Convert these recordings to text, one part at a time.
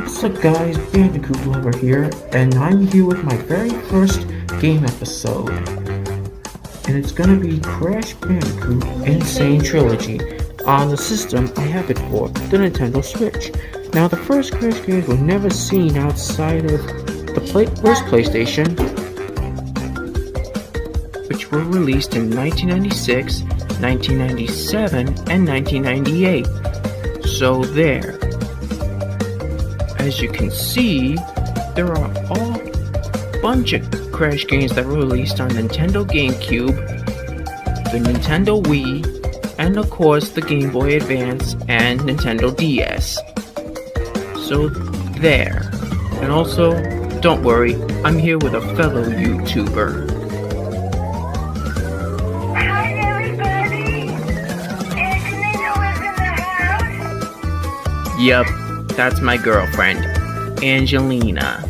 What's up guys, Bandicoot Lover here, and I'm here with my very first game episode. And it's gonna be Crash Bandicoot Insane Trilogy on the system I have it for, the Nintendo Switch. Now the first Crash games were never seen outside of the first PlayStation, which were released in 1996, 1997, and 1998. So there. As you can see, there are a bunch of Crash games that were released on Nintendo GameCube, the Nintendo Wii, and of course the Game Boy Advance and Nintendo DS. So there. And also, don't worry, I'm here with a fellow YouTuber. Hi everybody! Angelina lives in the house? Yup. That's my girlfriend, Angelina.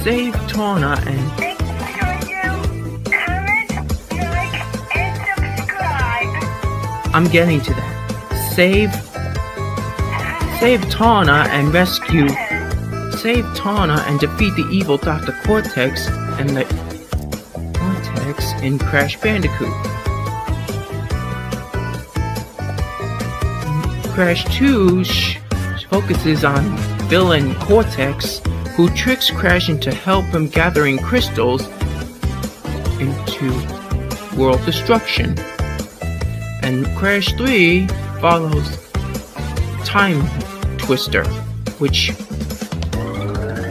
Save Tawna and... Make sure you comment, like, and subscribe. I'm getting to that. Save Tawna and rescue... Save Tawna and defeat the evil Dr. Cortex and the... Cortex in Crash Bandicoot. Crash 2 focuses on villain Cortex, who tricks Crash into help him gathering crystals into world destruction. And Crash 3 follows Time Twister,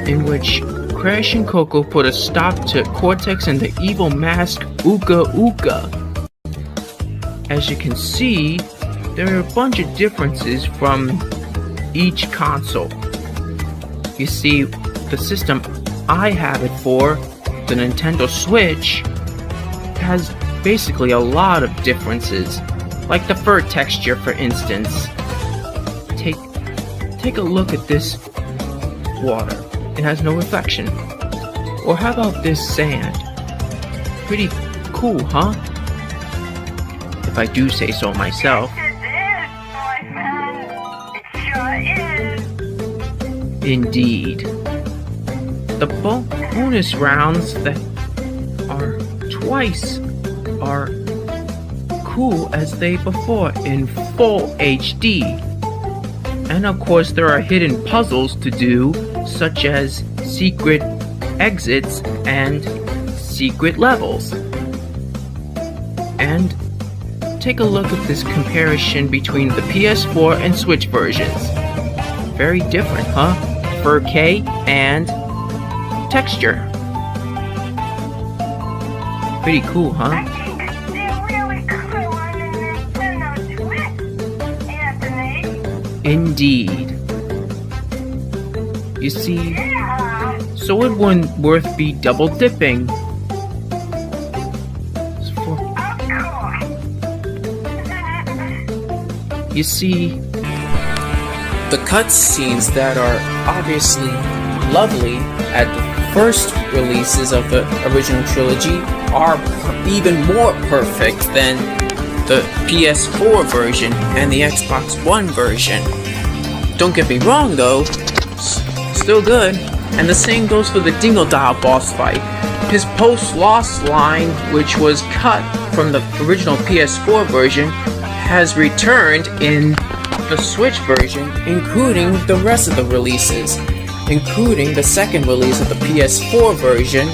in which Crash and Coco put a stop to Cortex and the evil mask Uka Uka. As you can see, there are a bunch of differences from each console. You see, the system I have it for, the Nintendo Switch, has basically a lot of differences. Like the fur texture, for instance. Take a look at this water. It has no reflection. Or how about this sand? Pretty cool, huh? If I do say so myself. Indeed. The bonus rounds that are twice are cool as they before in full HD. And of course there are hidden puzzles to do, such as secret exits and secret levels. And take a look at this comparison between the PS4 and Switch versions. Very different, huh? 4K and texture. Pretty cool, huh? I think they're really cool on the Nintendo Switch, Anthony. Indeed. You see, Yeah. so it wouldn't worth be double dipping. You see, the cutscenes that are obviously lovely at the first releases of the original trilogy are even more perfect than the PS4 version and the Xbox One version. Don't get me wrong though, still good. And the same goes for the Dingle Dial boss fight. His post-loss line, which was cut from the original PS4 version, has returned in the Switch version, including the rest of the releases, including the second release of the PS4 version,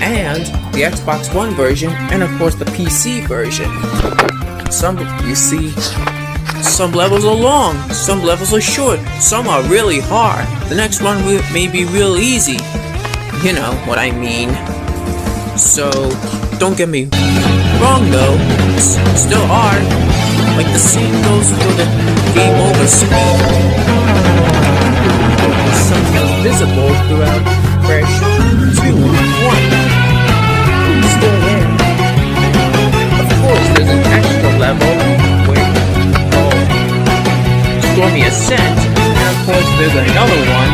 and the Xbox One version, and of course the PC version. You see, some levels are long, some levels are short, some are really hard. The next one may be real easy. You know what I mean. So, don't get me wrong though, it's still hard. Like the same goes for the game over screen. Something visible throughout Crash 2 and 1. It's still there. Of course, there's an extra level where called Stormy Ascent, and of course there's another one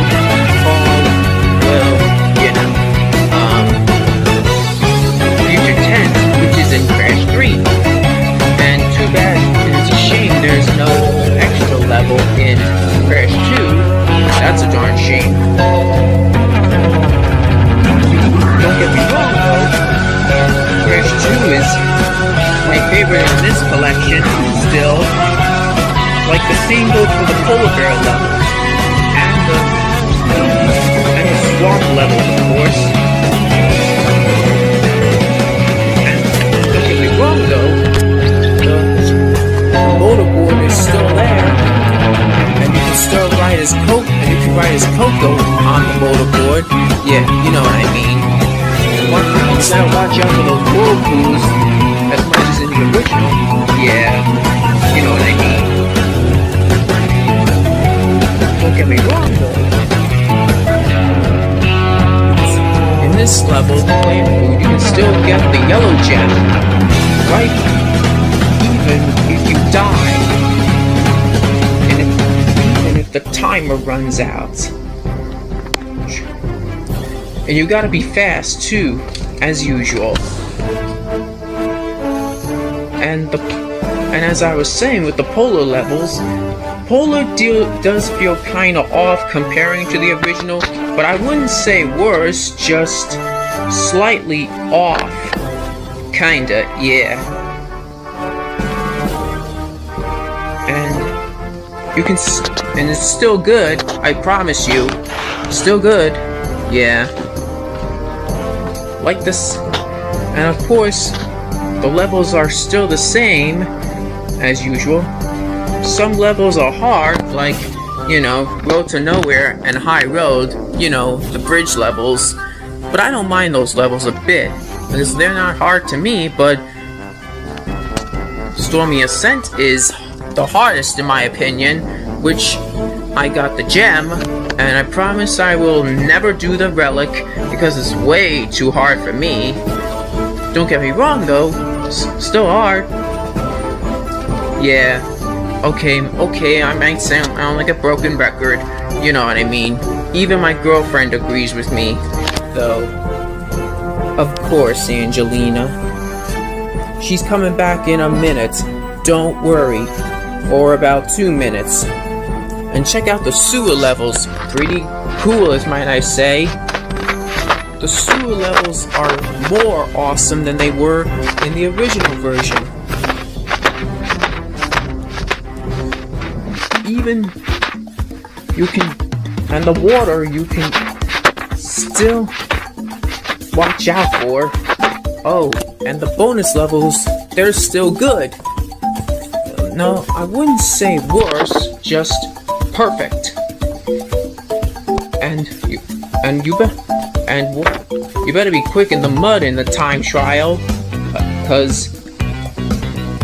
called, well, you know, Future Tense, which is in Crash 3. And too bad, it's a shame there's no extra level in Crash 2. collection still. Like the same goes for the polar bear levels and the swamp levels, of course. And don't get me wrong though, the motorboard is still there, and you can still ride as Coco on the motorboard. Yeah, you know what I mean. You gotta watch out for those whirlpools as much as in the original. Yeah, you know what I mean. Don't get me wrong though. In this level, plant food, you can still get the yellow gem, right? Even if you die, and if the timer runs out. And you gotta be fast too, as usual. And as I was saying with the polar levels, Polar does feel kinda off comparing to the original, but I wouldn't say worse, just slightly off. Kinda, yeah. And it's still good, I promise you. Still good, yeah. Like this, and of course, the levels are still the same, as usual. Some levels are hard, like, you know, Road to Nowhere and High Road, you know, the bridge levels. But I don't mind those levels a bit, because they're not hard to me, but Stormy Ascent is the hardest in my opinion, which I got the gem, and I promise I will never do the relic, because it's way too hard for me. Don't get me wrong though, still hard. Yeah. Okay, I might sound like a broken record, you know what I mean. Even my girlfriend agrees with me, though. Of course, Angelina. She's coming back in a minute, don't worry. Or about 2 minutes. And check out the sewer levels, pretty cool as might I say. The sewer levels are more awesome than they were in the original version. Even you can, and the water you can still watch out for. Oh, and the bonus levels, they're still good. No, I wouldn't say worse, just perfect. And you better be quick in the mud in the time trial, cause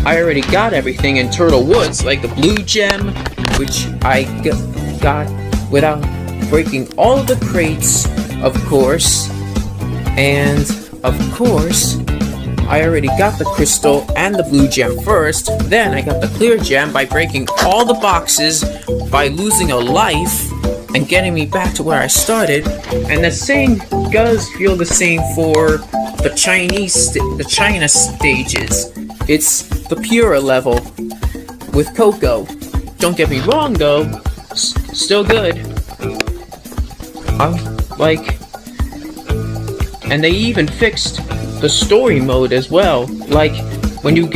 I already got everything in Turtle Woods, like the blue gem, which I got without breaking all of the crates, of course. And, of course, I already got the crystal and the blue gem first. Then I got the clear gem by breaking all the boxes, by losing a life, and getting me back to where I started. And the same does feel the same for the China stages. It's the Pura level with Coco. Don't get me wrong though, still good. And they even fixed the story mode as well. Like when you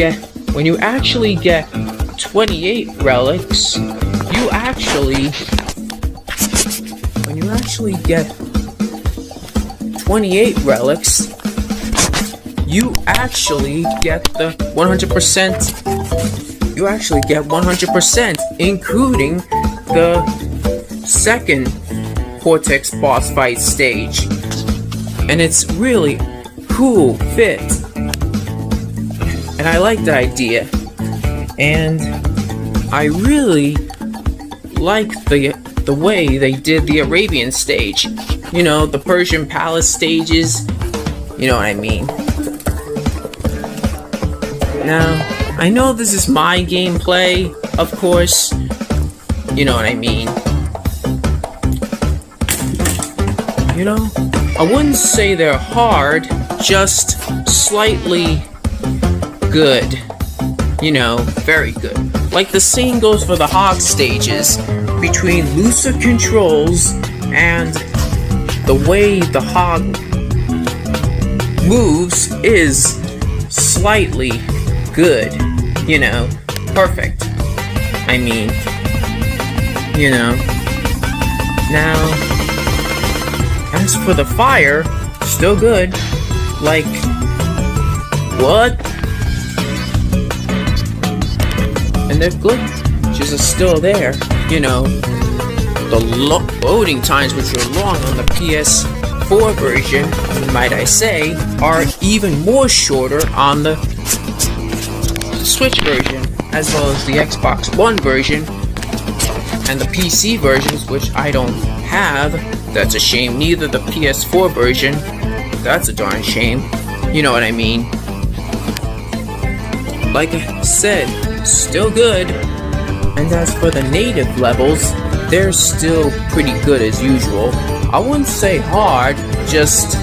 actually get 28 relics, you actually get the 100%. You actually get 100%, including the second Cortex boss fight stage. And it's really cool fit. And I like the idea. And I really like the way they did the Arabian stage. You know, the Persian Palace stages. You know what I mean. Now, I know this is my gameplay, of course. You know what I mean. You know, I wouldn't say they're hard, just slightly good. You know, very good. Like the same goes for the hog stages. Between looser controls and the way the hog moves is slightly good. you know, perfect. I mean, you know. Now, as for the fire, still good. Like, what? And the glitches are still there. You know, the loading times, which are long on the PS4 version, might I say, are even more shorter on the Switch version, as well as the Xbox One version, and the PC versions, which I don't have. That's a shame. Neither the PS4 version. That's a darn shame. You know what I mean. Like I said, still good. And as for the native levels, they're still pretty good as usual. I wouldn't say hard, just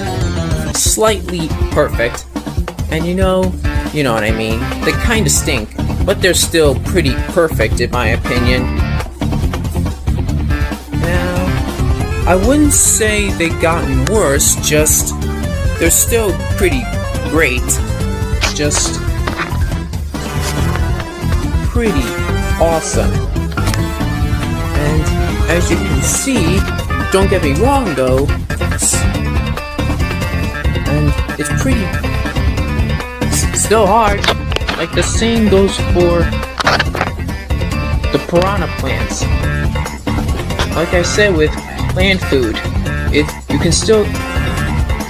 slightly perfect. And you know what I mean. They kinda stink, but they're still pretty perfect in my opinion. Now, I wouldn't say they've gotten worse, just they're still pretty great. Just pretty awesome. And as you can see, don't get me wrong though, and it's pretty still hard. Like the same goes for the piranha plants. Like I said with plant food,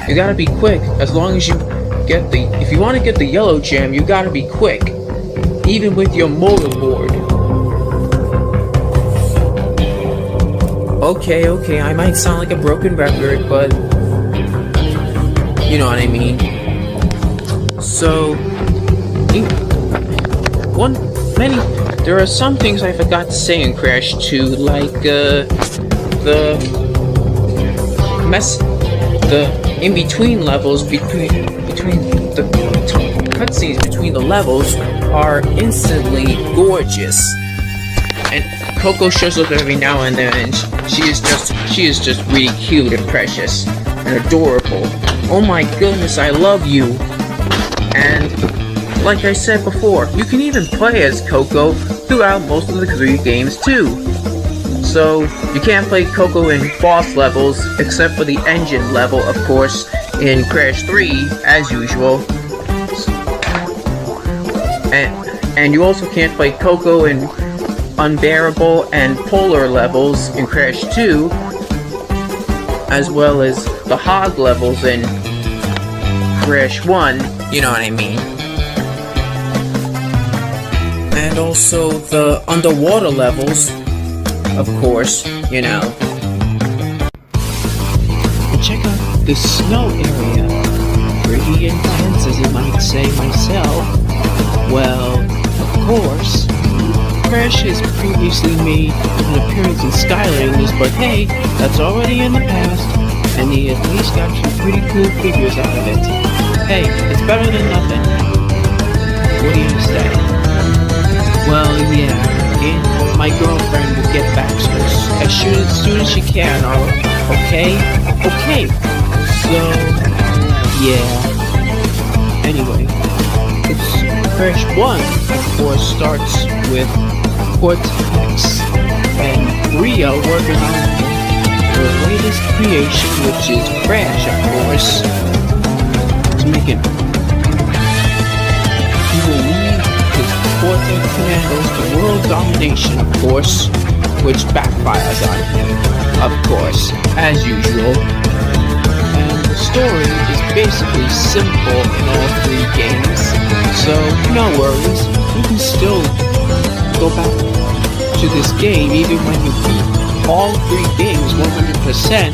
you gotta be quick. As long as you get if you want to get the yellow gem, you gotta be quick, even with your motorboard. Okay, I might sound like a broken record, but you know what I mean. So, there are some things I forgot to say in Crash 2, like the in-between levels, between the cutscenes between the levels are instantly gorgeous. And Coco shows up every now and then, and she is just really cute and precious and adorable. Oh my goodness, I love you. And like I said before, you can even play as Coco throughout most of the 3 games too. So you can't play Coco in boss levels, except for the engine level, of course, in Crash 3, as usual. And you also can't play Coco in Unbearable and Polar levels in Crash 2, as well as the Hog levels in Crash 1, you know what I mean. And also the underwater levels, of course, you know. Check out the snow area. Pretty intense, as you might say myself. Well, of course, Crash has previously made an appearance in Skylanders, but hey, that's already in the past, and he at least got some pretty cool figures out of it. Hey, it's better than nothing. What do you say? Well, yeah, my girlfriend will get back to us as soon as she can, okay? Okay, so, yeah. Anyway, Crash 1, of course, starts with Cortex and Rio working on their latest creation, which is Crash, of course, to make it. He will lead his Cortex commandos to world domination, of course, which backfires on him, of course, as usual. And the story is basically simple in all 3 games, so no worries, you can still go back to this game even when you beat all 3 games 100%.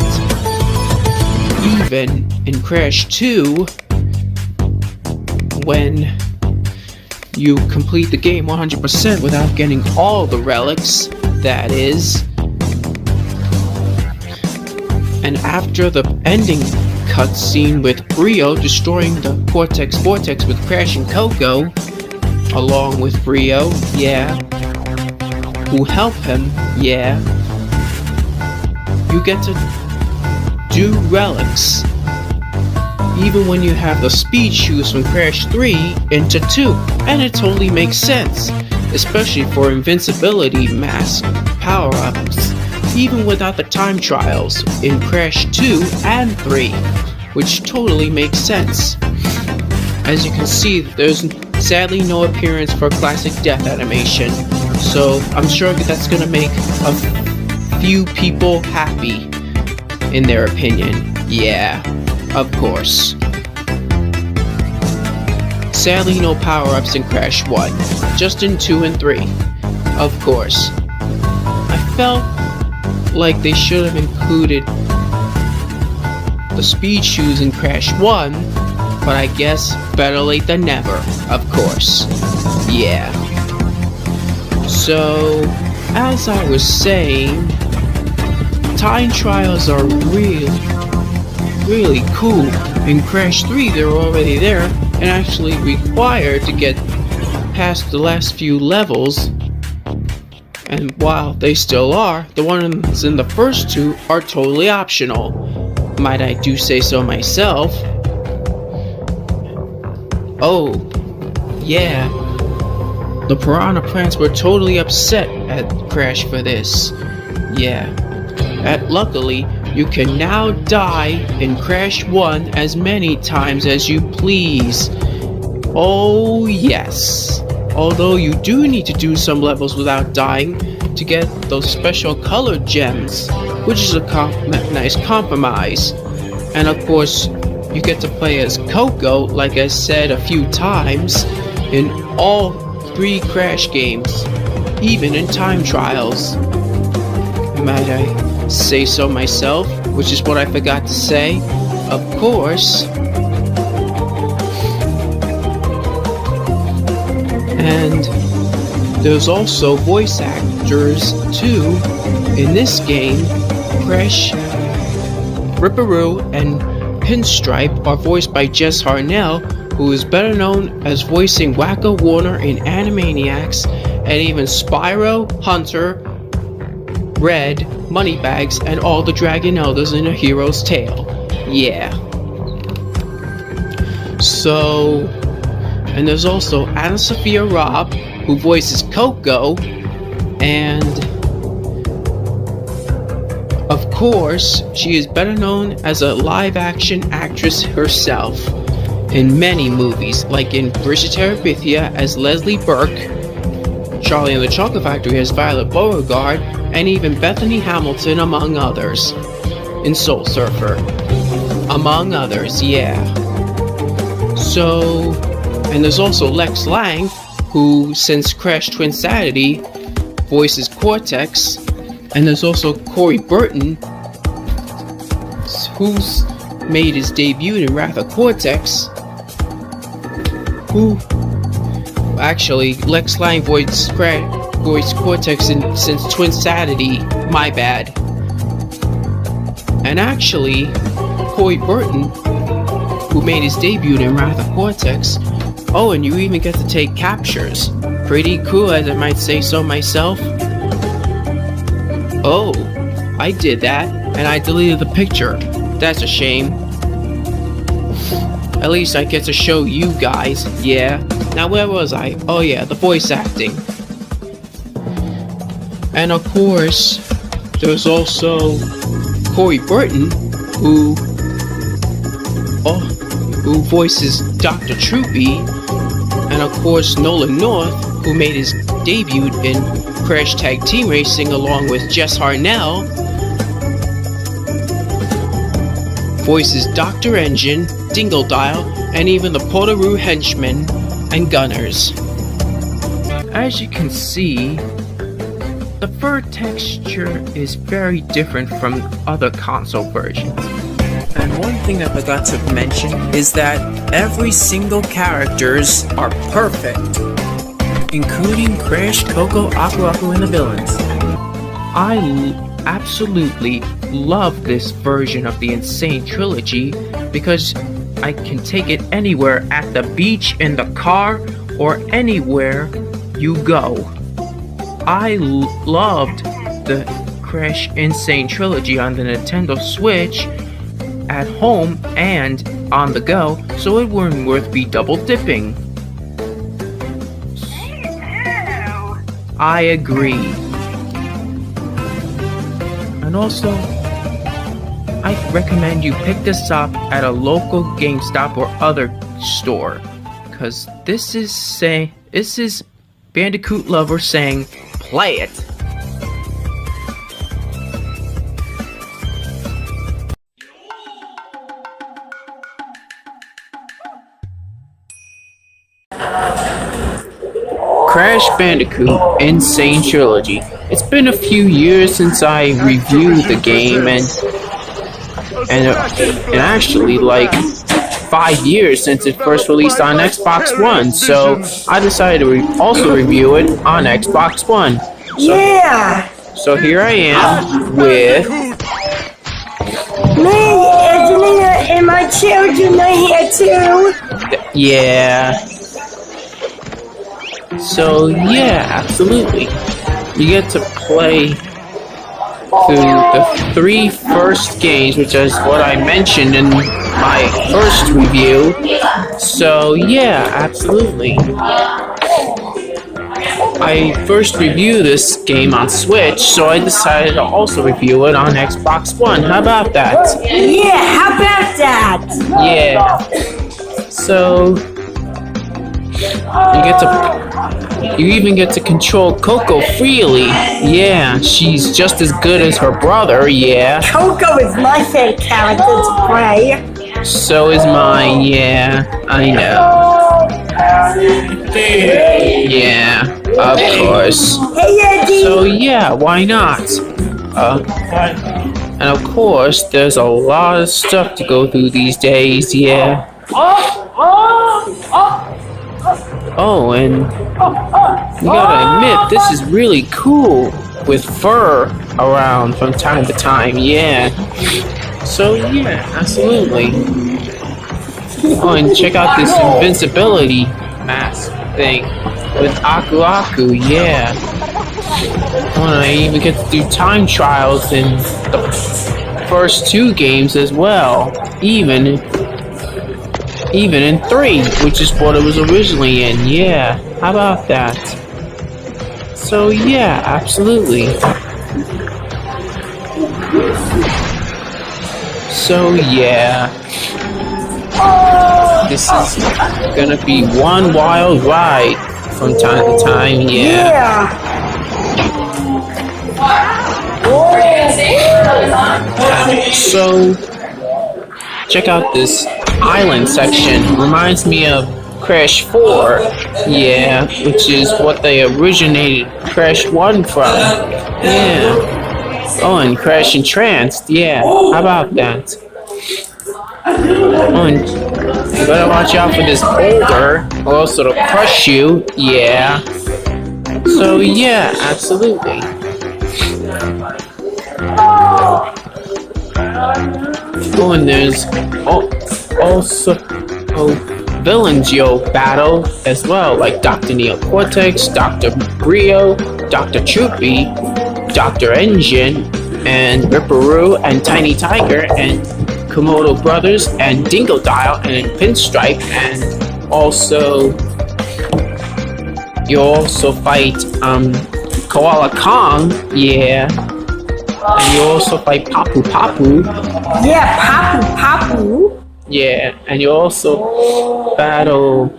Even in Crash 2, when you complete the game 100% without getting all the relics, that is. And after the ending cutscene with Rio destroying the Cortex Vortex with Crash and Coco, along with Rio, yeah, who help him, yeah, you get to do relics. even when you have the speed shoes from Crash 3 into 2, and it totally makes sense, especially for invincibility mask power-ups, even without the time trials in Crash 2 and 3, which totally makes sense. As you can see, there's sadly no appearance for classic death animation, so I'm sure that's gonna make a few people happy, in their opinion. Yeah, of course. Sadly, no power-ups in Crash 1, just in 2 and 3, of course. I felt like they should have included the speed shoes in Crash 1, but I guess better late than never, of course. Yeah. So, as I was saying, time trials are really cool. In Crash 3, they're already there and actually required to get past the last few levels. And while they still are, the ones in the first two are totally optional. Might I do say so myself? Oh, yeah. The Piranha Plants were totally upset at Crash for this. Yeah. Luckily, you can now die in Crash 1 as many times as you please. Oh yes. Although you do need to do some levels without dying to get those special colored gems, which is a nice compromise. And of course, you get to play as Coco, like I said a few times, in all 3 Crash games, even in time trials. Might I say so myself, which is what I forgot to say, of course. And there's also voice actors too. In this game, Crash, Ripperoo, and Pinstripe are voiced by Jess Harnell, who is better known as voicing Wacko Warner in Animaniacs, and even Spyro, Hunter, Red, Moneybags, and all the Dragon Elders in A Hero's Tale. Yeah. So, and there's also Anna Sophia Robb, who voices Coco, and of course, she is better known as a live-action actress herself in many movies, like in Bridget Terabithia as Leslie Burke, Charlie and the Chocolate Factory as Violet Beauregard, and even Bethany Hamilton, among others, in Soul Surfer. Among others, yeah. So, and there's also Lex Lang, who, since Crash Twinsanity, voices Cortex, and there's also Corey Burton, who's made his debut in Wrath of Cortex, who, actually, Lex Lang voiced Cortex since Twinsanity, my bad. And actually, Corey Burton, who made his debut in Wrath of Cortex, oh, and you even get to take captures. Pretty cool, as I might say so myself. Oh, I did that, and I deleted the picture. That's a shame. At least I get to show you guys, yeah. Now where was I? Oh yeah, the voice acting. And of course, there's also Corey Burton, who voices Dr. Troopy, and of course Nolan North, who made his debut in Crash Tag Team Racing along with Jess Harnell, voices Dr. Engine, Dingle Dial, and even the Portaroo henchmen and gunners. As you can see, the fur texture is very different from other console versions. And one thing I forgot to mention is that every single characters are perfect, including Crash, Coco, Aku Aku, and the villains. I absolutely love this version of the Insane Trilogy because I can take it anywhere, at the beach, in the car, or anywhere you go. I loved the Crash Insane Trilogy on the Nintendo Switch, at home, and on the go, so it wouldn't worth be double dipping. Me too. I agree. And also, I recommend you pick this up at a local GameStop or other store, cause this is Bandicoot Lover saying, play it. Crash Bandicoot Insane Trilogy. It's been a few years since I reviewed the game, and actually like 5 years since it first released on Xbox One, so I decided to also review it on Xbox One. So here I am with me, Angelina, and my children are here too. Yeah. So yeah, absolutely. You get to play through the 3 first games, which is what I mentioned in my first review. So yeah, absolutely. I first reviewed this game on Switch, so I decided to also review it on Xbox One. How about that? Yeah, how about that? Yeah. So you even get to control Coco freely. Yeah, she's just as good as her brother, yeah. Coco is my favorite character to play. So is mine, yeah, I know. Yeah, of course. Hey, Eddie! So yeah, why not? And of course, there's a lot of stuff to go through these days, yeah. Oh, and you gotta admit, this is really cool with fur around from time to time, yeah. So yeah, absolutely. Oh, and check out this invincibility mask thing with Aku Aku, yeah. Oh, and I even get to do time trials in the first 2 games as well, even in 3, which is what it was originally in, yeah. How about that? So yeah, absolutely. So yeah, this is gonna be one wild ride from time to time, yeah. So check out this island section. Reminds me of Crash 4, yeah, which is what they originated Crash 1 from, yeah. Oh, and Crash Entranced, yeah, how about that? Oh, and you better watch out for this boulder, or else it'll crush you, yeah. So yeah, absolutely. Oh, and there's also villains you'll battle as well, like Dr. Neocortex, Dr. Brio, Dr. Troopy, Dr. Engine, and Ripperoo, and Tiny Tiger, and Komodo Brothers, and Dingodile, and Pinstripe, and also you also fight Koala Kong, yeah. And you also fight Papu Papu. Yeah, Papu Papu. Yeah, and you also battle...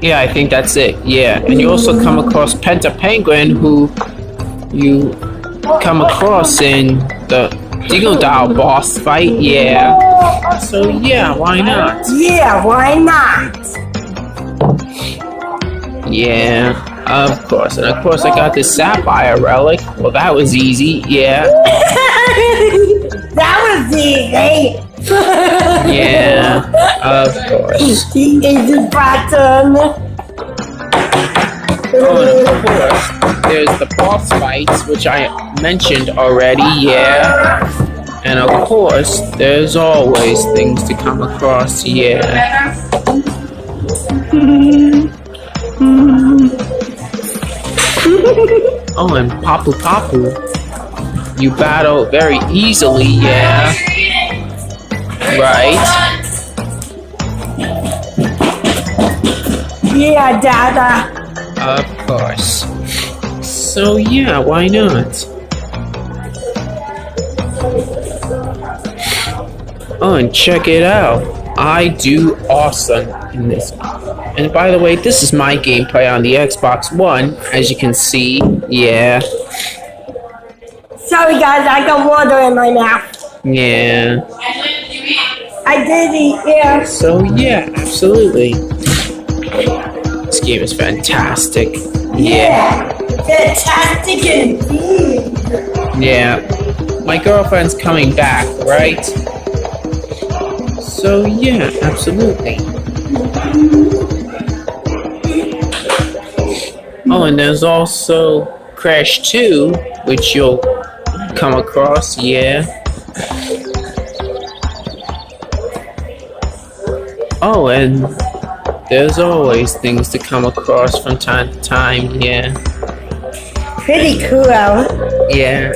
Yeah, I think that's it, yeah. And you also come across Penta Penguin, who you come across in the Dingodile boss fight, yeah. So yeah, why not? Yeah, why not? Yeah, of course. And of course I got this Sapphire Relic. Well, that was easy, yeah. That was easy. Yeah, of course. The easy button. Oh, and of course, there's the boss fights, which I mentioned already, yeah. And of course, there's always things to come across, yeah. Oh, and Papu Papu, you battle very easily, yeah. right? Yeah, Dada. Of course. So yeah, why not? Oh, and check it out. I do awesome in this. And by the way, this is my gameplay on the Xbox One, as you can see. Yeah. Sorry guys, I got water in my mouth. Yeah. I did eat, yeah. So yeah, absolutely. This game is fantastic. Yeah. Fantastic indeed. Yeah. My girlfriend's coming back, right? So yeah, absolutely. Oh, and there's also Crash 2, which you'll come across, yeah. Oh, and there's always things to come across from time to time, yeah. Pretty cool. Yeah.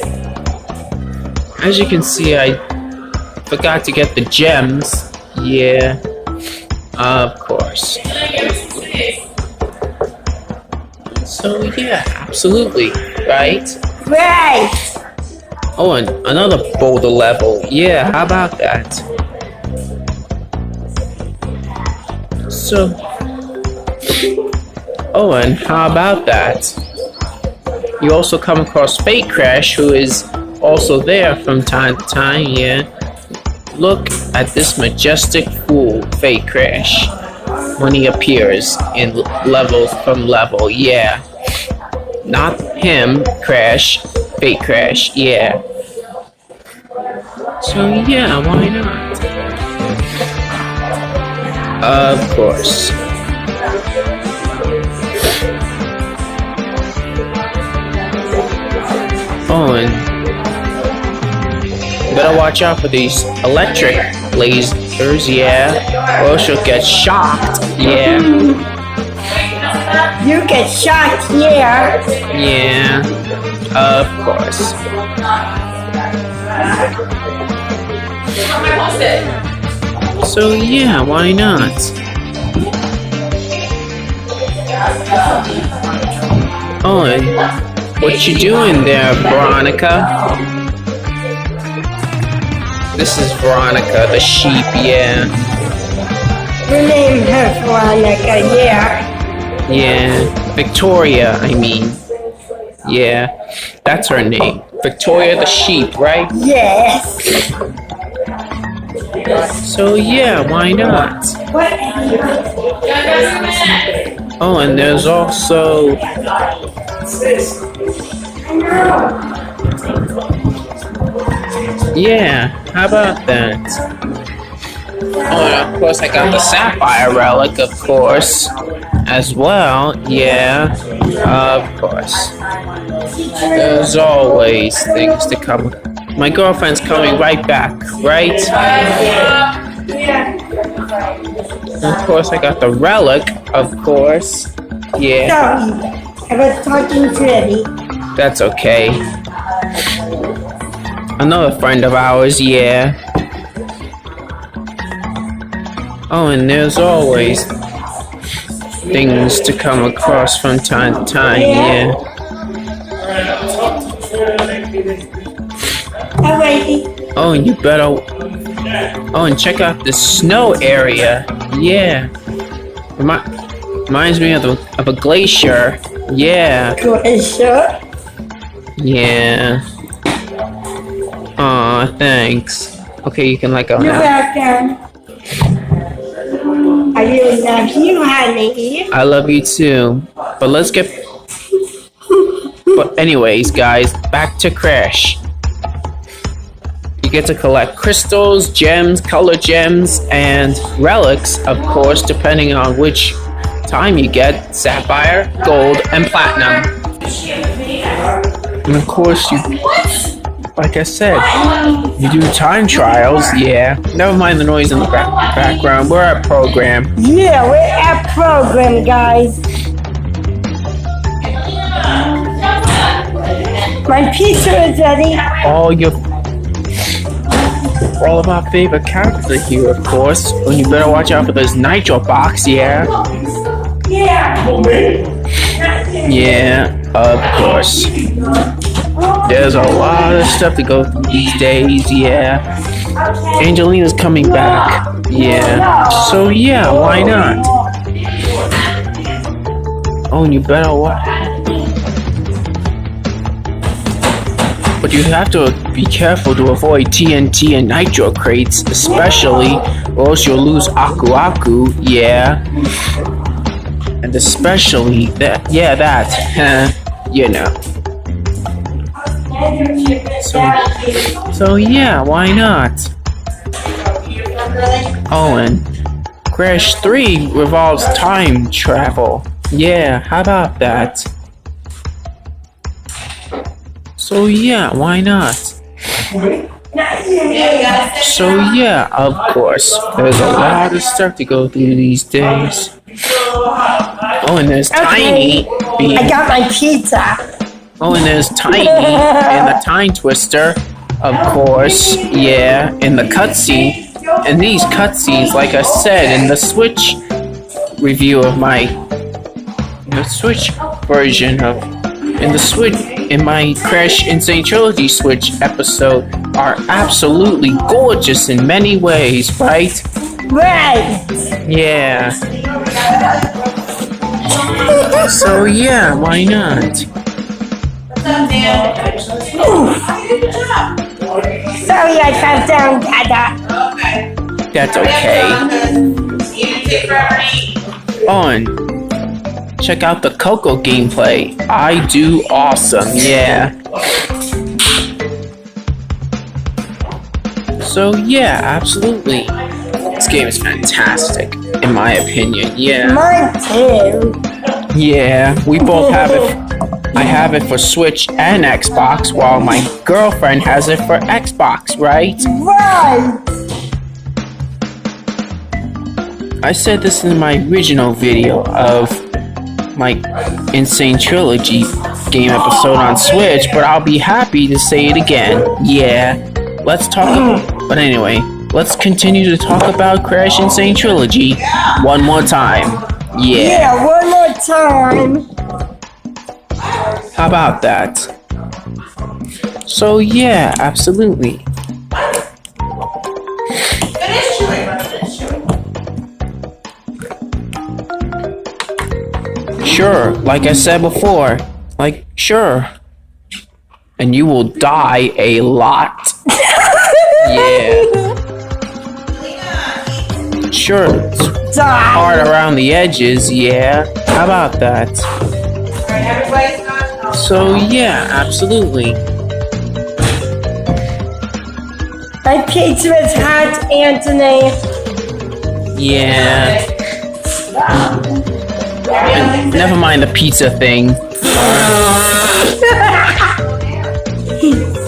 As you can see, I forgot to get the gems. Yeah. Of course. So yeah, absolutely. Right? Right. Oh, and another boulder level. Yeah, how about that? So... Oh, and how about that? You also come across Fate Crash, who is also there from time to time, yeah. Look at this majestic fool, Fate Crash, when he appears in levels from level, yeah. Not him, Crash, Fate Crash, yeah. So yeah, why not? Of course. Oh, and better watch out for these electric lasers, yeah. Or she'll get shocked, yeah. You get shocked here. Yeah, of course. So yeah, why not? Oh, and what you doing there, Veronica? This is Veronica, the sheep, yeah. You name her Veronica, yeah. Yeah, Victoria, I mean. Yeah, that's her name. Victoria the sheep, right? Yes. So yeah, why not? What? Oh, and there's also... Yeah, how about that? Oh, and of course I got the Sapphire Relic, of course, as well. Yeah, of course. There's always things to come. My girlfriend's coming right back, right? And of course I got the Relic, of course. Yeah. Sorry, I was talking to Eddie. That's okay. Another friend of ours, yeah. Oh, and there's always things to come across from time to time, yeah. Alrighty. Oh, and you better... Oh, and check out the snow area, yeah. Reminds me of a glacier, yeah. Glacier? Yeah. Aw, thanks. Okay, you can let go You're now. welcome. I really love you, honey. I love you too. But let's get... But anyways, guys, back to Crash. You get to collect crystals, gems, color gems, and relics, of course, depending on which time you get. Sapphire, gold, and platinum. And of course, you... Like I said, you do time trials, yeah. Never mind the noise in the background. We're at program. Yeah, we're at program, guys. My pizza is ready. All your... all of our favorite characters are here, of course. And you better watch out for this nitro box, yeah? Yeah, of course. There's a lot of stuff to go through these days, yeah. Angelina's coming back, yeah. So yeah, why not? Oh, and you better watch. But you have to be careful to avoid TNT and Nitro crates, especially, or else you'll lose Aku Aku, yeah. And especially that, yeah, that, you know. So yeah, why not? Oh, and Crash 3 revolves time travel. Yeah, how about that? So yeah, why not? So yeah, of course. There's a lot of stuff to go through these days. Oh, and there's Tiny. I got my pizza. Oh, and there's Tiny and the Time Twister, of course. Yeah, in the cutscene. And these cutscenes, like I said in the Switch review of the Switch version of in my Crash Insane Trilogy Switch episode, are absolutely gorgeous in many ways, right? Right. Yeah. So yeah, why not? Sorry, I fell down, Dada. That's okay. On. Check out the Coco gameplay. I do awesome, yeah. So yeah, absolutely. This game is fantastic, in my opinion, yeah. Mine too. Yeah, we both have it. I have it for Switch and Xbox, while my girlfriend has it for Xbox, right? Right. I said this in my original video of my Insane Trilogy game episode on Switch, but I'll be happy to say it again. Yeah, let's talk. But anyway, let's continue to talk about Crash Insane Trilogy one more time. Yeah, one more time. How about that? So yeah, absolutely. Sure, like I said before, sure. And you will die a lot. Yeah. Sure, it's hard around the edges, yeah. How about that? So yeah, absolutely. My pizza is hot, Anthony. Yeah. And never mind the pizza thing.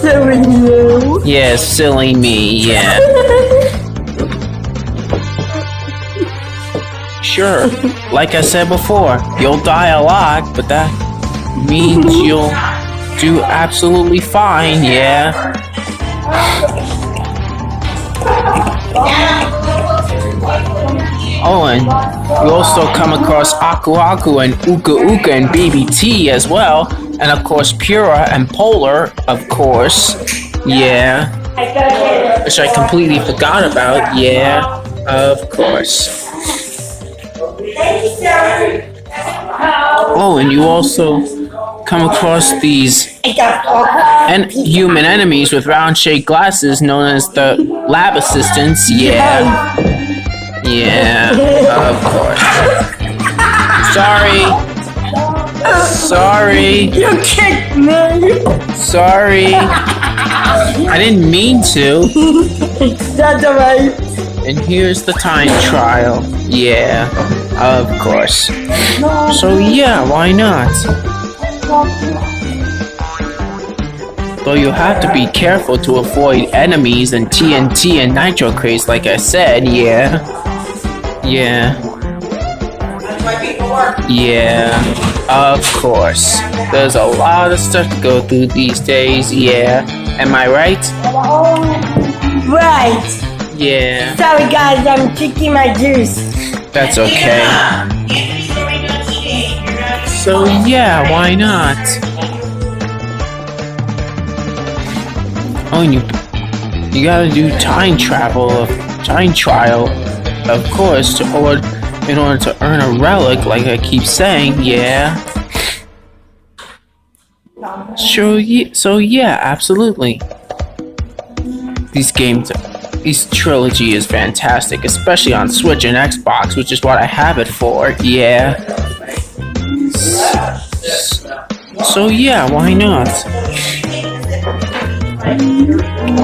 Silly you. Yeah, silly me, yeah. Sure, like I said before, you'll die a lot, but that means you'll do absolutely fine, yeah. Oh, and you also come across Aku Aku and Uka Uka and Baby T as well. And of course Pura and Polar, of course. Yeah. Which I completely forgot about, yeah. Of course. Oh, and you also come across these human enemies with round-shaped glasses known as the lab assistants, yeah. Yeah, of course. Sorry. You kicked me. Sorry. I didn't mean to. That's alright. And here's the time trial. Yeah, of course. So yeah, why not? Though you have to be careful to avoid enemies and TNT and nitro crates, like I said, yeah. Yeah. Yeah, of course. There's a lot of stuff to go through these days, yeah. Am I right? Right. Yeah, Sorry guys, I'm drinking my juice. that's okay. So yeah, why not? Oh, and you gotta do time trial, of course, in order to earn a relic, like I keep saying. Yeah. Sure. So yeah, absolutely. This trilogy is fantastic, especially on Switch and Xbox, which is what I have it for. Yeah. So yeah, why not?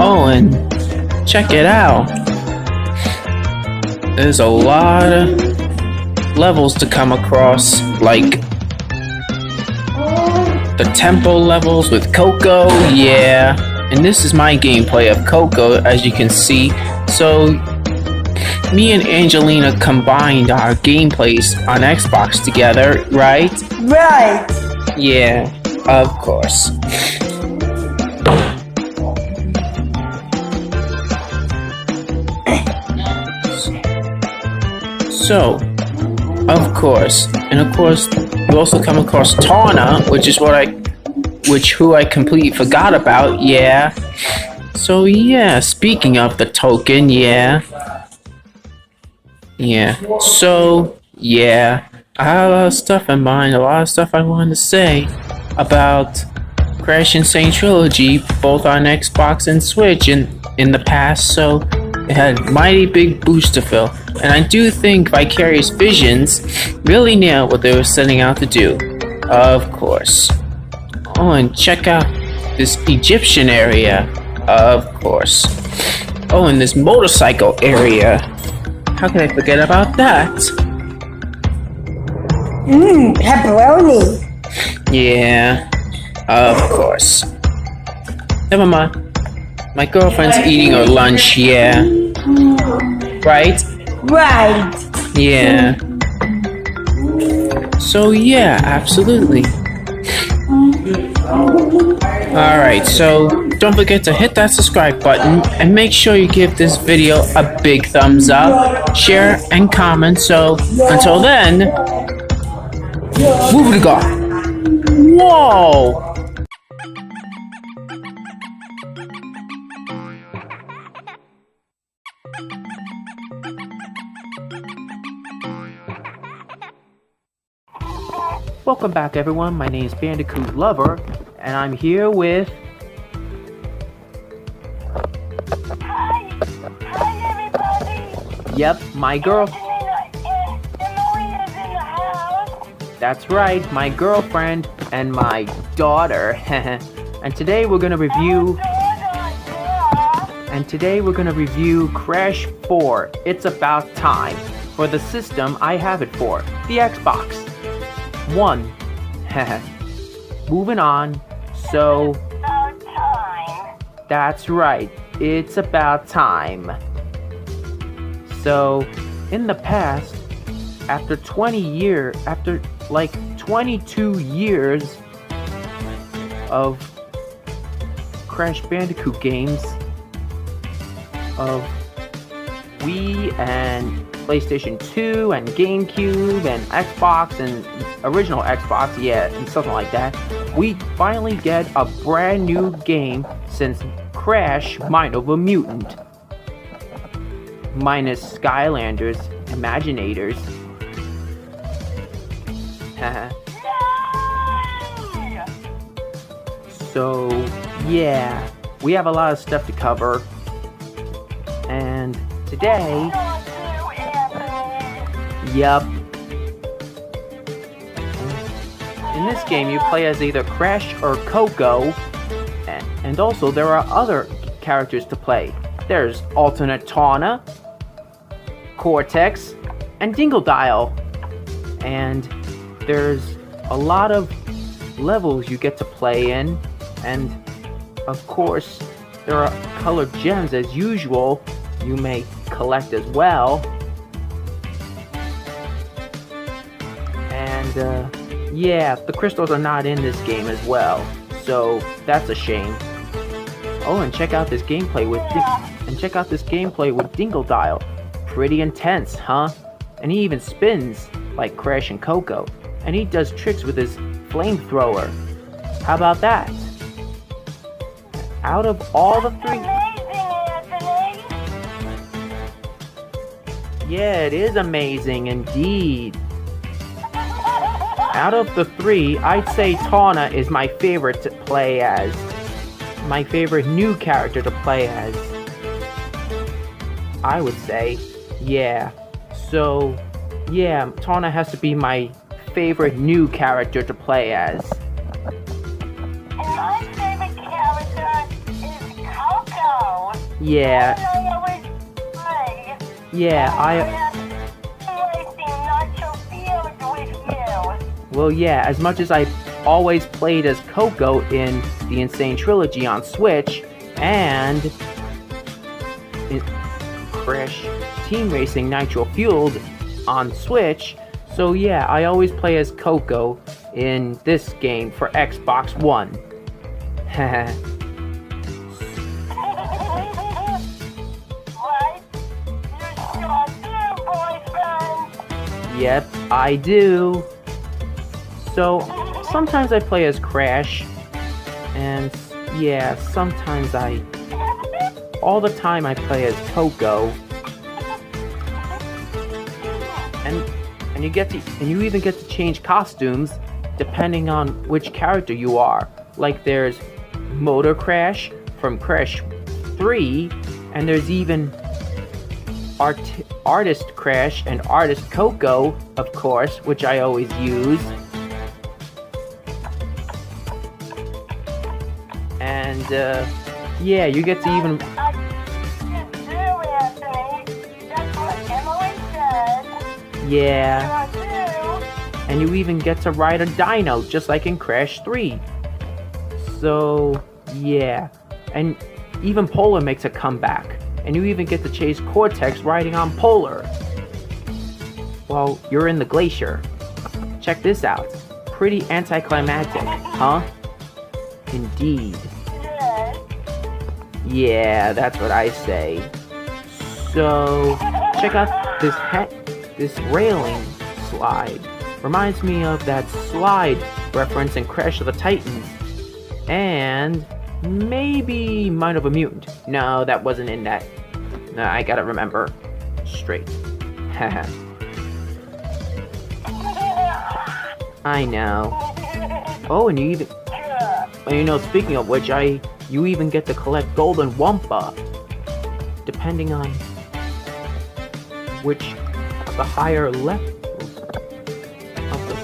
Oh, and check it out. There's a lot of levels to come across, like the temple levels with Coco, yeah. And this is my gameplay of Coco, as you can see. So, me and Angelina combined our gameplays on Xbox together, right? Right. Yeah, of course. So, of course, you also come across Tawna, who I completely forgot about, yeah. So yeah, speaking of the token, yeah. So, yeah, I have a lot of stuff in mind, a lot of stuff I wanted to say about Crash Insane Trilogy, both on Xbox and Switch in the past, so it had a mighty big boost to fill. And I do think Vicarious Visions really nailed what they were setting out to do. Of course. Oh, and check out this Egyptian area. Of course. Oh, and this motorcycle area. How could I forget about that? Pepperoni. Yeah, of course. Never mind. My girlfriend's eating her lunch, yeah. Right? Right. Yeah. So yeah, absolutely. Alright, so don't forget to hit that subscribe button and make sure you give this video a big thumbs up, share, and comment. So until then, move to go. Whoa! Welcome back, everyone. My name is Bandicoot Lover, and I'm here with... Hi everybody. Yep, my girl... Emilina's in the house. That's right, my girlfriend and my daughter. And today we're gonna review... Crash 4, It's About Time, for the system I have it for, the Xbox One. Moving on, so... About time. That's right, it's about time. So, in the past, after 22 years of Crash Bandicoot games, of Wii and PlayStation 2 and GameCube and Xbox and original Xbox, yeah, and something like that, we finally get a brand new game since Crash Mind of a Mutant. Minus Skylanders, Imaginators. So, yeah, we have a lot of stuff to cover. And today, yup. In this game, you play as either Crash or Coco, and also there are other characters to play. There's alternate Tawna, Cortex, and Dingodile. And there's a lot of levels you get to play in, and of course, there are colored gems as usual you may collect as well. And yeah, the crystals are not in this game as well, so that's a shame. Oh, and check out this gameplay with And check out this gameplay with Dingle Dial. Pretty intense, huh? And he even spins like Crash and Coco. And he does tricks with his flamethrower. How about that? Out of all the three... Yeah, it is amazing indeed. Out of the three, I'd say Tawna is my favorite to play as. My favorite new character to play as. I would say, yeah. So, yeah, Tawna has to be my favorite new character to play as. And my favorite character is Coco. Yeah. And I always play. Yeah, Well, yeah, as much as I always played as Coco in the Insane Trilogy on Switch, and in Crash Team Racing Nitro Fueled on Switch, so yeah, I always play as Coco in this game for Xbox One. Right? You sure do, boyfriend. Yep, I do. So, sometimes I play as Crash, and yeah, sometimes all the time I play as Coco, and you even get to change costumes depending on which character you are. Like there's Motor Crash from Crash 3, and there's even Artist Crash and Artist Coco, of course, which I always use. And, yeah, you get to even... Yeah. And you even get to ride a dino, just like in Crash 3. So, yeah. And even Polar makes a comeback. And you even get to chase Cortex riding on Polar while you're in the glacier. Check this out. Pretty anticlimactic, huh? Indeed. Yeah, that's what I say. So, check out this railing slide. Reminds me of that slide reference in Crash of the Titans. And maybe Mind of a Mutant. No, that wasn't in that. No, I gotta remember straight. Haha. I know. Oh, and speaking of which, you even get to collect Golden Wumpa, depending on which the higher levels of the,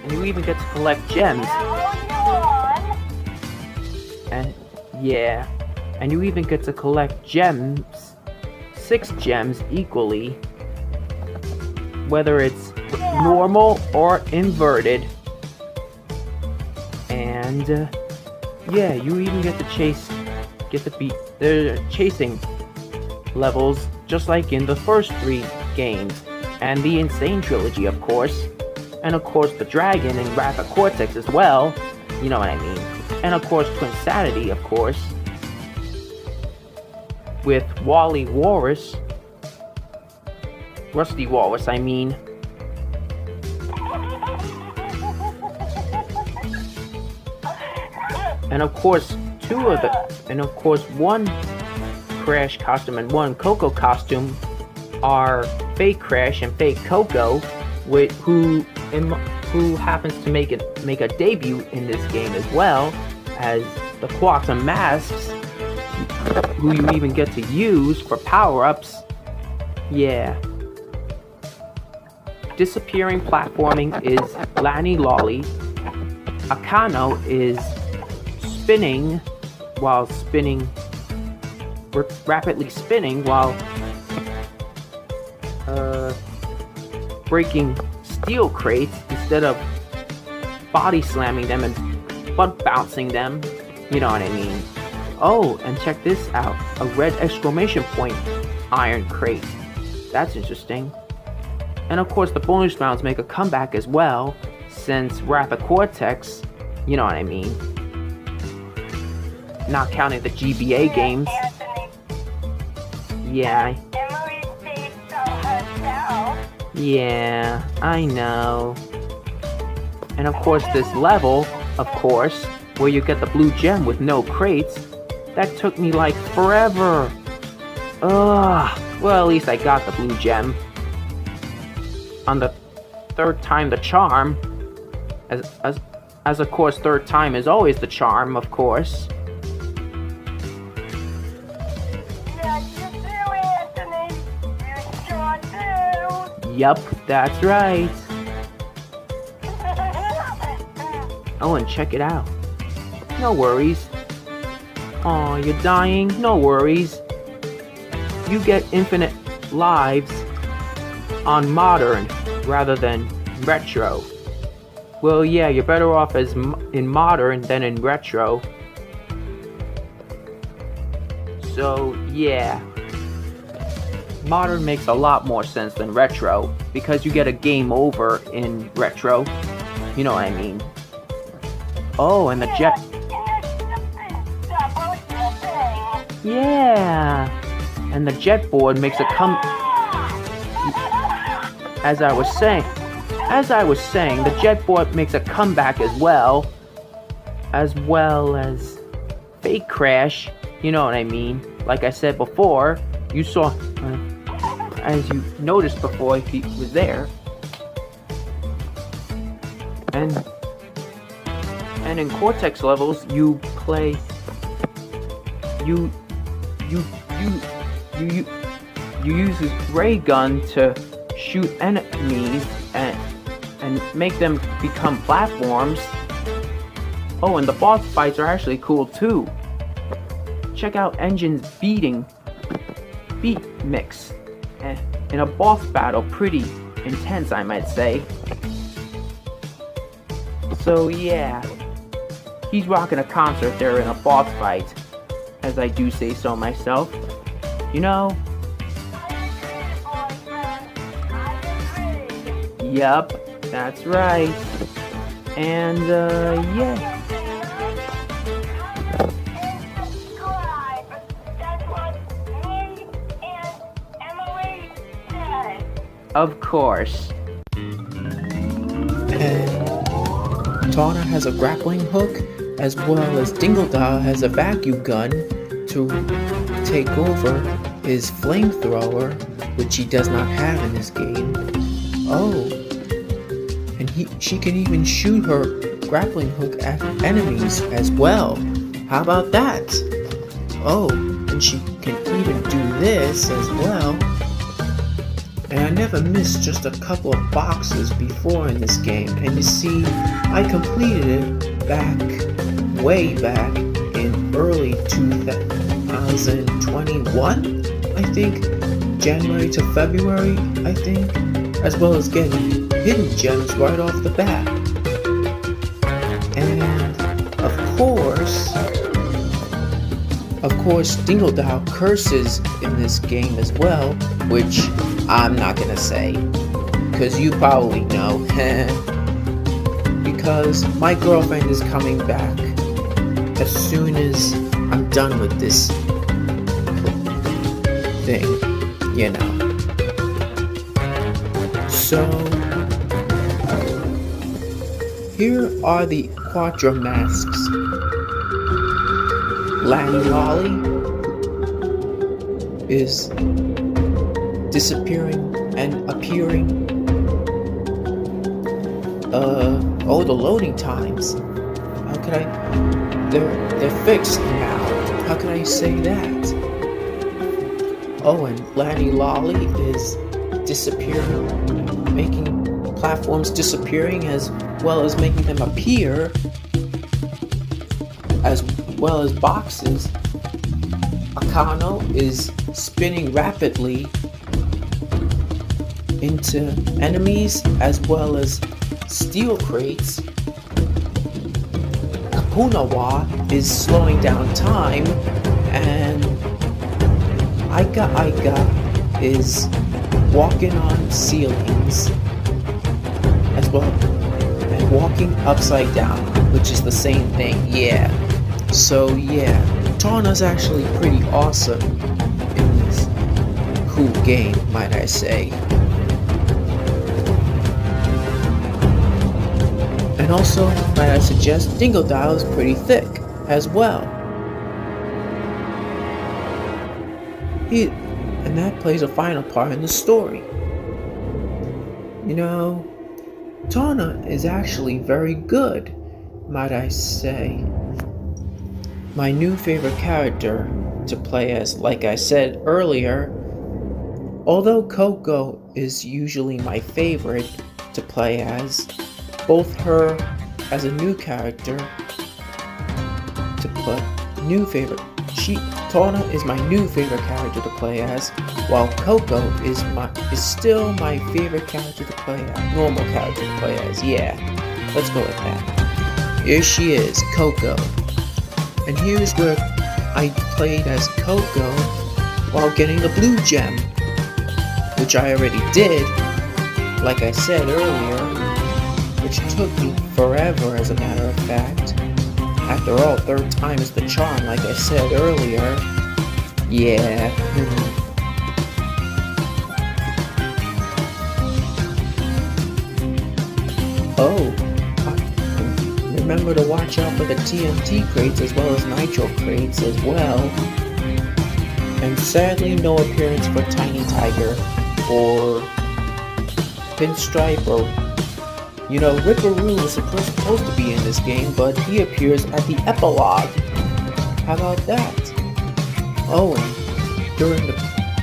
and you even get to collect gems. And yeah, and you even get to collect gems, 6 gems equally, whether it's normal or inverted. And yeah, you even get to beat the chasing levels just like in the first 3 games, and the Insane Trilogy, of course, and of course the Dragon and Wrath of Cortex as well, you know what I mean, and of course Twinsanity, of course, with Rusty Walrus, I mean. And of course, one Crash costume and one Coco costume are Fake Crash and Fake Coco, who happens to make a debut in this game as well as the Quarks and Masks, who you even get to use for power-ups. Yeah. Disappearing platforming is Lani Lolly. Akano is spinning, rapidly spinning while breaking steel crates instead of body slamming them and butt bouncing them. You know what I mean? Oh, and check this out. A red exclamation point iron crate. That's interesting. And of course the bonus rounds make a comeback as well, since Wrath of Cortex, you know what I mean. Not counting the GBA games. Anthony, Yeah, Emily stayed so herself. yeah, I know. And of course this level, of course, where you get the blue gem with no crates, that took me like forever. Ugh. Well, at least I got the blue gem. On the third time the charm, as of course third time is always the charm, of course. Yes, you do, Anthony. You sure do. Yup, that's right. Oh, and check it out. No worries. Aw, you're dying? No worries. You get infinite lives on modern rather than retro. Well, yeah, you're better off in modern than in retro. So, yeah. Modern makes a lot more sense than retro because you get a game over in retro. You know what I mean. Oh, and the jet. Yeah. And the jet board makes a As I was saying, the jet board makes a comeback as well as Fake Crash. You know what I mean? Like I said before, you saw, as you noticed before, he was there. And in Cortex levels, you play. You use his ray gun to shoot enemies and make them become platforms. Oh, and the boss fights are actually cool too. Check out Engine's beat mix in a boss battle, pretty intense, I might say. So yeah, he's rocking a concert there in a boss fight, as I do say so myself. You know? Yup, that's right. And yeah. Of course. And Tawna has a grappling hook, as well as Dingledile has a vacuum gun to take over his flamethrower, which he does not have in this game. Oh, and she can even shoot her grappling hook at enemies as well. How about that? Oh, and she can even do this as well. And I never missed just a couple of boxes before in this game. And you see, I completed it way back in early 2021, I think. January to February, I think. As well as getting hidden gems right off the bat. And of course, Dingledile curses in this game as well, which I'm not gonna say, because you probably know. Because my girlfriend is coming back as soon as I'm done with this thing, you know. So, here are the Quadra masks. Lanny Lolly is disappearing and appearing. Oh, the loading times. How could I? They're fixed now. How can I say that? Oh, and Lanny Lolly is disappearing, making platforms disappearing as well as making them appear, as well as boxes. Akano is spinning rapidly into enemies as well as steel crates. Kapunawa is slowing down time, and Aika is walking on ceilings as well, and walking upside down, which is the same thing, yeah. So yeah, Tawna's actually pretty awesome in this cool game, might I say. And also, might I suggest, Dingodile is pretty thick as well. And that plays a final part in the story. You know, Tawna is actually very good, might I say. My new favorite character to play as, like I said earlier, although Coco is usually my favorite to play as, both her as a new character to play, Tawna is my new favorite character to play as, while Coco is still my favorite character to play as, normal character to play as. Yeah, let's go with that. Here she is, Coco. And here's where I played as Coco while getting the blue gem, which I already did, like I said earlier, which took me forever as a matter of fact. After all, third time is the charm, like I said earlier. Yeah. Oh, remember to watch out for the TNT crates as well as Nitro crates as well. And sadly, no appearance for Tiny Tiger or Pinstripe or, you know, Ripperoo was supposed to be in this game, but he appears at the epilogue. How about that? Oh, and during the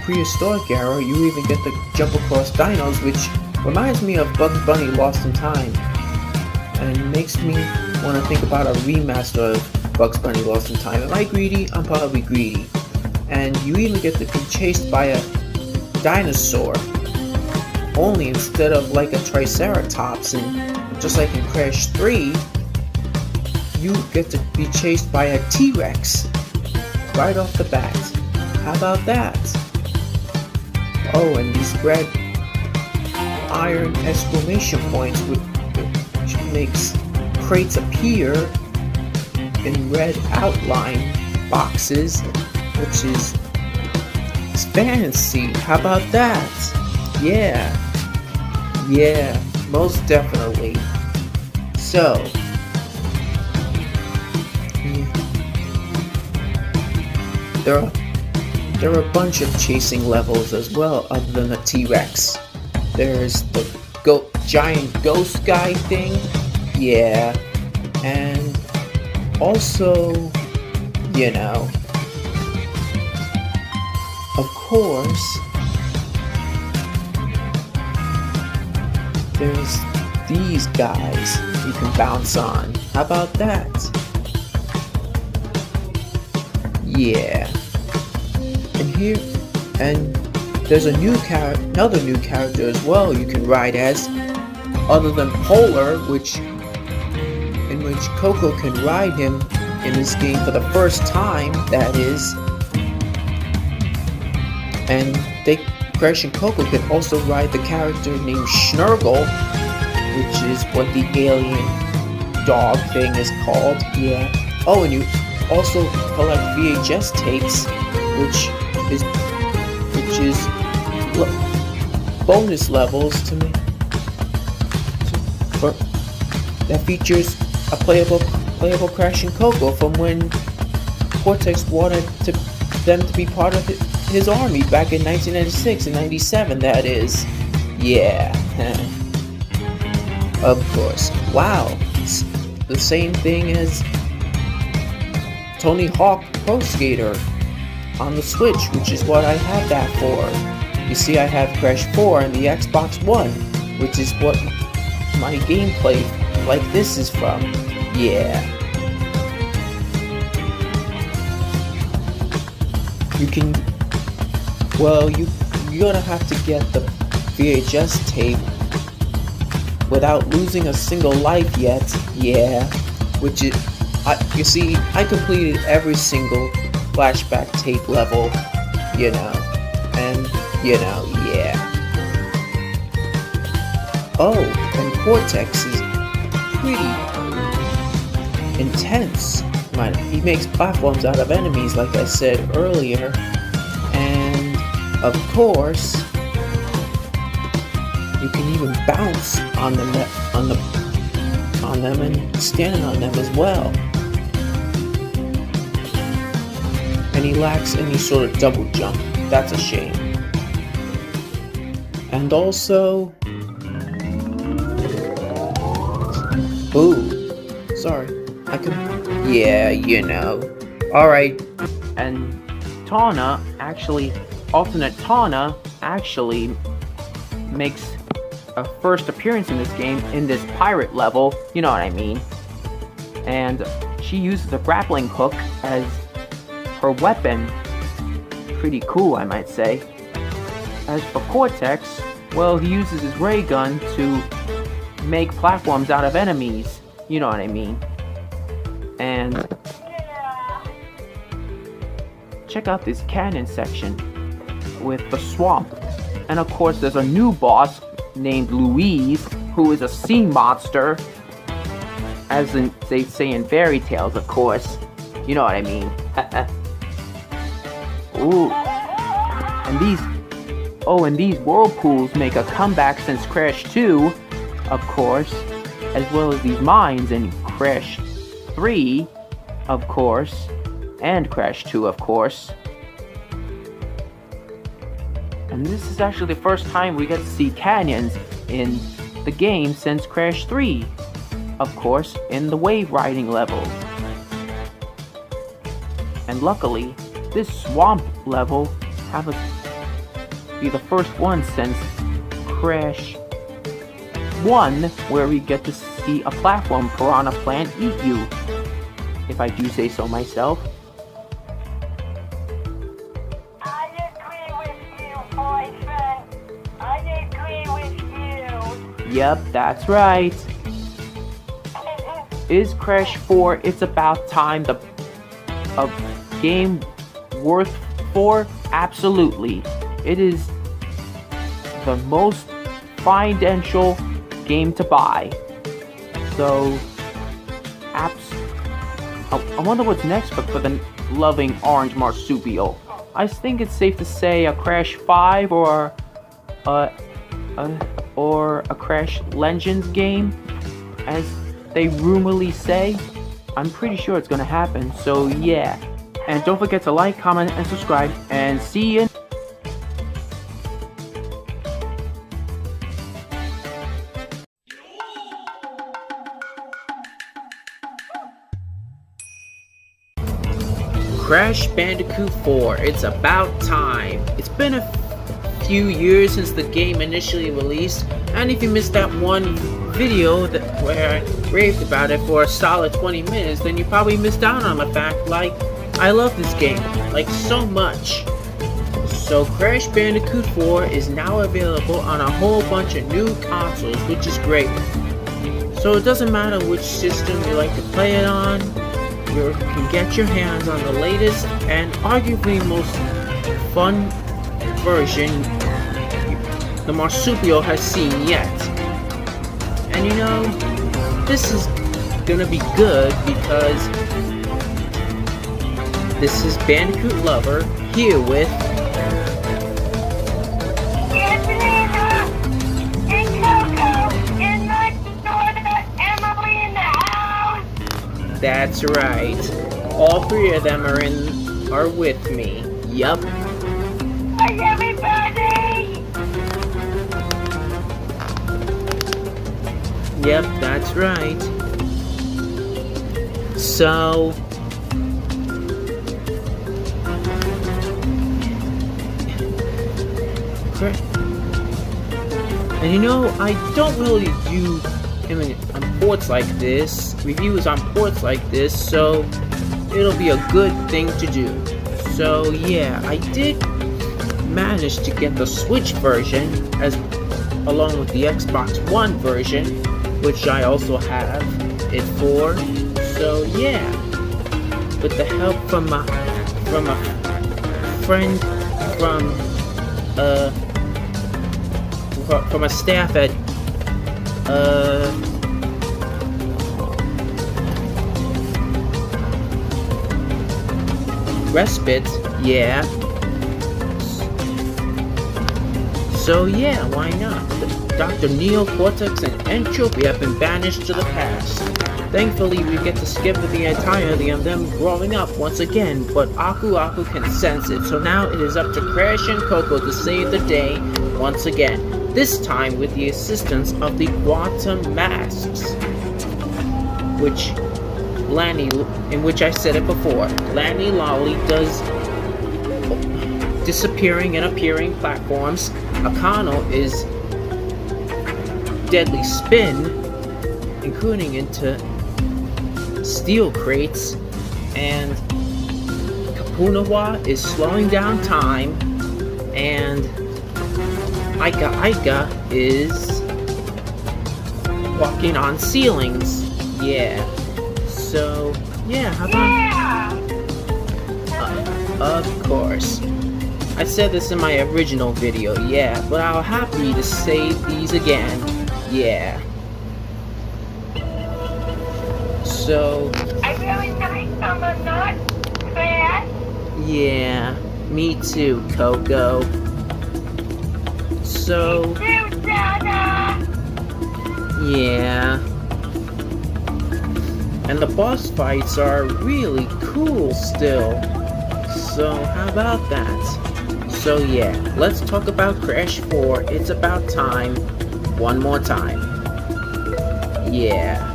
prehistoric era, you even get to jump across dinos, which reminds me of Bugs Bunny Lost in Time, and makes me want to think about a remaster of Bugs Bunny Lost in Time. Am I greedy? I'm probably greedy. And you even get to be chased by a dinosaur, only instead of like a Triceratops, and just like in Crash 3, you get to be chased by a T-Rex right off the bat. How about that? Oh, and these red iron exclamation points, which makes crates appear in red outline boxes, which is fancy. How about that? Yeah, most definitely. So, there are a bunch of chasing levels as well, other than the T-Rex. There's the giant ghost guy thing, yeah, and also, you know, of course, there's these guys you can bounce on. How about that? Yeah. And there's another new character as well you can ride as, other than Polar, in which Coco can ride him in this game for the first time, that is. And Crash and Coco can also ride the character named Schnurgle, which is what the alien dog thing is called. Yeah. Oh, and you also collect VHS tapes, which is bonus levels to me. That features a playable Crash and Coco from when Cortex wanted them to be part of his army back in 1996 and 97. That is, yeah. Of course. Wow, it's the same thing as Tony Hawk Pro Skater on the Switch, which is what I have that for. You see, I have Crash 4 and the Xbox One, which is what my gameplay like this is from. Yeah. You're gonna have to get the VHS tape without losing a single life yet. Yeah. Which is, you see, I completed every single flashback tape level, you know, and, you know, yeah. Oh, and Cortex is pretty intense. He makes platforms out of enemies, like I said earlier, and of course, you can even bounce on them and stand on them as well. And he lacks any sort of double jump. That's a shame. And also, ooh, sorry, I could, yeah, you know. Alright. And alternate Tawna actually makes a first appearance in this game in this pirate level, you know what I mean. And she uses a grappling hook as her weapon. Pretty cool, I might say. As for Cortex, well, he uses his ray gun to make platforms out of enemies, you know what I mean. And check out this canyon section with the swamp. And of course there's a new boss named Louise, who is a sea monster, as they say in fairy tales, of course. You know what I mean. Ooh. And these whirlpools make a comeback since Crash 2, of course, as well as these mines in Crash 3, of course, and Crash 2, of course. And this is actually the first time we get to see canyons in the game since Crash 3, of course, in the wave riding level. And luckily, this swamp level be the first one since Crash 1, where we get to see a platform piranha plant eat you, if I do say so myself. I agree with you, boyfriend. I agree with you. Yep, that's right. Is Crash 4 It's About Time a game worth for? Absolutely. It is the most financial game to buy. So, I wonder what's next for the loving orange marsupial. I think it's safe to say a Crash 5 or a Crash Legends game, as they rumorly say. I'm pretty sure it's gonna happen, so yeah. And don't forget to like, comment, and subscribe, and see you. Crash Bandicoot 4, it's about time. It's been a few years since the game initially released, and if you missed that one video where I raved about it for a solid 20 minutes, then you probably missed out on the fact, like, I love this game, like, so much. So Crash Bandicoot 4 is now available on a whole bunch of new consoles, which is great. So it doesn't matter which system you like to play it on, you can get your hands on the latest and arguably most fun version the marsupial has seen yet. And you know, this is gonna be good because this is Bandicoot Lover here with Angelina and Coco and my daughter Emily in the house. That's right. All three of them are with me. Yup. Hi everybody. Yep, that's right. So and you know, I don't really do on ports like this, reviews on ports like this, so it'll be a good thing to do. So yeah, I did manage to get the Switch version along with the Xbox One version, which I also have it for. So yeah, with the help from a friend from a staff at Respite, yeah. So yeah, why not? Dr. Neo, Cortex, and Entropy have been banished to the past. Thankfully, we get to skip the entirety of them growing up once again, but Aku Aku can sense it, so now it is up to Crash and Coco to save the day once again, this time with the assistance of the Quantum Masks, in which I said it before, Lanny Lolly does disappearing and appearing platforms, Akano is deadly spin, including into steel crates, and Kapunawa is slowing down time, and Aika Aika is walking on ceilings. Yeah. So, yeah, how about... of course. I said this in my original video, yeah, but I'm happy to say these again. Yeah. So... I really like some of not Crash. yeah, me too, Coco. So... yeah. And the boss fights are really cool still. So how about that? So yeah, let's talk about Crash 4. It's about time. One more time. Yeah.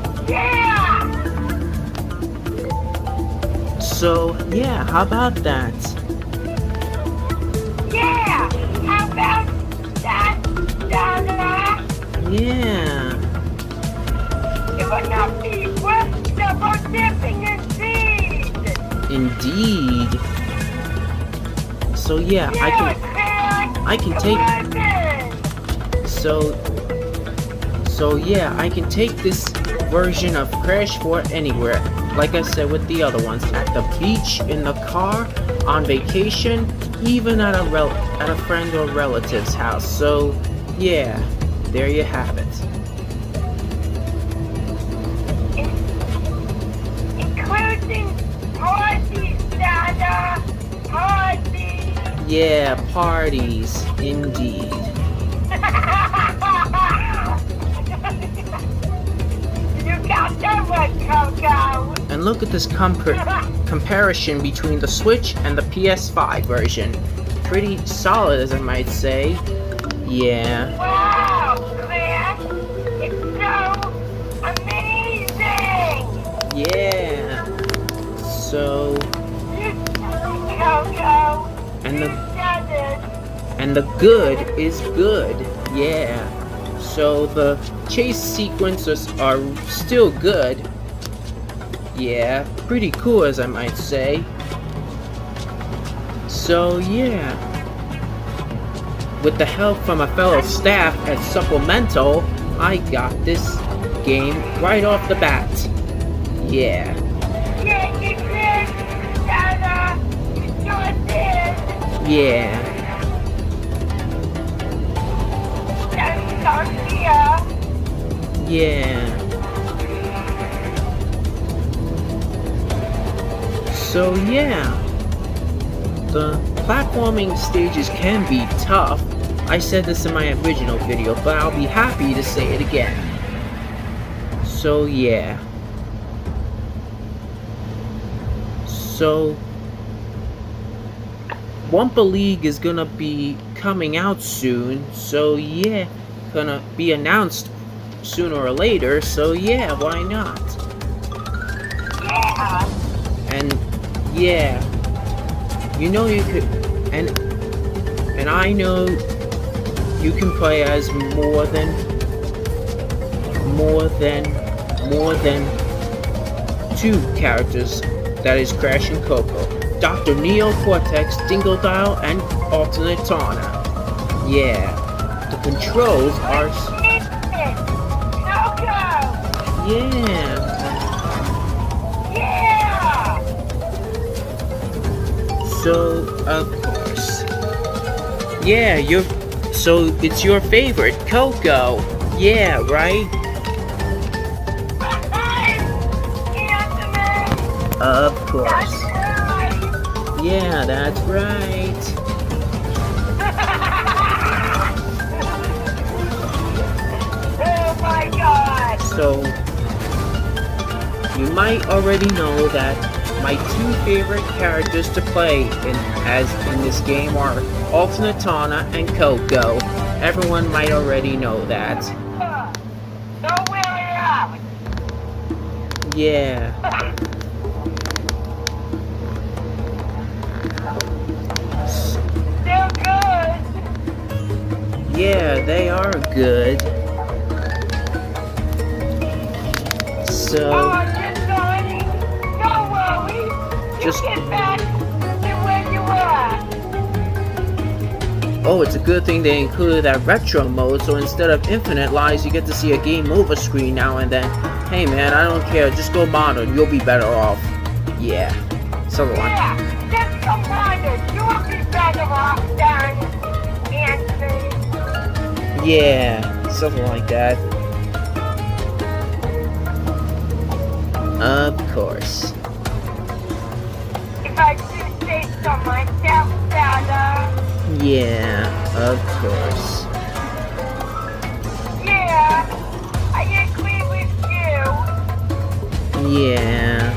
So yeah, how about that? Yeah! How about that, Dada? Yeah. It would not be worth double dipping indeed! Indeed. So yeah, I can take... So yeah, I can take this version of Crash 4 anywhere. Like I said with the other ones, at the beach, in the car, on vacation, even at a friend or relative's house. So yeah, there you have it. Including parties, Dada! Parties! Yeah, parties, indeed. You got that one, Coco! And look at this comparison between the Switch and the PS5 version. Pretty solid, as I might say. Yeah. Wow, Crash! It's so amazing! Yeah. So... Coco! And the good is good. Yeah. So the chase sequences are still good. Yeah, pretty cool, as I might say. So yeah, with the help from a fellow staff at Supplemental, I got this game right off the bat. Yeah. Yeah, you did, Dada! You sure did! Yeah. That's Garcia! Yeah. So yeah, the platforming stages can be tough. I said this in my original video, but I'll be happy to say it again. So yeah. So Wumpa League is gonna be coming out soon, so yeah, gonna be announced sooner or later, so yeah, why not? Yeah! And yeah, you know you could, and I know you can play as more than 2 characters. That is Crash and Coco, Dr. Neo, Cortex, Dingle Dial, and Alternate Tana. Yeah, the controls are. Coco! Yeah. So, of course. Yeah, so it's your favorite, Coco. Yeah, right? Of course. Yeah, that's right. So, you might already know that my two favorite characters to play in this game are Alternate Tana and Coco. Everyone might already know that. Don't wear it out. Yeah. They're good. Yeah, they are good. Oh, So, you're sorry. Don't worry. Just- You get back to where you were. oh, it's a good thing they included that retro mode, so instead of infinite lives, you get to see a game over screen now and then. Hey man, I don't care, just go modern, you'll be better off. Yeah. Something like Yeah, just go modern. You will be better off, Darren. Anthony. yeah, something like that. Of course. If I do say so myself, Dada. Yeah, of course. Yeah, I agree with you. Yeah,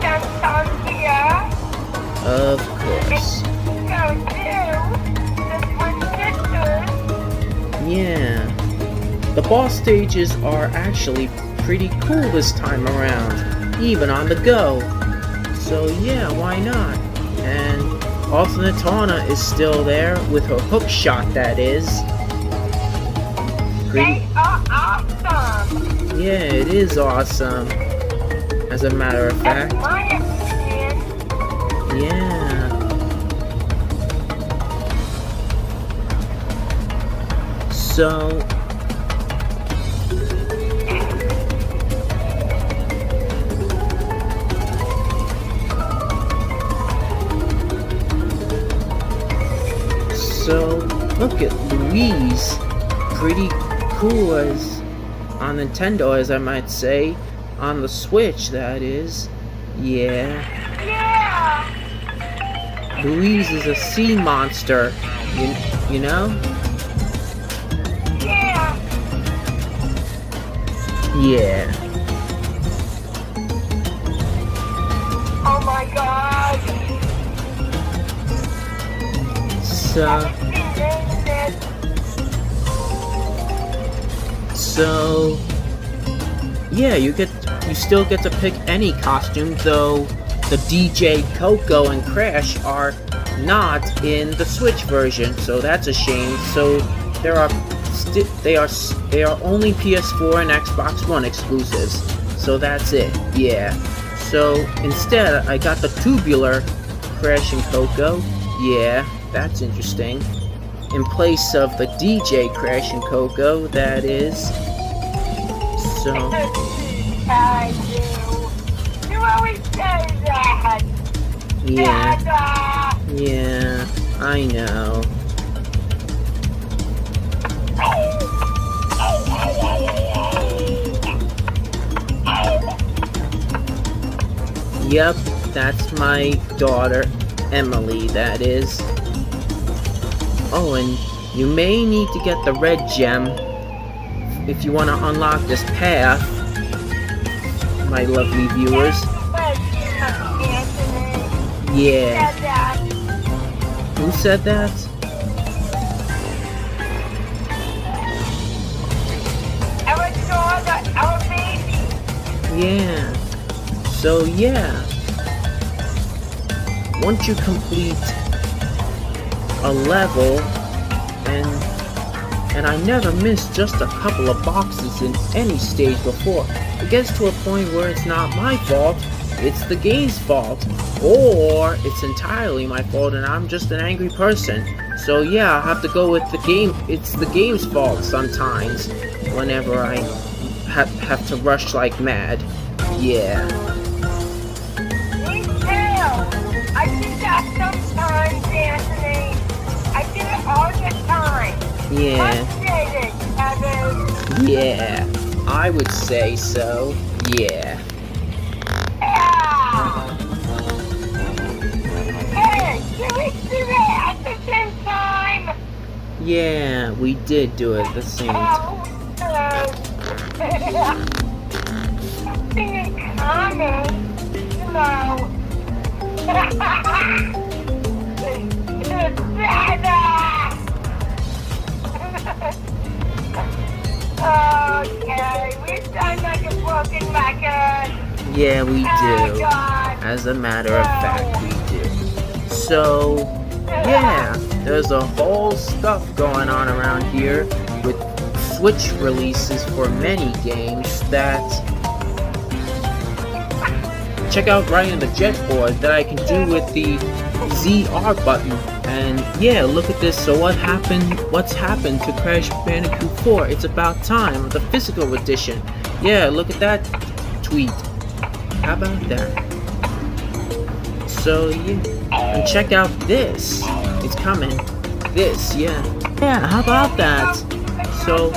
Sometimes here, of course. go to the Twin Sisters. Yeah. The boss stages are actually pretty cool this time around, even on the go. So yeah, why not? And Alternate Tana is still there with her hook shot, that is. Pretty. They are awesome. Yeah, it is awesome. As a matter of That's fact. my opinion. Yeah. So, look at Louise. Pretty cool as on Nintendo, as I might say. On the Switch, that is. Yeah. Yeah. Louise is a sea monster. You know? Yeah. Yeah. Oh my God. So, yeah, you still get to pick any costume, though the DJ, Coco, and Crash are not in the Switch version, so that's a shame. So they are only PS4 and Xbox One exclusives. So that's it. Yeah. So instead, I got the tubular Crash and Coco. Yeah, that's interesting. In place of the DJ Crash and Coco, that is. So. I do. You always say that. Yeah. Dada. Yeah, I know. Yep, that's my daughter, Emily, that is. Oh, and you may need to get the red gem if you want to unlock this path, my lovely viewers. Yeah. Who said that? Our daughter, our baby. Yeah. So yeah. Once you complete a level, and I never missed just a couple of boxes in any stage before, it gets to a point where it's not my fault, it's the game's fault. Or it's entirely my fault and I'm just an angry person. So yeah, I have to go with the game. It's the game's fault sometimes whenever I have to rush like mad. Yeah. Me too. I do that sometimes, Anthony. I do it all the time. Yeah. Frustrated, Evan. Yeah. I would say so. Yeah. Hey, do we do it at the same time? Yeah, we did do it at the same time. Something in common, you know. Okay, we've done like a broken record. Yeah, we Oh, do. God. As a matter of fact, we do. So, yeah, there's a whole stuff going on around here with Switch releases for many games that check out right in the jetboard that I can do with the ZR button. And yeah, look at this. So what's happened to Crash Bandicoot 4? It's about time, the physical edition. Yeah, look at that tweet. How about that? So yeah, and check out this. It's coming. This, yeah. Yeah, how about that? So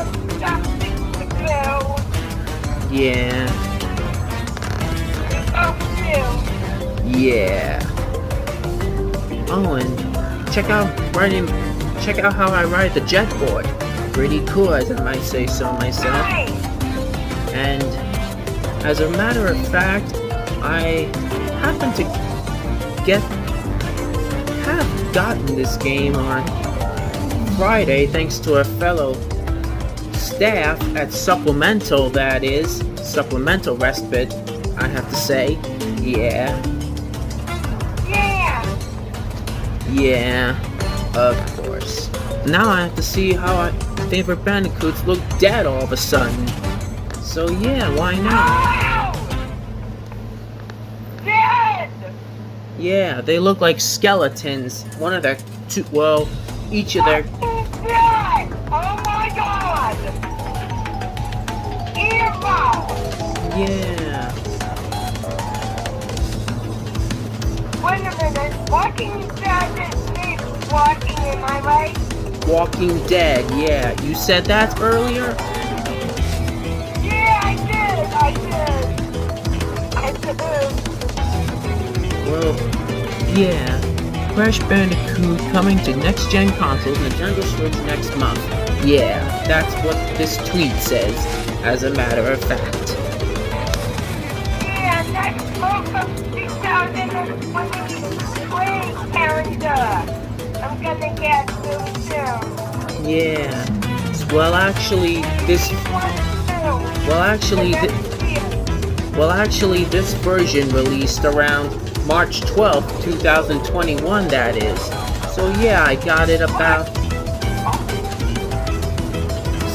yeah. Yeah. Oh, and check out how I ride the jetboard. Pretty cool, as I might say so myself. And as a matter of fact, I happen to have gotten this game on Friday thanks to a fellow staff at Supplemental, that is. Supplemental Respite, I have to say. Yeah. Yeah, of course. Now I have to see how my favorite Bandicoots look dead all of a sudden. So yeah, why not? Dead! Yeah, they look like skeletons. One of their two, well, each of their... Dead! Oh my god! Evil! Yeah. Wait a minute, Walking Dead is walking, am I right? Walking Dead, yeah. You said that earlier? Yeah, I did. Well, yeah. Crash Bandicoot coming to next-gen consoles, Nintendo Switch next month. Yeah, that's what this tweet says, as a matter of fact. Yeah, next month of 2023 calendar. I'm gonna get new soon. Yeah. Well, actually, this version released around March 12th, 2021, that is. So yeah, I got it about...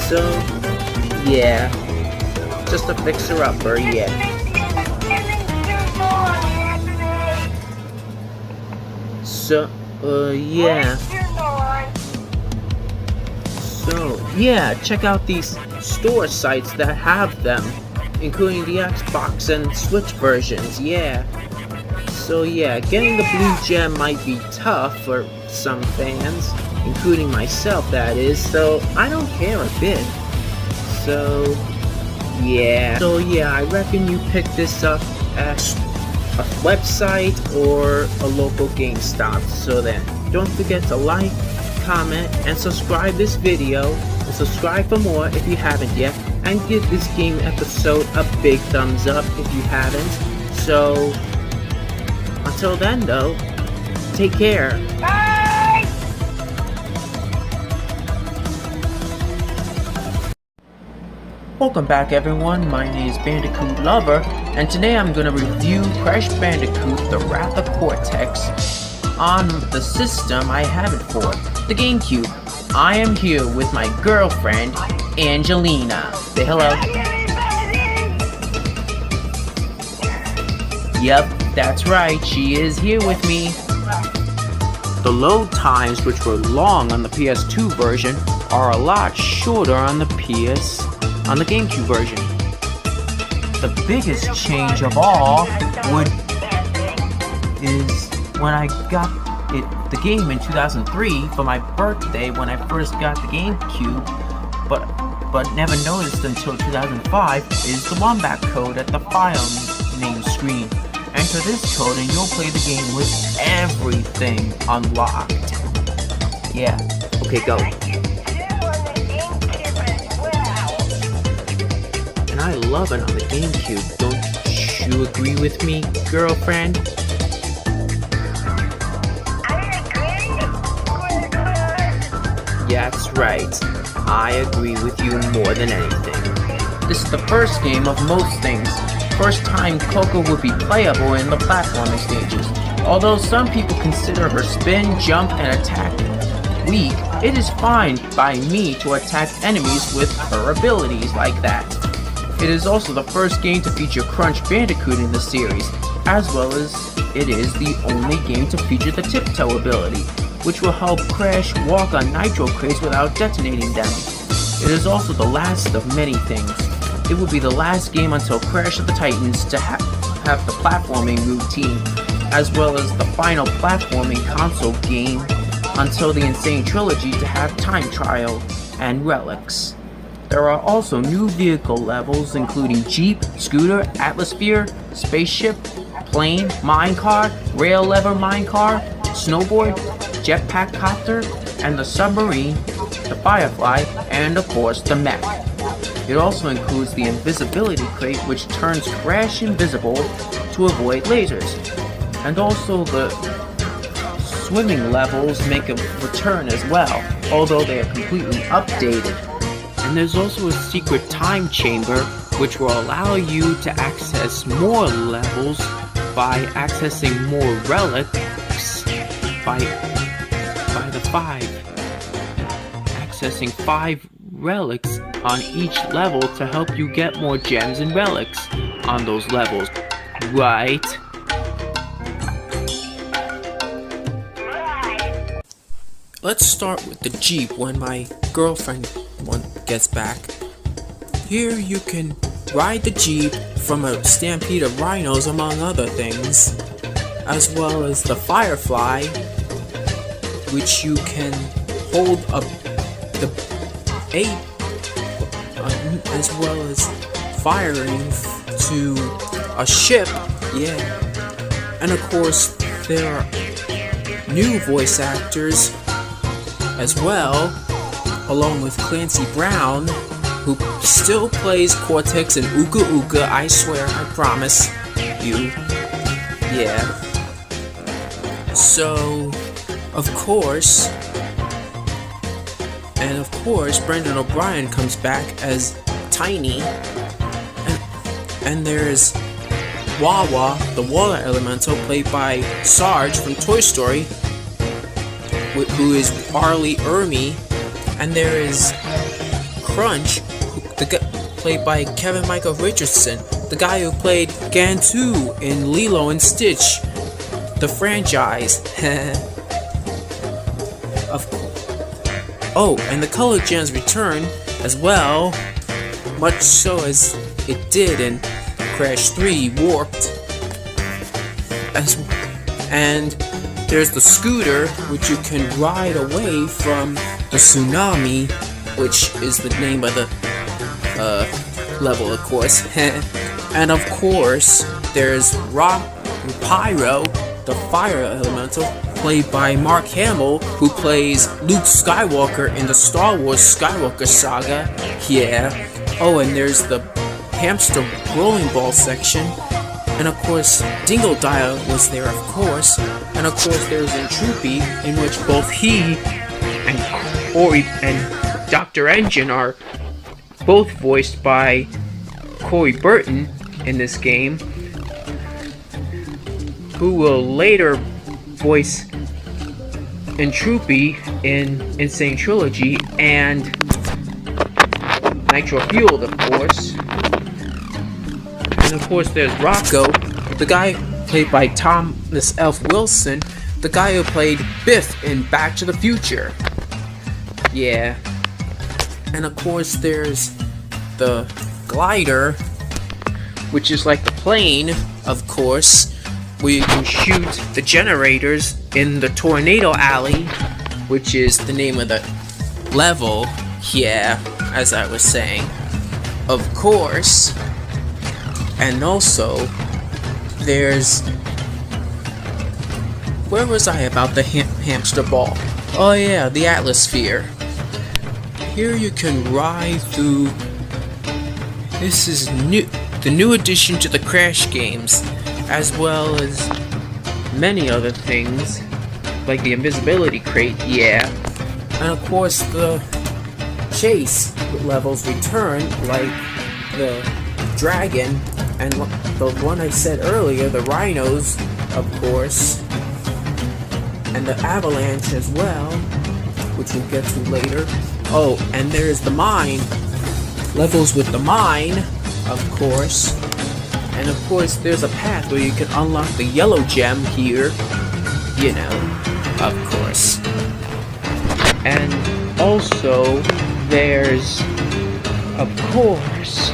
So, yeah. Just a fixer-upper, yeah. So, yeah. So, yeah, check out these store sites that have them, including the Xbox and Switch versions, yeah. So yeah, getting the blue gem might be tough for some fans, including myself, that is, so I don't care a bit. So yeah, I reckon you pick this up at a website or a local GameStop. So then, don't forget to like, comment, and subscribe this video, and subscribe for more if you haven't yet, and give this game episode a big thumbs up if you haven't. So, until then though, take care. Bye! Welcome back everyone, my name is Bandicoot Lover, and today I'm going to review Crash Bandicoot The Wrath of Cortex on the system I have it for, the GameCube. I am here with my girlfriend, Angelina. Say hello. Yep, that's right, she is here with me. The load times, which were long on the PS2 version, are a lot shorter on the GameCube version. The biggest change of all is when I got the game in 2003 for my birthday when I first got the GameCube, but never noticed until 2005 is the Wombat code at the file name screen. Enter this code and you'll play the game with everything unlocked. Yeah, okay, go. I love it on the GameCube. Don't you agree with me, girlfriend? Yeah, that's right. I agree with you more than anything. This is the first game of most things. First time Coco would be playable in the platforming stages. Although some people consider her spin, jump, and attack weak, it is fine by me to attack enemies with her abilities like that. It is also the first game to feature Crunch Bandicoot in the series, as well as it is the only game to feature the tiptoe ability, which will help Crash walk on nitro crates without detonating them. It is also the last of many things. It will be the last game until Crash of the Titans to have the platforming routine, as well as the final platforming console game until the Insane Trilogy to have Time Trial and Relics. There are also new vehicle levels including Jeep, Scooter, Atmosphere, Spaceship, Plane, Minecart, Rail Lever Minecart, Snowboard, Jetpack Copter, and the Submarine, the Firefly, and of course the Mech. It also includes the Invisibility Crate, which turns Crash invisible to avoid lasers. And also the swimming levels make a return as well, although they are completely updated. And there's also a secret time chamber, which will allow you to access more levels by accessing more relics by the 5. Accessing 5 relics on each level to help you get more gems and relics on those levels, right? Let's start with the Jeep when my girlfriend gets back. Here you can ride the Jeep from a stampede of rhinos among other things, as well as the Firefly, which you can hold as well as firing to a ship, yeah. And of course, there are new voice actors as well, along with Clancy Brown, who still plays Cortex and Ooga Ooga, I swear, I promise you, yeah. So, of course, Brendan O'Brien comes back as Tiny, and there's Wawa, the water elemental, played by Sarge from Toy Story, who is Arlie Ermey, and there is Crunch, played by Kevin Michael Richardson, the guy who played Gantu in Lilo and Stitch, the franchise. Oh, and the Color Gems return as well, much so as it did in Crash 3 Warped. And there's the scooter, which you can ride away from the tsunami, which is the name of the level, of course. And of course, there's Pyro, the fire elemental, played by Mark Hamill, who plays Luke Skywalker in the Star Wars Skywalker saga. Yeah. Oh, and there's the hamster rolling ball section. And of course, Dingle Dial was there, of course. And of course, there's Entropy, in which both he and Corey and Dr. Engine are both voiced by Corey Burton in this game, who will later voice Entropy in Insane Trilogy and Nitro Fueled, of course. And of course, there's Rocco, the guy played by Thomas F. Wilson, the guy who played Biff in Back to the Future. Yeah. And of course, there's the glider, which is like the plane, of course, where you can shoot the generators in the Tornado Alley, which is the name of the level, yeah, as I was saying, of course. And also, there's... Where was I about the hamster ball? Oh yeah, the Atmosphere. Here you can ride through this is the new addition to the Crash games, as well as many other things, like the invisibility crate, yeah. And of course the chase levels return, like the dragon, and the one I said earlier, the rhinos, of course, and the avalanche as well, which we'll get to later. Oh, and there's the mine, levels with the mine, of course. And of course there's a path where you can unlock the yellow gem here, you know, of course. And also there's, of course,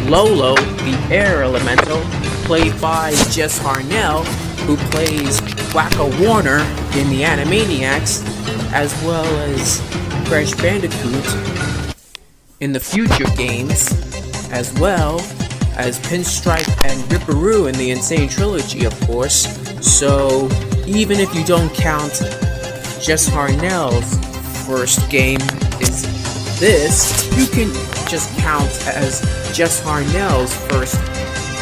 Lolo, the air elemental, played by Jess Harnell, who plays Wacko Warner in the Animaniacs, as well as Crash Bandicoot in the future games, as well as Pinstripe and Ripperoo in the Insane Trilogy, of course. So even if you don't count Jess Harnell's first game is this, you can just count as Jess Harnell's first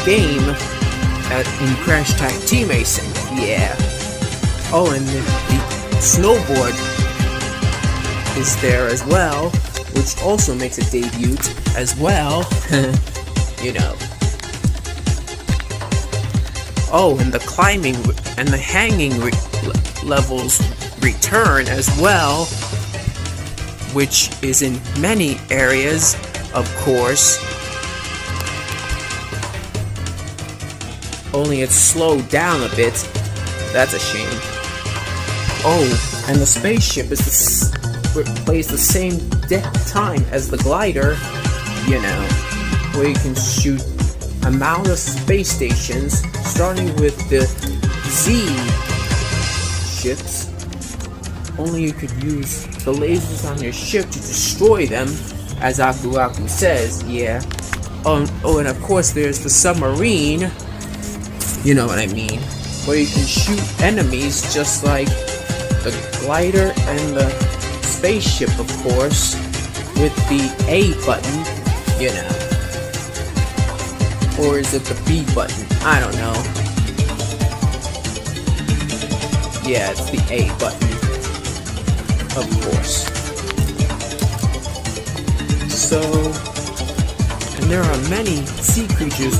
game in Crash Tag Team Racing, yeah. Oh, and the snowboard is there as well, which also makes a debut as well, you know. Oh, and the climbing and the hanging levels return as well, which is in many areas, of course. Only it's slowed down a bit. That's a shame. Oh, and the spaceship plays the same time as the glider, you know, where you can shoot amount of space stations, starting with the Z ships. Only you could use the lasers on your ship to destroy them, as Aku Aku says, yeah. Oh, and of course there's the submarine, you know what I mean, where you can shoot enemies just like the glider and the spaceship, of course, with the A button, you know. Or is it the B button? I don't know. Yeah, it's the A button, of course. So, and there are many sea creatures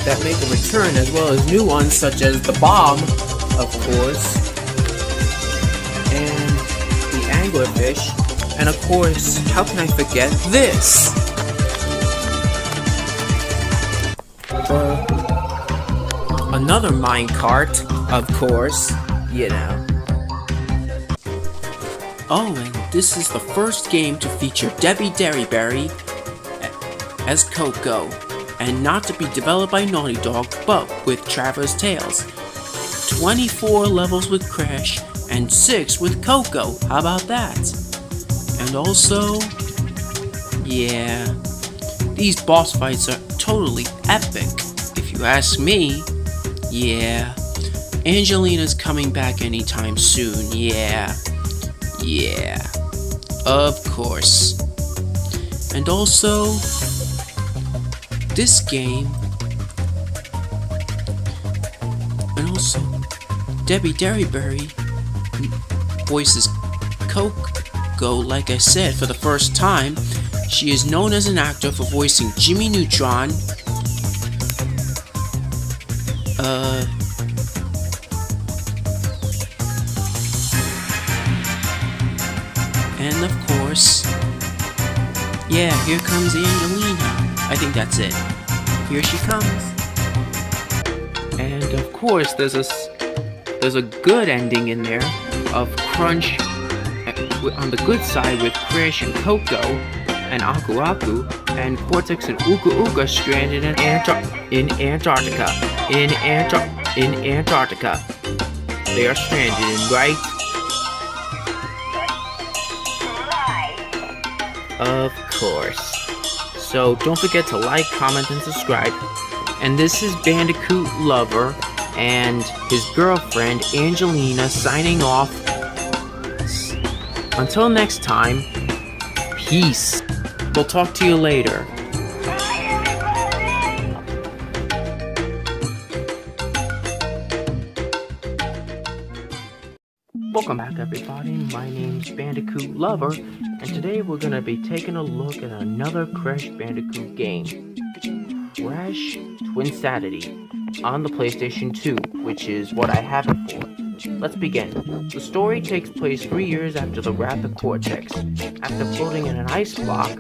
that make a return, as well as new ones such as the bomb, of course, and the anglerfish, and of course, how can I forget this? Another minecart, of course, you know. Oh, and this is the first game to feature Debbie Derryberry as Coco, and not to be developed by Naughty Dog, but with Traverse Tales. 24 levels with Crash, and 6 with Coco, how about that? And also, yeah, these boss fights are totally epic, if you ask me. Yeah, Angelina's coming back anytime soon, yeah, of course. And also, this game, and also, Debbie Derryberry voices Coco, like I said, for the first time. She is known as an actor for voicing Jimmy Neutron, and of course, yeah, here comes Angelina. I think that's it. Here she comes. And of course, there's a good ending in there of Crunch on the good side with Crash and Coco and Aku Aku and Cortex and Uka Uka stranded in Antarctica. In Antarctica. They are stranded, right? Of course. So don't forget to like, comment, and subscribe. And this is Bandicoot Lover and his girlfriend Angelina signing off. Until next time, peace. We'll talk to you later. Welcome back, everybody. My name's Bandicoot Lover, and today we're gonna be taking a look at another Crash Bandicoot game, Crash Twinsanity, on the PlayStation 2, which is what I have it for. Let's begin. The story takes place 3 years after the Wrath of Cortex. After floating in an ice block,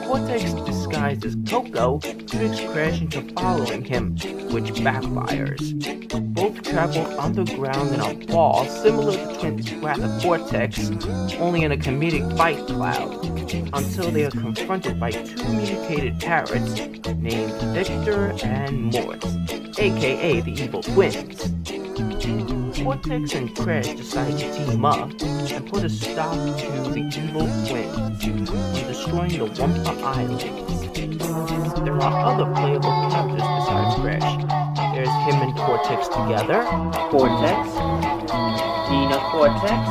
Cortex, disguised as Coco, tricks Crash into following him, which backfires. Both travel underground in a ball similar to Twin's Wrath of Cortex, only in a comedic fight cloud, until they are confronted by two mutated parrots named Victor and Mort, aka the Evil Twins. Cortex and Crash decide to team up and put a stop to the Evil Twins from destroying the Wumpa Islands. There are other playable characters besides Crash. There's him and Cortex together, Cortex, Nina Cortex,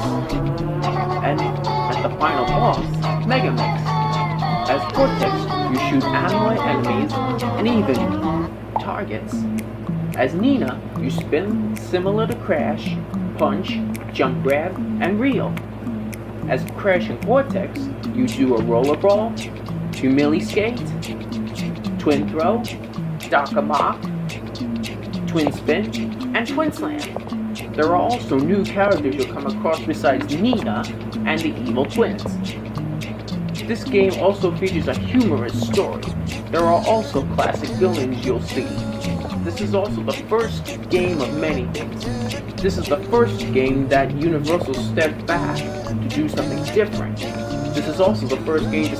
and at the final boss, Megamix. As Cortex, you shoot animal enemies and even targets. As Nina, you spin similar to Crash, punch, jump grab, and reel. As Crash and Cortex, you do a rollerball, humili skate, twin throw, dock-a-mock, twin spin, and twin slam. There are also new characters you'll come across besides Nina and the Evil Twins. This game also features a humorous story. There are also classic villains you'll see. This is also the first game of many things. This is the first game that Universal stepped back to do something different. This is also the first game to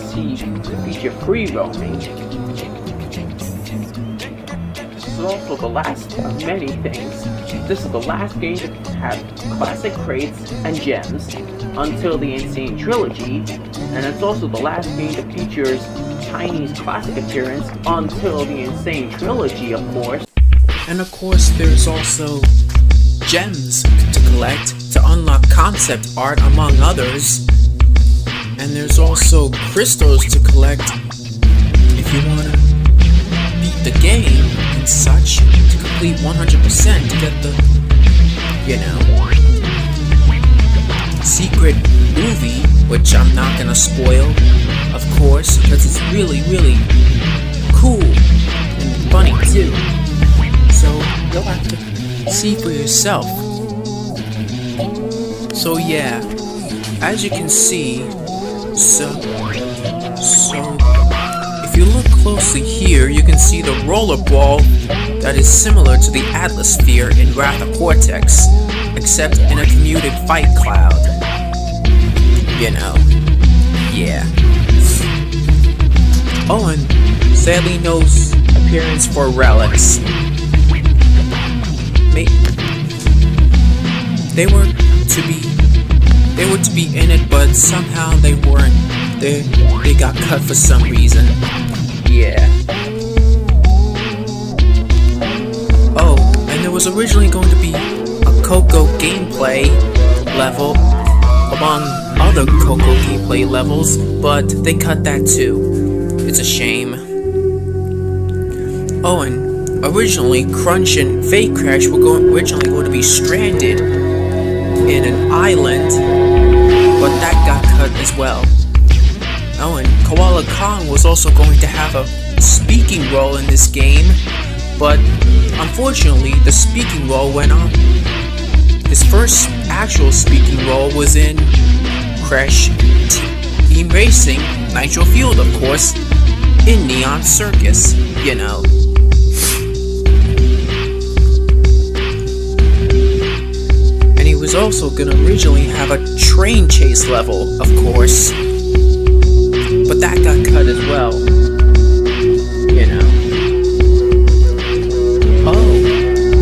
feature free roaming. This is also the last of many things. This is the last game to have classic crates and gems until the Insane Trilogy, and it's also the last game that features Tiny's classic appearance until the Insane Trilogy, of course. And of course, there's also gems to collect to unlock concept art, among others. And there's also crystals to collect if you want to beat the game and such, to complete 100% to get the, secret movie, which I'm not gonna spoil, of course, because it's really, really cool and funny too. So you'll have to see for yourself. So yeah, as you can see, so if you look closely here, you can see the rollerball that is similar to the Atlas Sphere in Wrath of Cortex, except in a comedic fight cloud. Yeah. Oh, and sadly no appearance for relics. They were to be in it, but somehow they weren't. They got cut for some reason. Yeah. Oh, and there was originally going to be a Coco gameplay level among other Coco gameplay levels, but they cut that too. It's a shame. Oh, and originally Crunch and Fake Crash were originally going to be stranded in an island, but that got cut as well. Oh, and Koala Kong was also going to have a speaking role in this game, but unfortunately the speaking role went on. His first actual speaking role was in Crash Team Racing Nitro Fueled, of course, in Neon Circus, And he was also gonna originally have a train chase level, of course, but that got cut as well, Oh,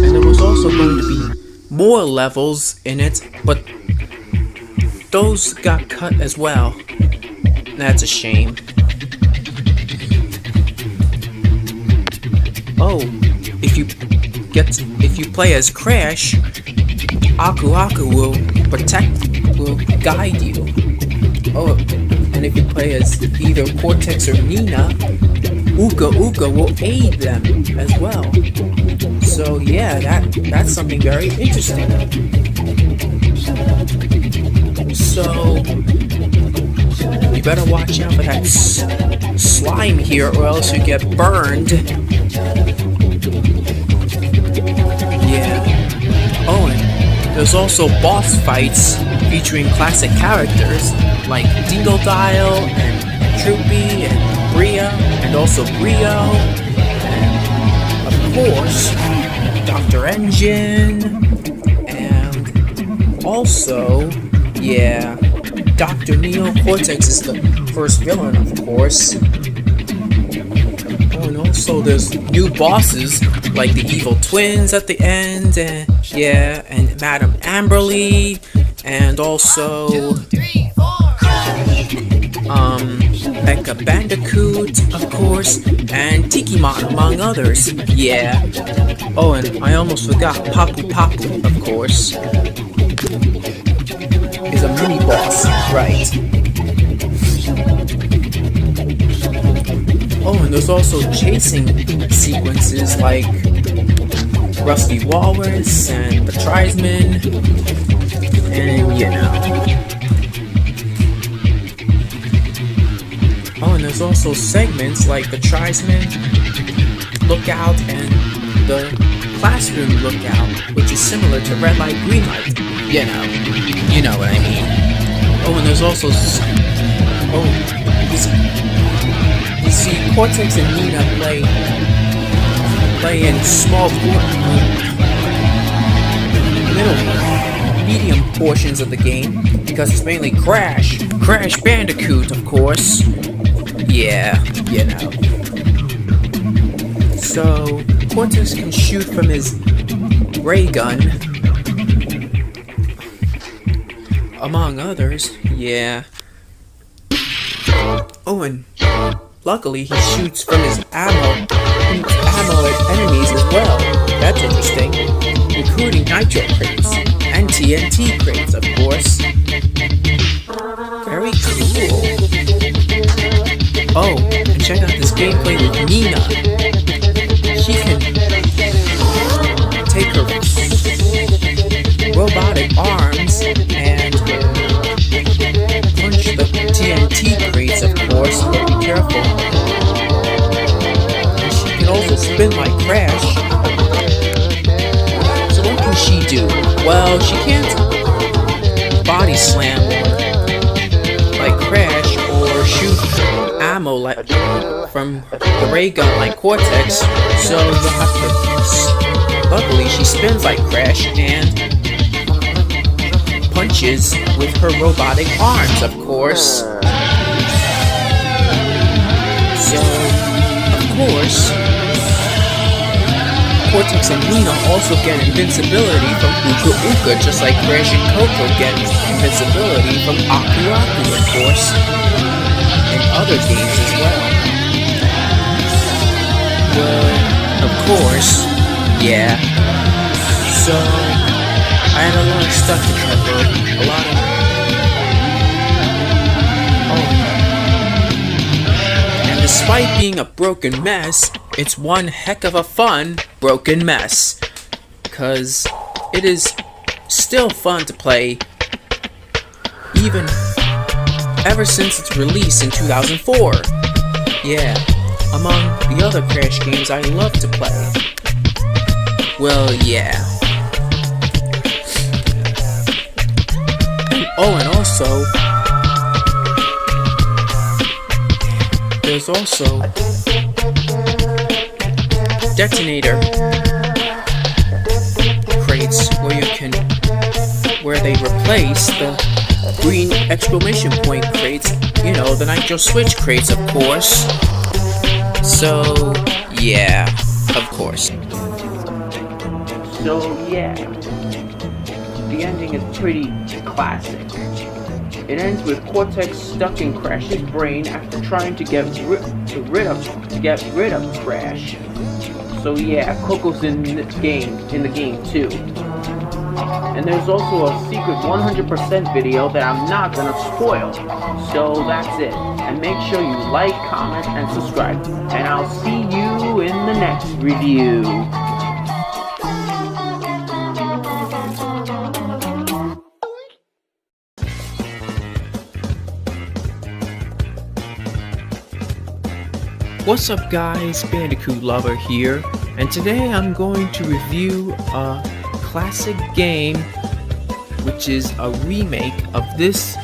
and there was also going to be more levels in it, but those got cut as well. That's a shame. Oh, if you play as Crash, Aku Aku will guide you. Oh, and if you play as either Cortex or Nina, Uka Uka will aid them as well. So yeah, that's something very interesting. So you better watch out for that slime here, or else you get burned. Yeah. Oh, and there's also boss fights featuring classic characters like Dingodile and Troopy and Bria, and also Brio, and of course Dr. Engine, and also, yeah, Dr. Neo. Cortex is the first villain, of course. Oh, and also there's new bosses like the evil twins at the end, and yeah, and Madame Amberly, and also Becca Bandicoot, of course, and Tikimon, among others. Yeah. Oh, and I almost forgot Papu Papu, of course, is a mini boss, right? Oh, and there's also chasing sequences like Rusty Walrus and the Tribesmen, and you know. Oh, and there's also segments like the Tribesmen Lookout and the Classroom Lookout, which is similar to Red Light, Green Light. You know what I mean. Oh, and there's also you see Cortex and Nina play in small medium portions of the game because it's mainly Crash Bandicoot, of course. Yeah, you know. So Cortex can shoot from his ray gun, among others. Yeah. Oh, and luckily he shoots from his ammo at enemies as well. That's interesting. Including nitro crates and TNT crates, of course. Very cool. Oh, and check out this gameplay with Nina. She can take her robotic arms and punch the TNT crates, of course, but be careful. And she can also spin like Crash. So what can she do? Well, she can't body slam like Crash or shoot ammo like from the ray gun like Cortex, so you'll have to. Luckily, she spins like Crash and punches with her robotic arms, of course. So, of course, Cortex and Nina also get invincibility from Uka Uka, just like Crash and Coco get invincibility from Aku Aku, of course, in other games as well. Well, of course, yeah. So, I had a lot of stuff to cover, a lot of... Oh. And despite being a broken mess, it's one heck of a fun broken mess. Because it is still fun to play, even ever since its release in 2004. Yeah, among the other Crash games I love to play. Well, yeah. Oh, and also, there's also detonator crates where they replace the green exclamation point crates, you know, the Nitro Switch crates, of course. So, yeah, of course. So yeah, the ending is pretty classic. It ends with Cortex stuck in Crash's brain after trying to get rid of Crash. So yeah, Coco's in the game too. And there's also a secret 100% video that I'm not gonna spoil. So that's it. And make sure you like, comment, and subscribe. And I'll see you in the next review. What's up guys, Bandicoot Lover here, and today I'm going to review a classic game which is a remake of this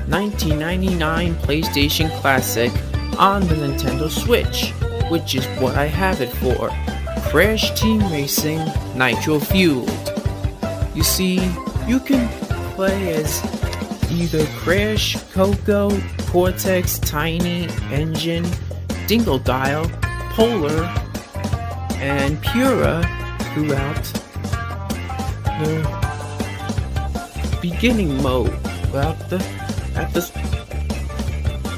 1999 PlayStation classic on the Nintendo Switch, which is what I have it for, Crash Team Racing Nitro Fueled. You see, you can play as either Crash, Coco, Cortex, Tiny, Engine, Dingle Dial, Polar, and Pura throughout the beginning mode.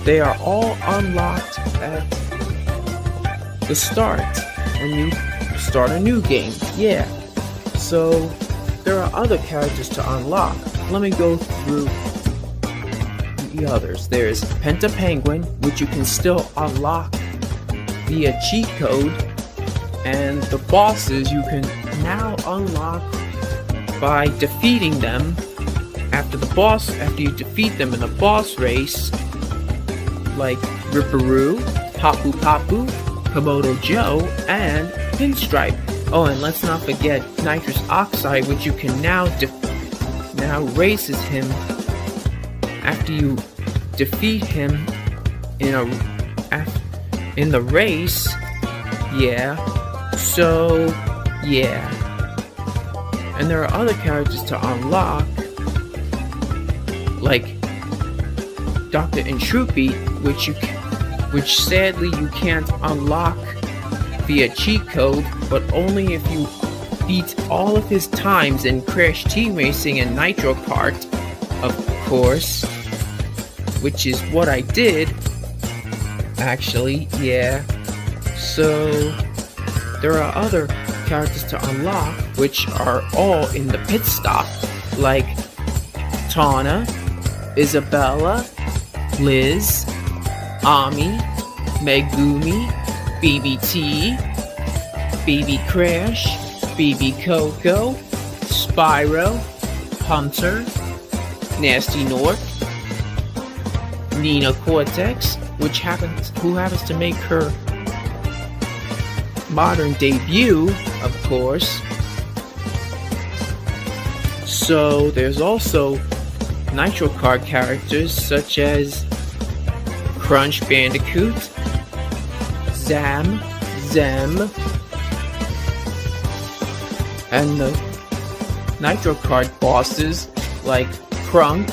They are all unlocked at the start when you start a new game. Yeah, so there are other characters to unlock. Let me go through the others. There's Penta Penguin, which you can still unlock via cheat code, and the bosses you can now unlock by defeating them after you defeat them in a boss race, like Ripperoo, Papu Papu, Komodo Joe, and Pinstripe. Oh, and let's not forget Nitrous Oxide, which you can now race as him after you defeat him in the race. Yeah. So, yeah. And there are other characters to unlock, like Dr. Entropy, which sadly you can't unlock via cheat code, but only if you beat all of his times in Crash Team Racing and Nitro Kart, of course, which is what I did, actually, yeah. So, there are other characters to unlock, which are all in the pit stop, like Tawna, Isabella, Liz, Ami, Megumi, BBT, Baby Crash, Baby Coco, Spyro, Hunter, Nasty North, Nina Cortex, who happens to make her modern debut, of course. So there's also Nitro Kart characters such as Crunch Bandicoot, Zem, and the Nitro Kart bosses like Krunk,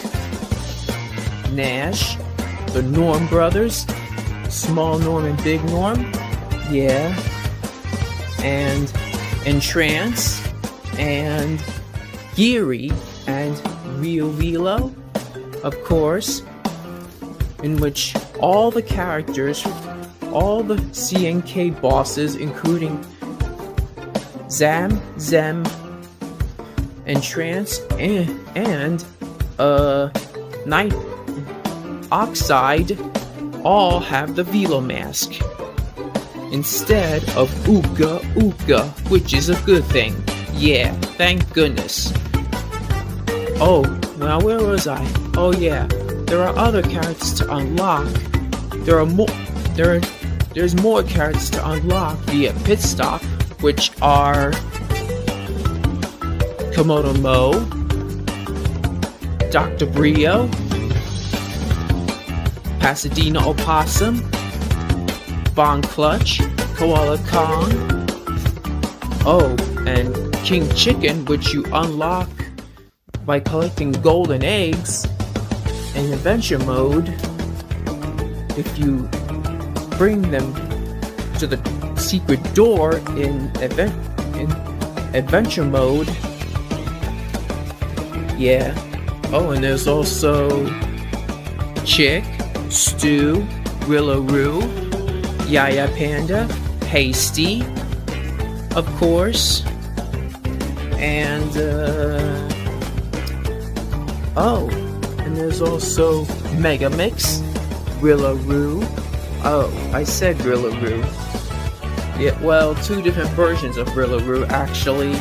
Nash, the Norm Brothers, Small Norm and Big Norm, yeah, and Entrance, and Geary, and Rio Velo, of course, in which all the characters, all the CNK bosses, including Zem, Entrance, and Night Oxide, all have the Velo mask instead of Uka, which is a good thing. Yeah, thank goodness. Oh, now where was I? Oh yeah, there are other characters to unlock. There's more characters to unlock via pit stop, which are Komodo Mo, Dr. Brio, Pasadena Opossum, Von Clutch, Koala Kong, oh, and King Chicken, which you unlock by collecting golden eggs in adventure mode. If you bring them to the secret door in adventure mode, yeah. Oh, and there's also Chick, Stu, Rillaroo, Yaya Panda, Hasty, of course, and oh, and there's also Megamix, Rillaroo. Oh, I said Rillaroo. Yeah, well, two different versions of Rillaroo, actually.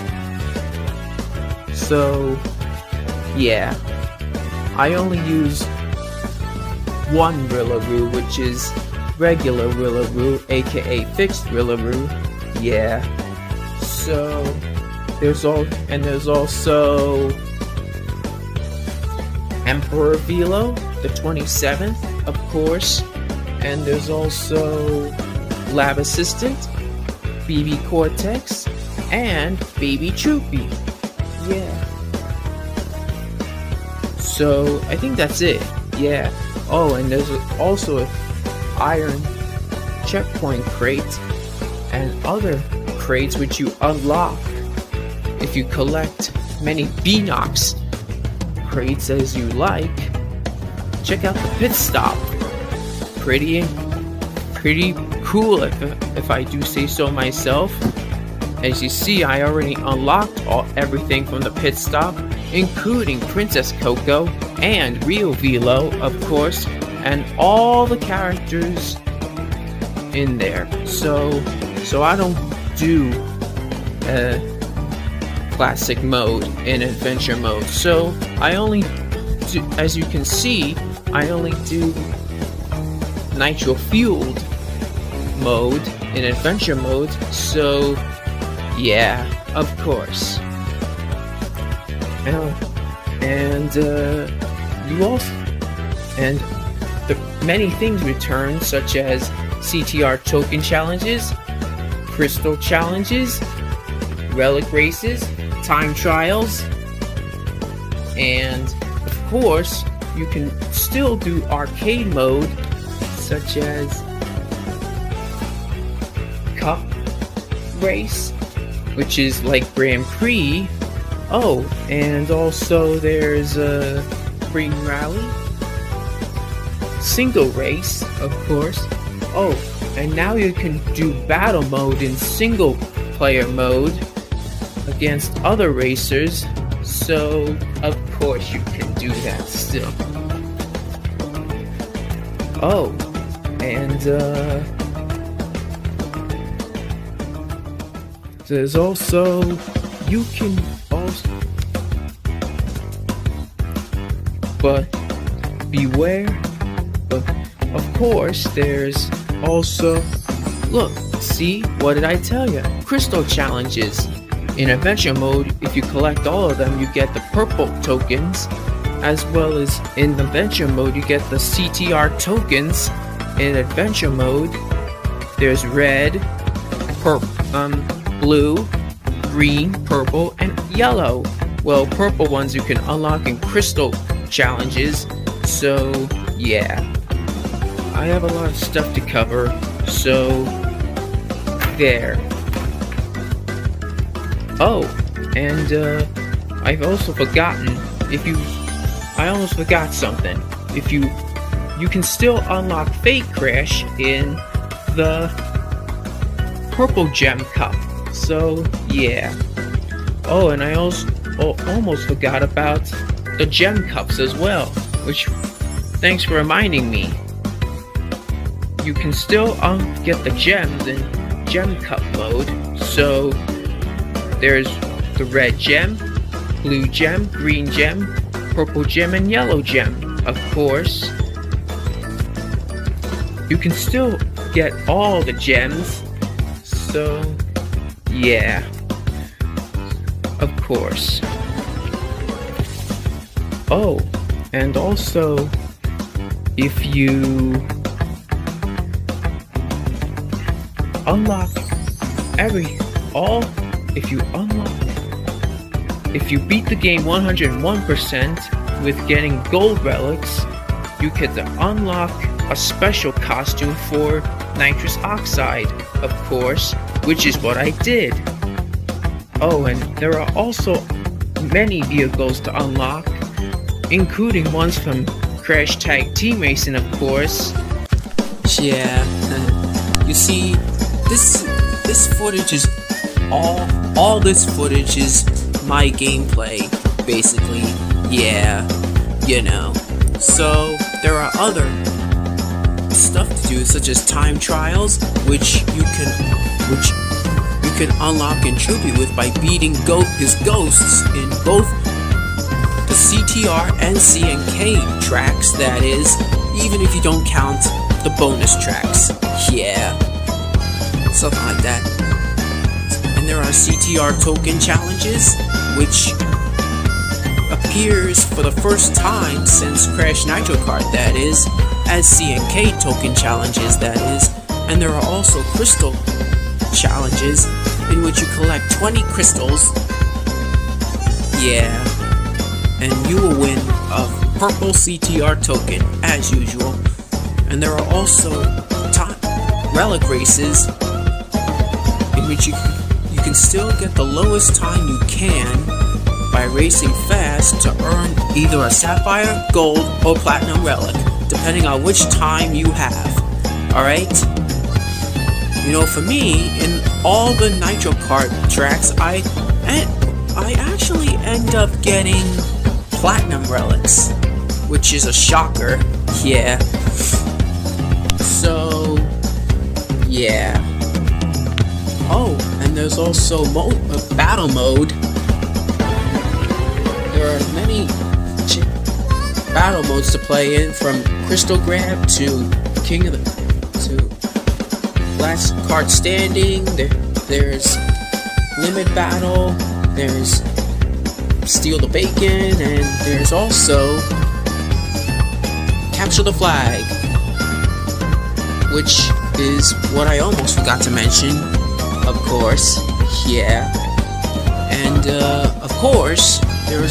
So, yeah. I only use one Rillaroo, which is regular Rillaroo, aka fixed Rillaroo. Yeah. So there's also Emperor Velo, the 27th, of course, and there's also Lab Assistant, BB Cortex, and Baby Troopy. Yeah. So I think that's it. Yeah. Oh, and there's also an iron checkpoint crate and other crates which you unlock if you collect many Beanox crates as you like. Check out the pit stop. Pretty cool if I do say so myself. As you see, I already unlocked everything from the pit stop, including Princess Coco and Rio Velo, of course, and all the characters in there. So I don't do classic mode and adventure mode. So I only do, as you can see, I only do nitro fueled mode in adventure mode. So yeah, of course. And you also, and the many things return, such as CTR token challenges, crystal challenges, relic races, time trials, and of course you can still do arcade mode, such as cup race, which is like Grand Prix. Oh, and also there's a Spring Rally, single race, of course. Oh, and now you can do battle mode in single player mode against other racers. So, of course you can do that still. Oh, and there's also, you can also, but beware, but of course there's also, look, see, what did I tell you? Crystal challenges. In adventure mode, if you collect all of them, you get the purple tokens, as well as in adventure mode, you get the CTR tokens. In adventure mode, there's red, blue, green, purple, and yellow. Well, purple ones you can unlock in crystal challenges. So yeah, I have a lot of stuff to cover, so there. Oh, and I've also forgotten, I almost forgot something. You can still unlock Fate Crash in the Purple Gem Cup. So yeah. Oh, and I also almost forgot about the Gem Cups as well, which, thanks for reminding me. You can still get the gems in Gem Cup mode. So there's the red gem, blue gem, green gem, purple gem, and yellow gem. Of course, you can still get all the gems. So yeah, of course. Oh, and also, if you unlock if you beat the game 101% with getting gold relics, you get to unlock a special costume for nitrous oxide, of course, which is what I did. Oh, and there are also many vehicles to unlock, including ones from Crash Tag Team Racing, of course. Yeah, you see, this footage is all this footage is my gameplay, basically. Yeah, you know. So there are other stuff to do, such as time trials, which you can unlock and tribute with by beating his ghosts in both the CTR and CNK tracks, that is, even if you don't count the bonus tracks. Yeah, something like that. And there are CTR token challenges, which appears for the first time since Crash Nitro Kart, that is, as CNK token challenges, that is. And there are also crystal challenges in which you collect 20 crystals. Yeah, and you will win a purple CTR token as usual. And there are also relic races in which you can still get the lowest time you can by racing fast to earn either a sapphire, gold, or platinum relic, depending on which time you have. Alright? You know, for me, in all the Nitro Kart tracks, I actually end up getting platinum relics, which is a shocker. Yeah. So, yeah. Oh, and there's also battle mode. There are many battle modes to play in, from Crystal Grab to King of the Last Card Standing. There's Limit Battle. There's Steal the Bacon, and there's also Capture the Flag, which is what I almost forgot to mention. Of course, yeah. And of course, there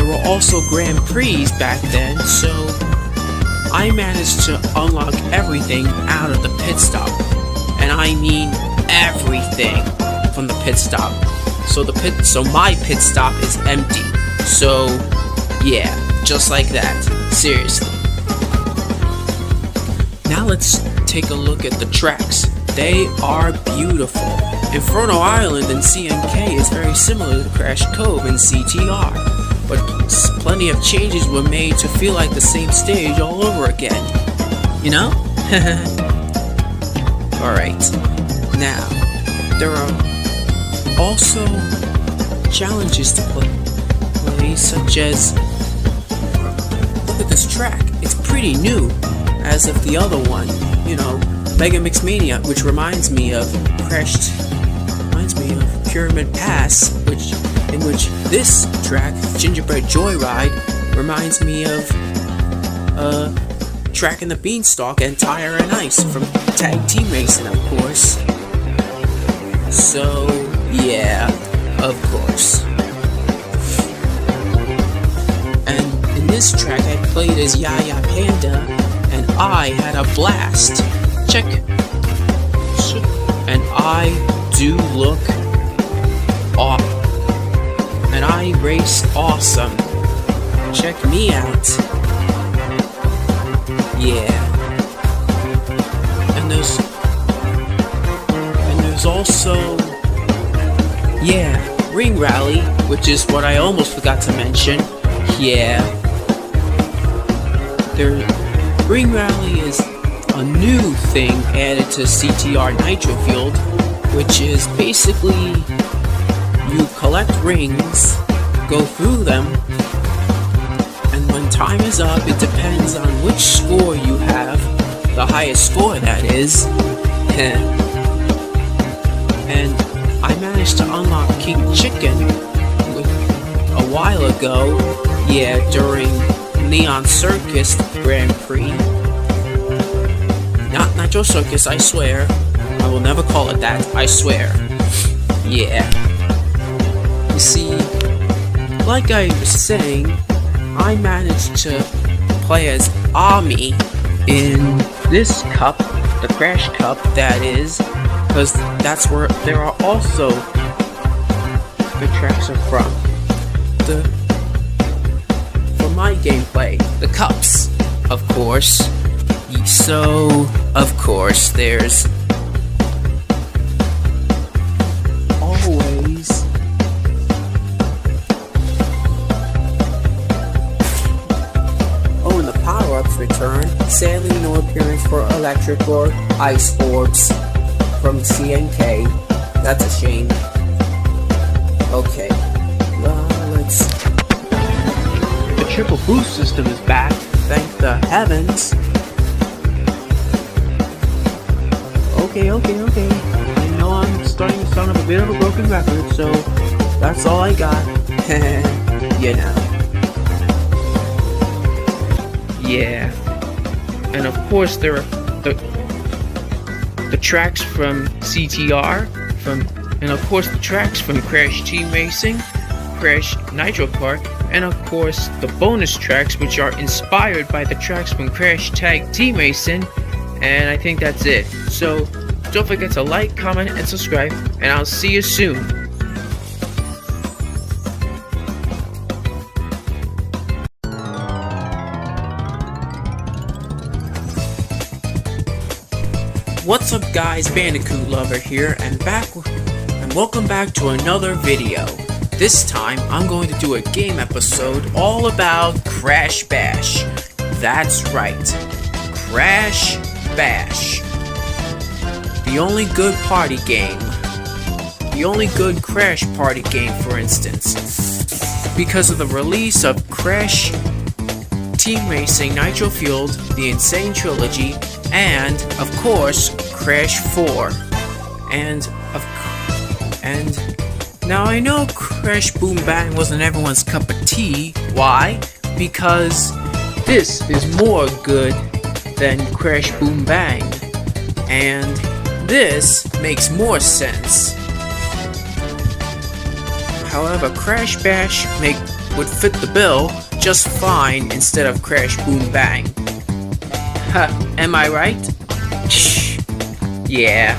were also Grand Prix back then, so I managed to unlock everything out of the pit stop. And I mean everything from the pit stop. So my pit stop is empty. So yeah, just like that. Seriously. Now let's take a look at the tracks. They are beautiful. Inferno Island in CNK is very similar to Crash Cove in CTR, but plenty of changes were made to feel like the same stage all over again. You know? Alright. Now, there are also challenges to play, such as, look at this track. It's pretty new, as of the other one. You know, Mega Mix Mania, which reminds me of Pyramid Pass, in which this track, Gingerbread Joyride, reminds me of Track and the Beanstalk and Tire and Ice from Tag Team Racing, of course. So, yeah, of course. And in this track, I played as Yaya Panda, and I had a blast. Check. And I do look awesome. And I race awesome. Check me out. Yeah. And there's also, yeah, Ring Rally, which is what I almost forgot to mention. Yeah. Ring Rally is a new thing added to CTR Nitro Field, which is basically you collect rings, go through them, and when time is up, it depends on which score you have, the highest score that is. And I managed to unlock King Chicken a while ago, yeah, during Neon Circus Grand Prix. Not Nitro Circus, I swear. I will never call it that, I swear. Yeah. You see, like I was saying, I managed to play as Ami in this cup, the Crash Cup, that is, because that's where there are also the tracks are from. For my gameplay, the cups, of course. So, of course, there's always and the power-ups return. Sadly, no appearance for electric or ice orbs from CNK. That's a shame. Okay, well, The triple boost system is back, thank the heavens. Okay. I know I'm starting to sound a bit of a broken record, so that's all I got. You know. Yeah. And of course there are the tracks from CTR, and of course the tracks from Crash Team Racing, Crash Nitro Kart, and of course the bonus tracks which are inspired by the tracks from Crash Tag Team Racing, and I think that's it. So don't forget to like, comment, and subscribe, and I'll see you soon. What's up guys, Bandicoot Lover here, and welcome back to another video. This time, I'm going to do a game episode all about Crash Bash. That's right, Crash Bash. The only good party game. The only good Crash party game, for instance. Because of the release of Crash Team Racing Nitro Fueled, the Insane Trilogy, and of course Crash 4, and now I know Crash Boom Bang wasn't everyone's cup of tea. Why? Because this is more good than Crash Boom Bang, and this makes more sense. However, Crash Bash would fit the bill just fine instead of Crash Boom Bang. Am I right? Yeah.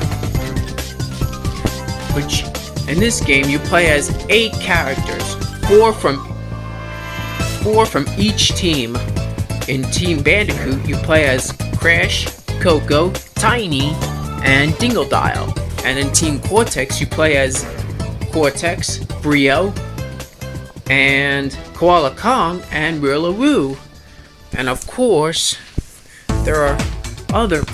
Which, in this game, you play as 8 characters, 4 from each team. In Team Bandicoot, you play as Crash, Coco, Tiny, and Dingle-Dial. And in Team Cortex, you play as Cortex, Brio, and Koala Kong, and Rillaroos. And of course, there are other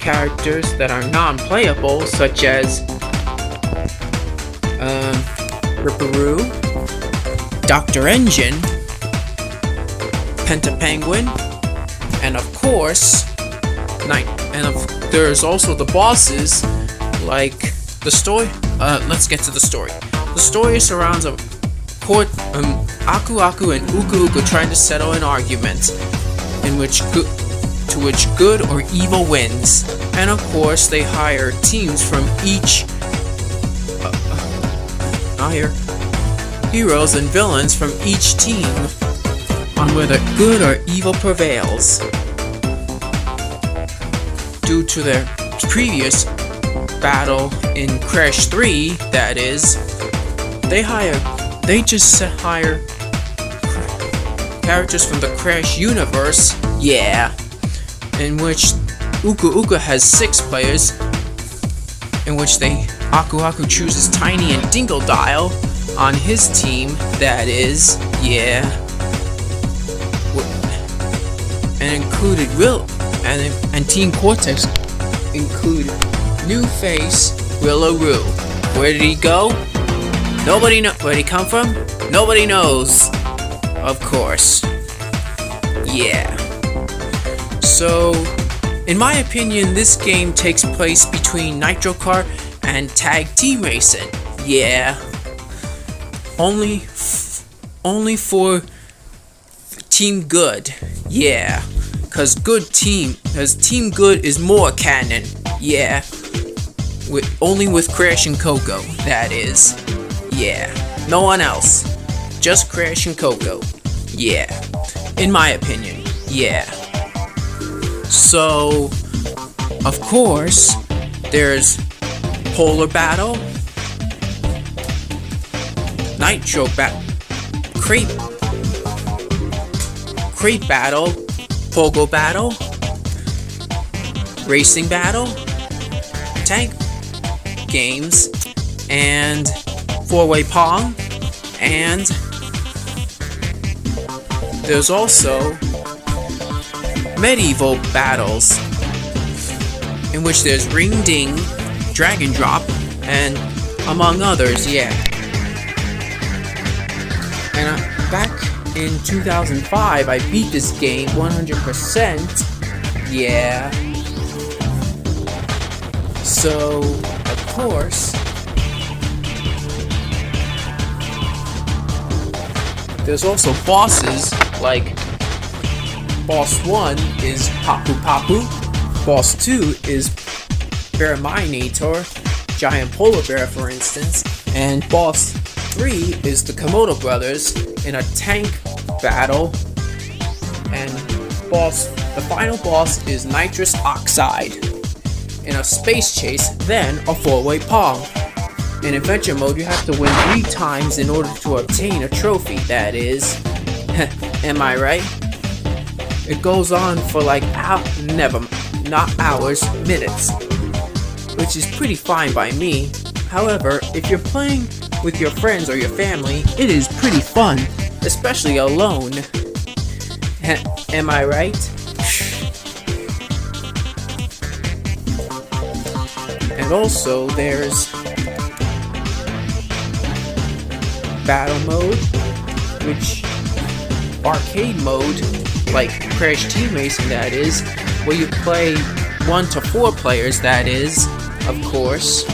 characters that are non-playable, such as Ripperoo, Dr. Engine, Pentapenguin, and of course, there's also the bosses, like the story. Let's get to the story. The story surrounds Aku Aku and Uka Uka trying to settle an argument, in which good or evil wins, and of course they hire teams from each heroes and villains from each team on whether good or evil prevails. Due to their previous battle in Crash 3, that is, they just hire characters from the Crash universe, yeah, in which Uka Uka has 6 players, in which Aku Aku chooses Tiny and Dingle-Dial on his team, that is, yeah, and included and Team Cortex include new face Rillaroos. Where did he go? Nobody knows. Where did he come from? Nobody knows. Of course. Yeah. So, in my opinion, this game takes place between Nitro Kart and Tag Team Racing. Yeah. Only for Team Good. Yeah. Cause Team Good is more canon. Yeah. Only with Crash and Coco, that is. Yeah. No one else. Just Crash and Coco. Yeah. In my opinion. Yeah. So, of course, there's Polar Battle, Nitro Battle, Crate Battle, Pogo Battle, Racing Battle, Tank Games, and 4-Way Pong, and there's also Medieval Battles, in which there's Ring Ding, Dragon Drop, and among others, yeah. And back in 2005, I beat this game 100%, yeah. So, of course, there's also bosses, like Boss 1 is Papu Papu, Boss 2 is Bearminator, Giant Polar Bear for instance, and Boss 3 is the Komodo Brothers in a tank battle, and the final boss is Nitrous Oxide in a space chase, then a 4-way pong. In adventure mode, you have to win 3 times in order to obtain a trophy, that is. Am I right? It goes on for like not hours, minutes, which is pretty fine by me. However, if you're playing with your friends or your family, it is pretty fun, especially alone. Am I right? And also, there's battle mode, which arcade mode, like Crash Team Racing, that is, where you play 1 to 4 players, that is, of course.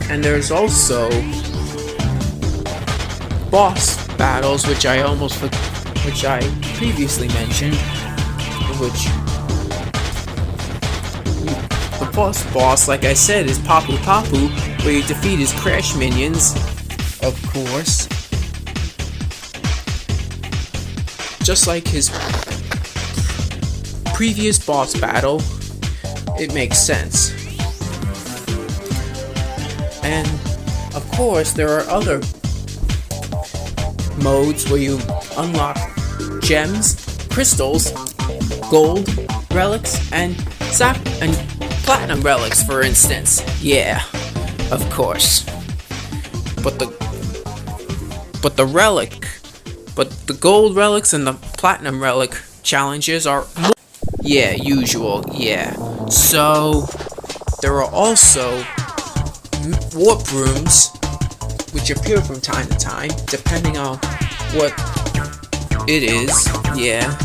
And there's also boss battles, which I previously mentioned, which the boss, like I said, is Papu Papu, where you defeat his Crash minions, of course. Just like his previous boss battle, it makes sense. And of course, there are other modes where you unlock gems, crystals, gold relics, and platinum relics, for instance. Yeah, of course. But the gold relics and the platinum relic challenges are more, yeah, usual, yeah. So there are also warp rooms, which appear from time to time, depending on what it is, yeah.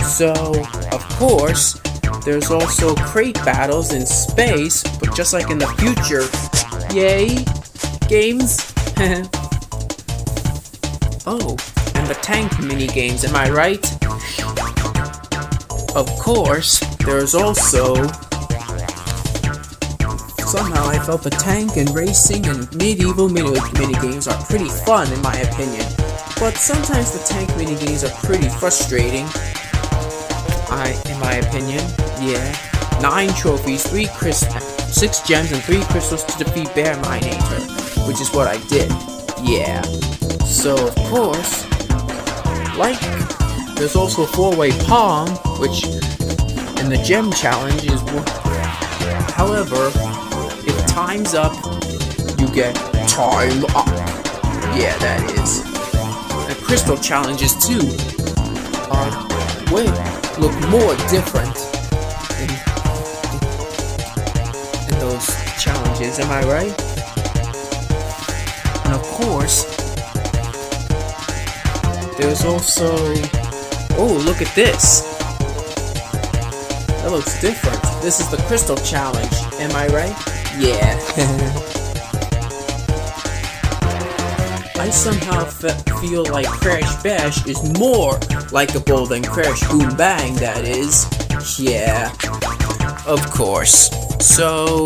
So, of course, there's also crate battles in space, but just like in the future, yay, games. Oh, and the tank mini games, am I right? Of course, there's also, somehow I felt the tank and racing and medieval mini games are pretty fun in my opinion, but sometimes the tank mini games are pretty frustrating. In my opinion, yeah. 9 trophies, 6 gems, and 3 crystals to defeat Bearminator, which is what I did. Yeah. So of course, like, there's also 4-way pong, which in the gem challenge is. However, if time's up, you get time up. Yeah, that is. And crystal challenges too look more different in those challenges, am I right? And of course, there's also, oh, look at this. That looks different. This is the crystal challenge, am I right? Yeah. I somehow feel like Crash Bash is more likable than Crash Boom Bang, that is. Yeah, of course. So,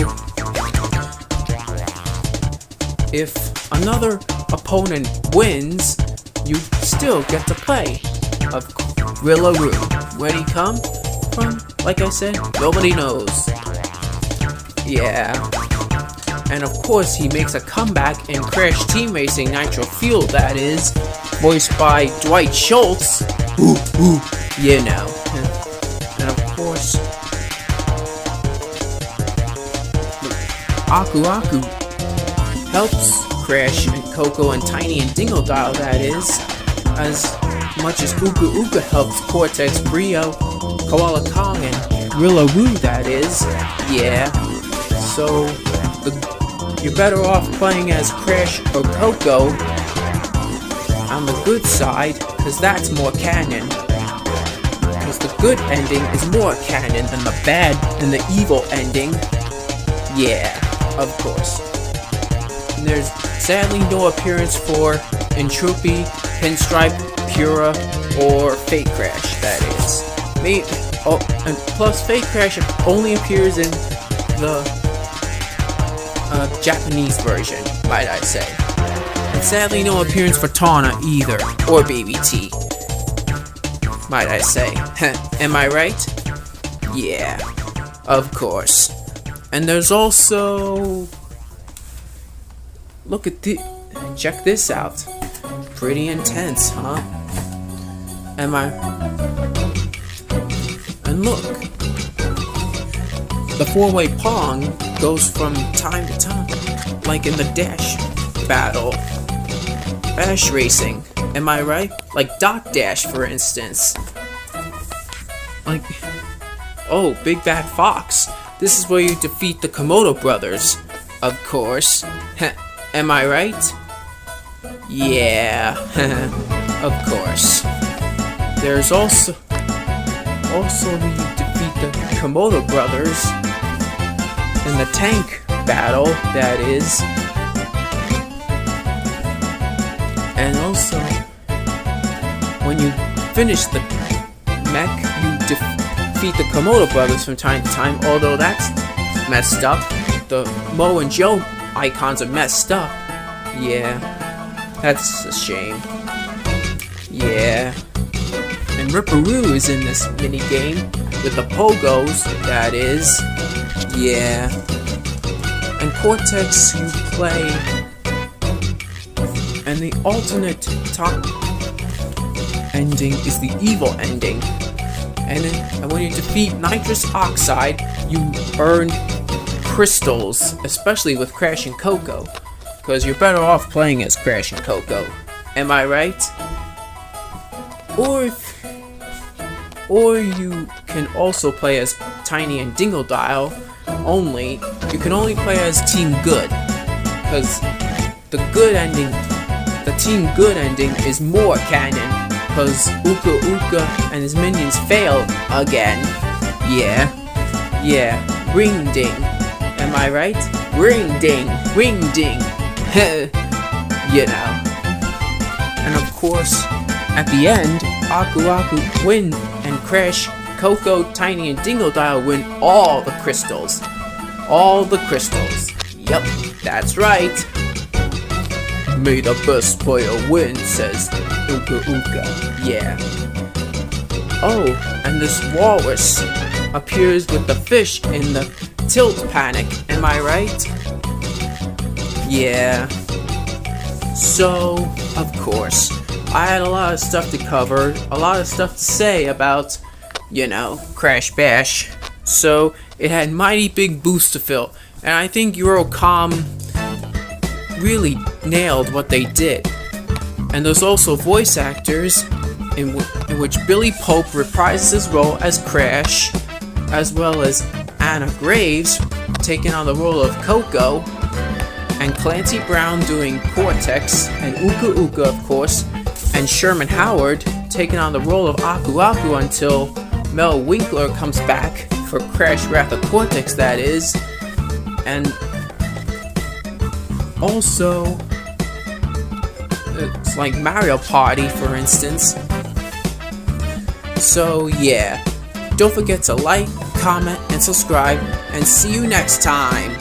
if another opponent wins, you still get to play. Of Rillaroo. Where'd he come from? Like I said, nobody knows. Yeah. And of course, he makes a comeback in Crash Team Racing Nitro Fuel, that is, voiced by Dwight Schultz. You know. And of course, Aku Aku helps Crash and Coco and Tiny and Dingo Dial, that is, as much as Uka Uka helps Cortex, Brio, Koala Kong, and Rillaroo, that is. Yeah. So, you're better off playing as Crash or Coco on the good side, because that's more canon. Because the the good ending is more canon than the evil ending. Yeah, of course. And there's sadly no appearance for Entropy, Pinstripe, Pura, or Fate Crash, that is. And plus Fate Crash only appears in the Japanese version, might I say. And sadly no appearance for Tawna either, or Baby T, might I say. Am I right? Yeah, of course. And there's also... check this out. Pretty intense, huh? And look, the four-way Pong goes from time to time, like in the Dash battle. Dash racing, am I right? Like Dot Dash, for instance. Like, oh, Big Bad Fox. This is where you defeat the Komodo brothers, of course. Am I right? Yeah, of course. There's also you defeat the Komodo brothers in the tank battle, that is. And also, when you finish the mech, you defeat the Komodo brothers from time to time, although that's messed up. The Mo and Joe icons are messed up. Yeah, that's a shame. Yeah. And Ripperoo is in this minigame with the Pogos, that is. Yeah. And Cortex you play. And the alternate top ending is the evil ending. And when you defeat Nitrous Oxide, you earn crystals, especially with Crash and Coco, because you're better off playing as Crash and Coco. Am I right? Or you can also play as Tiny and Dingodile, only you can only play as Team Good, because the Team Good ending is more canon, because Uka Uka and his minions fail again. Yeah, ring ding. Am I right? Ring ding, ring ding. You know. And of course, at the end, Aku Aku win, and Crash, Coco, Tiny, and Dingodile win all the crystals. All the crystals. Yep, that's right. May the best player win, says Uka Uka. Yeah. Oh, and this walrus appears with the fish in the Tilt Panic. Am I right? Yeah. So, of course, I had a lot of stuff to cover, a lot of stuff to say about, Crash Bash. So, it had mighty big boosts to fill, and I think Eurocom really nailed what they did. And there's also voice actors in which Billy Pope reprises his role as Crash, as well as Anna Graves taking on the role of Coco, and Clancy Brown doing Cortex, and Uka Uka, of course, and Sherman Howard taking on the role of Aku Aku until Mel Winkler comes back for Crash Wrath of Cortex, that is. And also, it's like Mario Party, for instance. So yeah, don't forget to like, comment, and subscribe, and see you next time.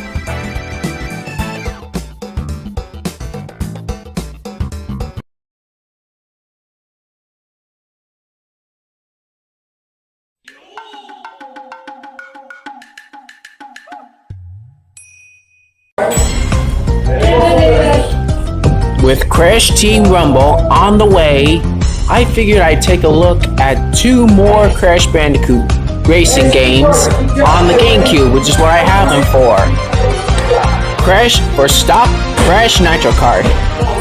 With Crash Team Rumble on the way, I figured I'd take a look at 2 more Crash Bandicoot racing games on the GameCube, which is what I have them for. Stop Crash Nitro Kart.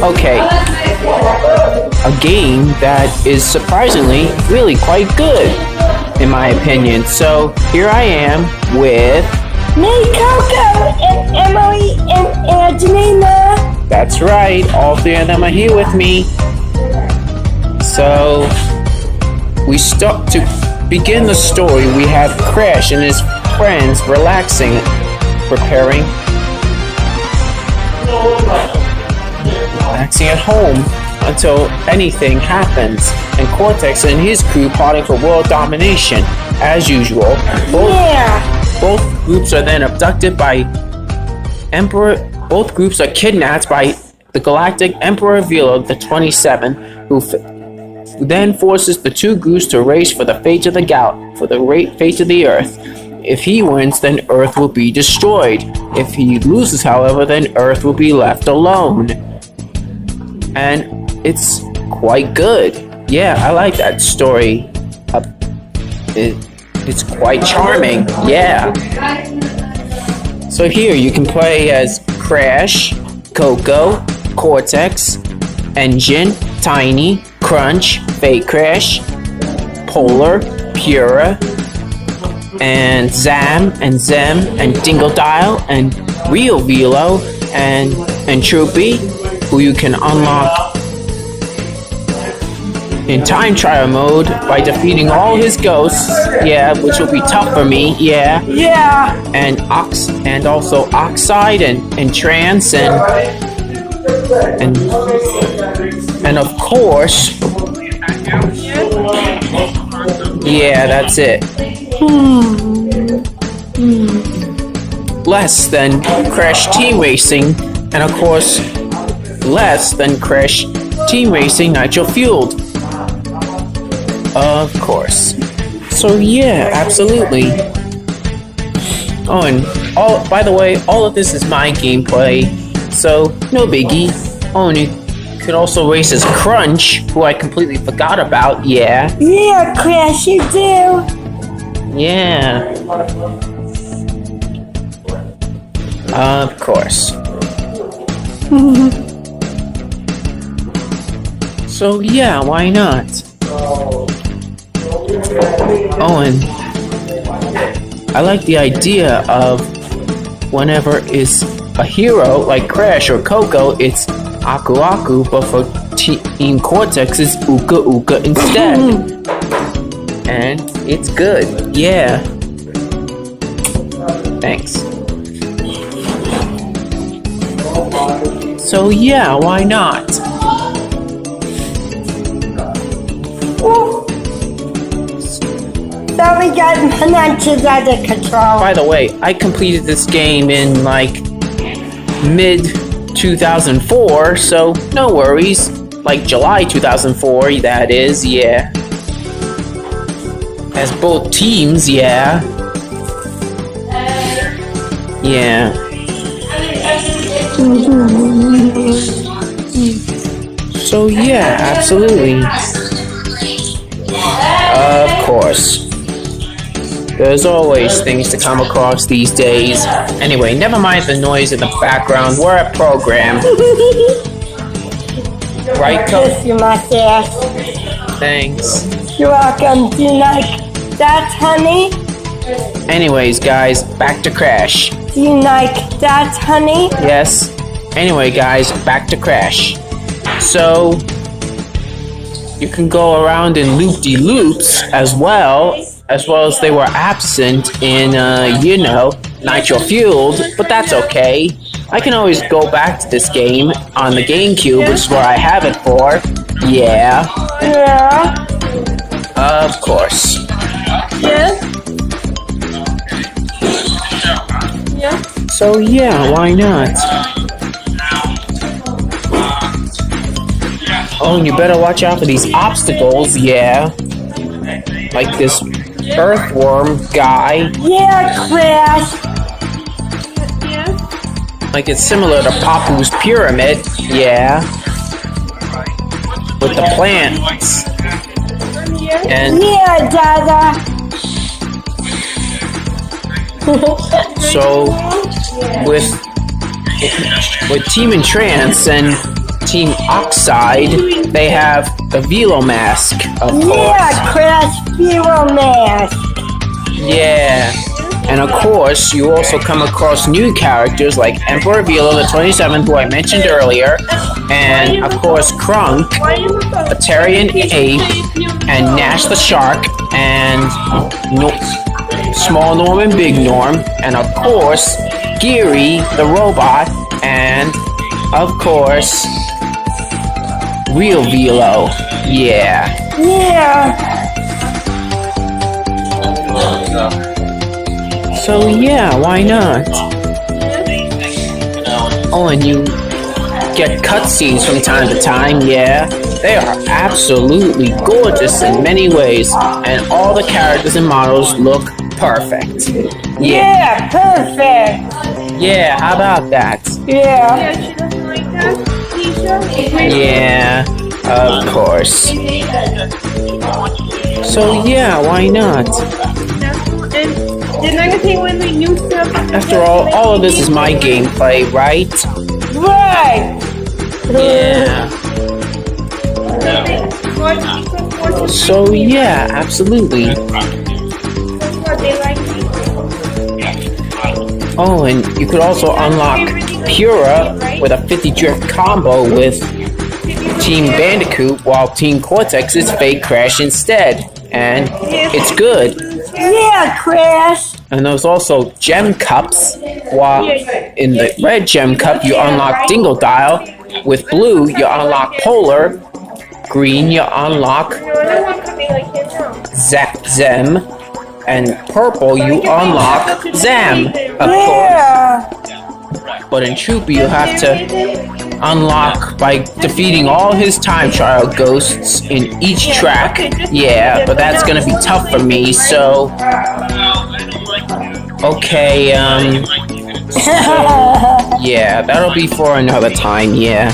Okay, a game that is surprisingly really quite good, in my opinion. So here I am with me, Coco, and Emily, and Angelina. That's right, all 3 of them are here with me. So, we start to begin the story, we have Crash and his friends relaxing, relaxing at home until anything happens, and Cortex and his crew plotting for world domination. As usual, both groups are then abducted by both groups are kidnapped by the Galactic Emperor Velo the 27th, who then forces the two groups to race for the fate of the fate of the Earth. If he wins, then Earth will be destroyed. If he loses, however, then Earth will be left alone. And it's quite good. Yeah, I like that story. It's quite charming. Yeah. So here you can play as Crash, Coco, Cortex, Engine, Tiny, Crunch, Fake Crash, Polar, Pura, and Zam, and Zem, and Dingodile, and Real Velo, and Troopy, who you can unlock in time trial mode by defeating all his ghosts. Yeah, which will be tough for me. Yeah. And also Oxide and Trance and of course. Yeah, that's it. Less than Crash Team Racing, and of course, less than Crash Team Racing Nitro Fueled. Of course. So yeah, absolutely. Oh, and by the way, all of this is my gameplay, so no biggie. Oh, and you could also race as Crunch, who I completely forgot about. Yeah. Yeah, Crash, you do. Yeah. Of course. So yeah, why not? Oh, and I like the idea of whenever it's a hero like Crash or Coco, it's Aku Aku, but for Team Cortex, it's Uka Uka instead. And it's good. Yeah. Thanks. So yeah, why not? Sorry, guys, my lunch is out of control. By the way, I completed this game in like mid 2004, so no worries. Like July 2004, that is, yeah. As both teams, yeah. Yeah. So yeah, absolutely. Of course. There's always things to come across these days. Anyway, never mind the noise in the background. We're at program. Right, Coach? Kiss you, mustache. Thanks. You're welcome. Do you like that, honey? Anyways, guys, back to Crash. Do you like that, honey? Yes. Anyway, guys, back to Crash. So, you can go around in loop-de-loops as well as they were absent in, Nitro Fueled, but that's okay. I can always go back to this game on the GameCube, which is where I have it for. Yeah. Yeah. Of course. Yeah. Yeah. So yeah, why not? Oh, and you better watch out for these obstacles, yeah. Like this earthworm guy. Yeah, Crash. Like it's similar to Papu's pyramid, yeah. With the plants. And Yeah, Dada. so with Team Entrance and Team Oxide, they have the Velo Mask, of course. Yeah, Crash Hero Mask. Yeah. And of course, you also come across new characters like Emperor Velo the 27th, who I mentioned earlier, and of course Krunk, Atarian Ape, and Nash the Shark, and Small Norm and Big Norm, and of course Geary the Robot, and of course Real Velo. Yeah. So yeah, why not? Oh, and you get cutscenes from time to time, yeah. They are absolutely gorgeous in many ways, and all the characters and models look perfect. Yeah, perfect. Yeah, how about that? Yeah. She doesn't like that. Tisha? Yeah, of course. So yeah, why not? And they're not gonna take away my new stuff. After all of this is my gameplay, right? Right. Yeah. So yeah, absolutely. Oh, and you could also unlock Pura with a 50 drift combo with Team Bandicoot, while Team Cortex is Fake Crash instead. And it's good. Yeah, Crash. And there's also gem cups, while in the red gem cup you unlock Dingle Dial, with blue you unlock Polar, green you unlock Zem, and purple you unlock Zam, of course. Yeah. But in Trooper you have to unlock by defeating all his time trial ghosts in each track. Yeah, but that's gonna be tough for me, so... Okay, so, yeah, that'll be for another time, yeah.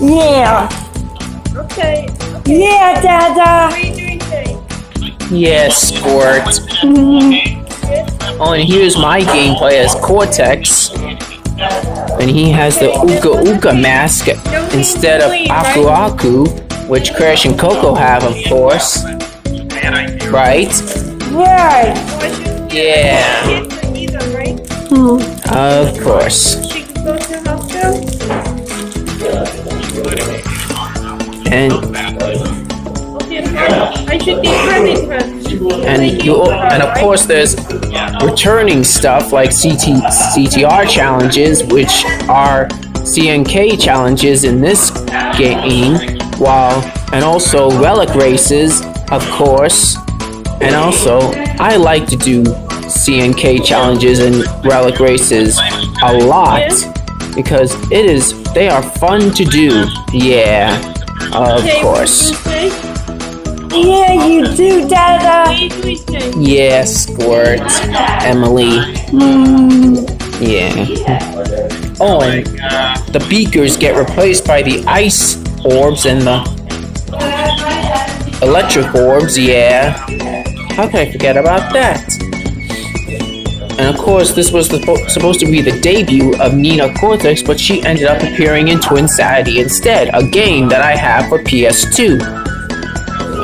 Yeah. Okay. Yeah, Dada. What are you doing today? Yeah, Squirt. Oh, and here's my gameplay as Cortex. And he has the Uka Uka mask instead of Aku Aku, which Crash and Coco have, of course. Right? Right. Yeah, of course. She can go to the hospital? And I should get credit cards. and of course there's returning stuff like CTR challenges, which are CNK challenges in this game, and also relic races, of course. And also I like to do CNK challenges and relic races a lot because they are fun to do. Yeah, of course. Yeah, you do, Dada. Yeah, Squirt, Emily. Yeah. Oh, and the beakers get replaced by the ice orbs and the electric orbs. Yeah. How can I forget about that? And of course, this was supposed to be the debut of Nina Cortex, but she ended up appearing in Twinsanity instead, a game that I have for PS2.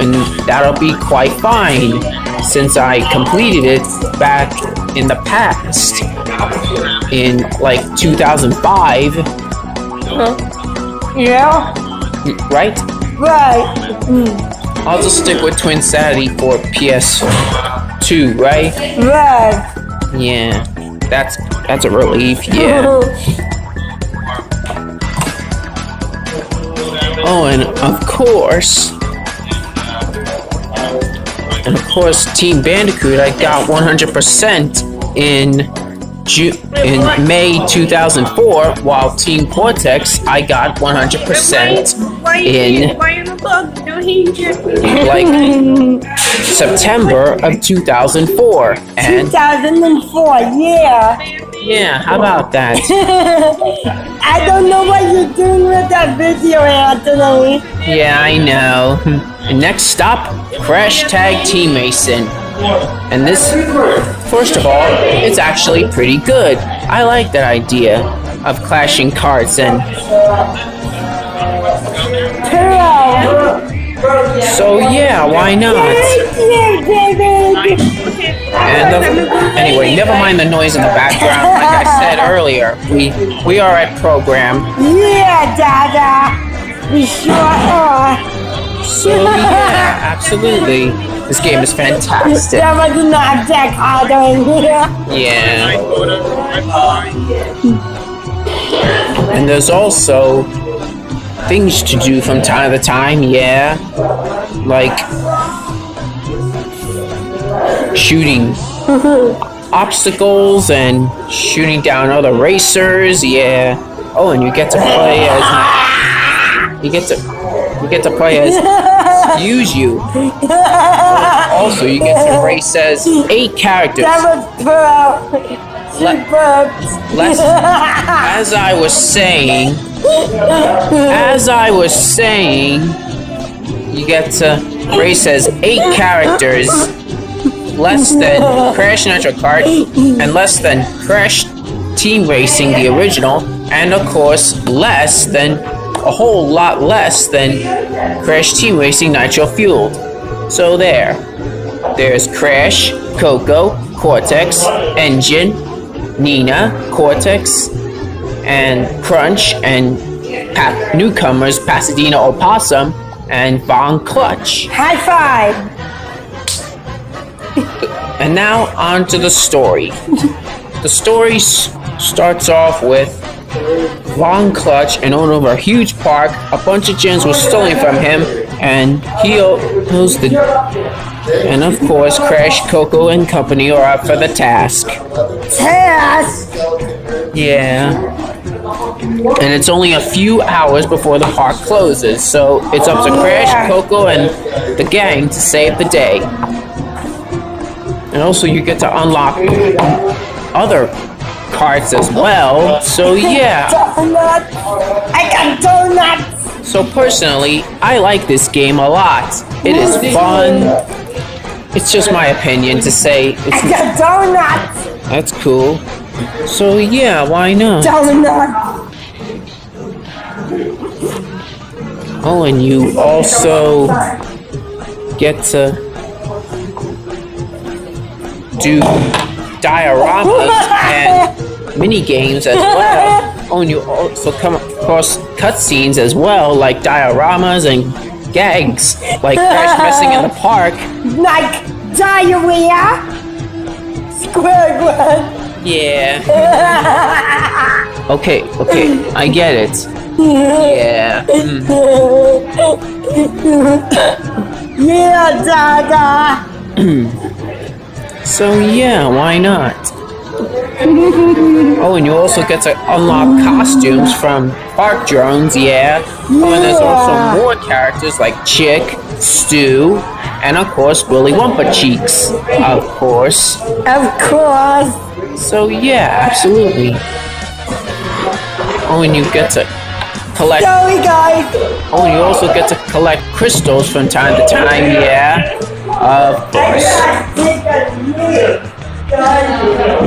And that'll be quite fine, since I completed it back in the past, in like 2005. Yeah. Right? Right. I'll just stick with Twinsanity for PS2, right? Right. Yeah, that's a relief, yeah. Oh, and of course, Team Bandicoot, I got 100% in May 2004, while Team Cortex, I got 100% in like September of 2004. And 2004, yeah. yeah, how about that? I don't know what you're doing with that video, Anthony. Yeah, I know. And next stop, Crash Tag Team Mason. And this, first of all, it's actually pretty good. I like that idea of clashing carts and... So yeah, why not? Thank you, David. Anyway, never mind the noise in the background. Like I said earlier, we are at program. Yeah, Dada. We sure are. So yeah, absolutely. This game is fantastic. That was not that hard on here. Yeah. And there's also things to do from time to time, yeah. Like shooting obstacles and shooting down other racers, yeah. Oh, and you get to play as you get to play as you. Also, you get to race as 8 characters. That was Pearl. She burped. As I was saying, you get to race as 8 characters, less than Crash Nitro Kart, and less than Crash Team Racing, the original, and of course, a whole lot less than Crash Team Racing Nitro Fueled. So there's Crash, Coco, Cortex, Engine, Nina, Cortex, and Crunch, and newcomers Pasadena Opossum and Von Clutch. High five. And now on to the story. The story starts off with Von Clutch, an owner of a huge park. A bunch of gems were stolen from him, and he owes the. And of course, Crash, Coco, and company are up for the task. Task. Yeah. And it's only a few hours before the park closes, so it's up to Crash, Coco, and the gang to save the day. And also, you get to unlock other cards as well. So yeah. Donut. I got donuts. So personally, I like this game a lot. It is fun. It's just my opinion to say I got donuts. that's cool. So yeah, why not? Donuts. Oh, and you also get to do dioramas and mini games as well. Oh, and you also come across cutscenes as well, like dioramas and gags, like Crash messing in the park. Like diarrhea. Squidward. Yeah. Okay, I get it. Yeah. Yeah, Dada. So yeah, why not? Oh, and you also get to unlock costumes from park drones, yeah. Oh, and there's also more characters like Chick, Stu, and of course Willy Wumpa Cheeks, of course. Of course. So yeah, absolutely. Oh, and you get to collect. Sorry, guys. Oh, and you also get to collect crystals from time to time, yeah. Of course.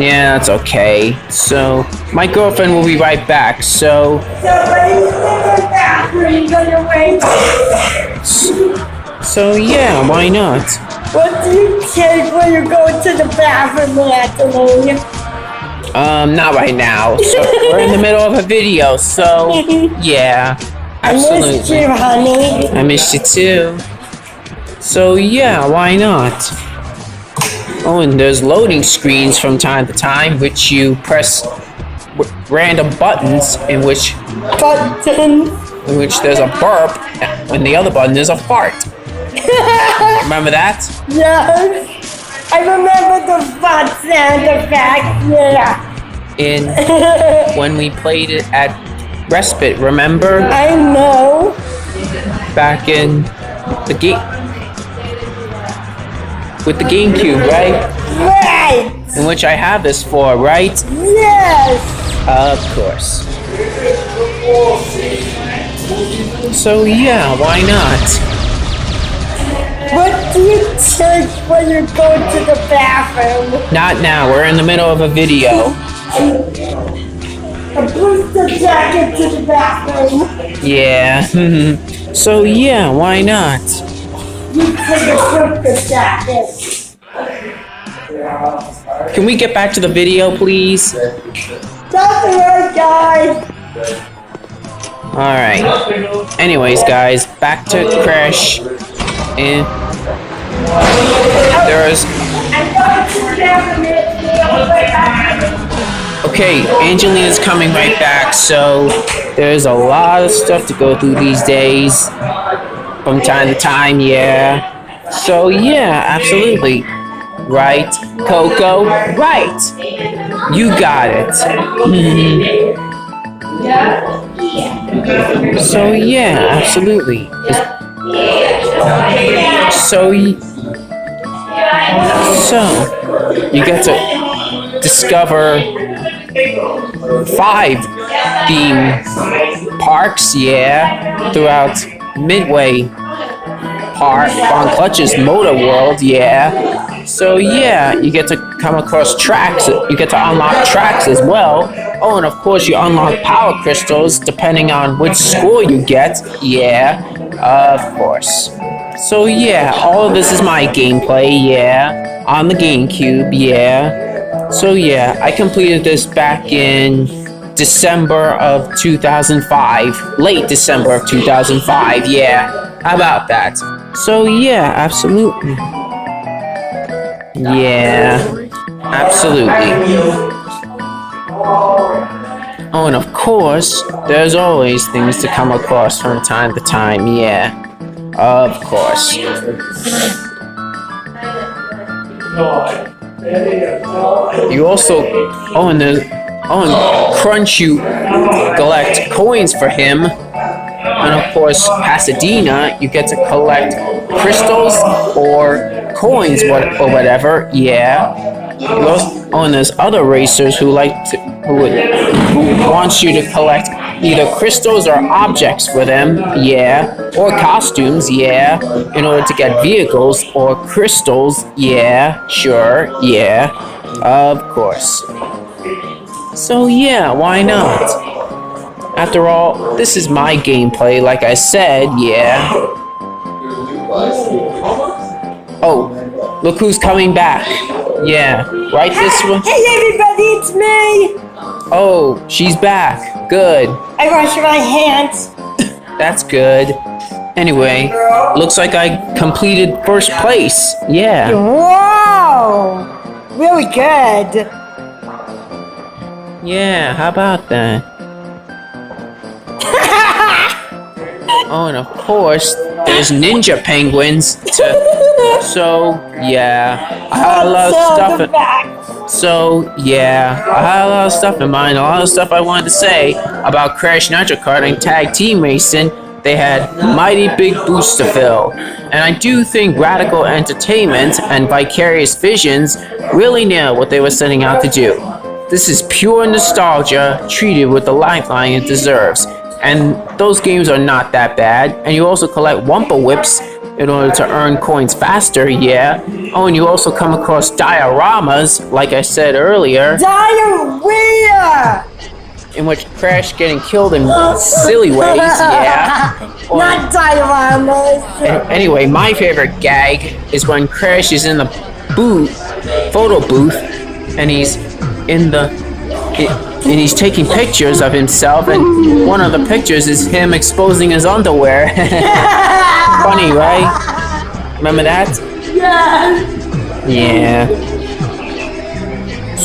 Yeah, that's okay. So, my girlfriend will be right back, so... So, yeah, why not? What do you take when you go to the bathroom, Anthony? Not right now. So, we're in the middle of a video, so... Yeah, absolutely. I missed you, honey. I missed you too. So, yeah, why not? Oh, and there's loading screens from time to time, which you press random buttons in which there's a burp, and the other button is a fart. Remember that? Yes. I remember the fart sound effect, yeah. When we played it at Respite, remember? I know. Back in the game. With the GameCube, right? Right. In which I have this for, right? Yes. Of course. So yeah, why not? What do you take when you go to the bathroom? Not now, we're in the middle of a video. A booster jacket to the bathroom. Yeah. So yeah, why not? You take a quick jacket. Can we get back to the video, please? That's right, guys. Alright. Anyways, guys, back to Crash. And there's... Okay, Angelina's coming right back, so there's a lot of stuff to go through these days. From time to time, yeah. So, yeah, absolutely. Right, Coco? Right! You got it. So, yeah, absolutely. So, you get to discover 5 theme parks, yeah, throughout Midway Park, on Clutch's Motor World, yeah. So yeah, you get to come across tracks, you get to unlock tracks as well. Oh, and of course you unlock power crystals depending on which score you get, yeah, of course. So yeah, all of this is my gameplay, yeah, on the GameCube, yeah. So yeah, I completed this back in December of 2005, late December of 2005, yeah, how about that? So yeah, absolutely. Yeah, absolutely. Oh, and of course, there's always things to come across from time to time, yeah. Of course. You also, and Crunch, you collect coins for him. And of course, Pasadena, you get to collect crystals or coins or whatever, yeah. And there's other racers who who wants you to collect either crystals or objects for them, yeah, or costumes, yeah, in order to get vehicles or crystals, yeah, sure, yeah, of course. So yeah, why not? After all, this is my gameplay, like I said, yeah. Oh, look who's coming back. Yeah, right this one? Hey everybody, it's me! Oh, she's back. Good. I washed my hands. That's good. Anyway, looks like I completed first place. Yeah. Wow! Really good. Yeah, how about that? Oh, and of course, there's ninja penguins. So, yeah, I had a lot of stuff. So, yeah, I had a lot of stuff in mind. A lot of stuff I wanted to say about Crash Nitro Karting Tag Team Racing. They had mighty big boots to fill. And I do think Radical Entertainment and Vicarious Visions really nailed what they were setting out to do. This is pure nostalgia treated with the lifeline it deserves. And those games are not that bad. And you also collect Wumpa Whips in order to earn coins faster, yeah. Oh, and you also come across dioramas, like I said earlier. Diarrhea! In which Crash getting killed in silly ways, yeah. Not dioramas. Anyway, my favorite gag is when Crash is in the photo booth, and he's and he's taking pictures of himself, and one of the pictures is him exposing his underwear. Funny, right? Remember that? Yeah.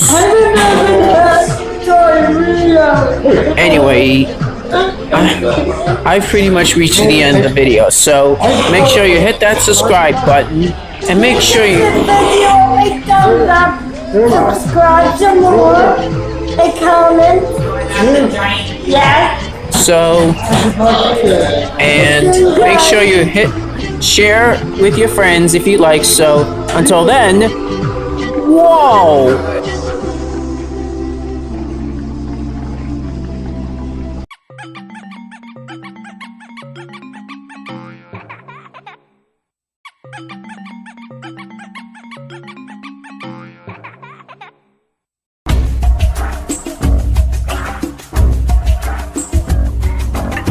I remember that diarrhea. Anyway, I've pretty much reached the end of the video, so make sure you hit that subscribe button, and make sure you... Video, thumbs up, subscribe some more, and comment. Yes. So, and make sure you share with your friends if you like. So, until then, whoa!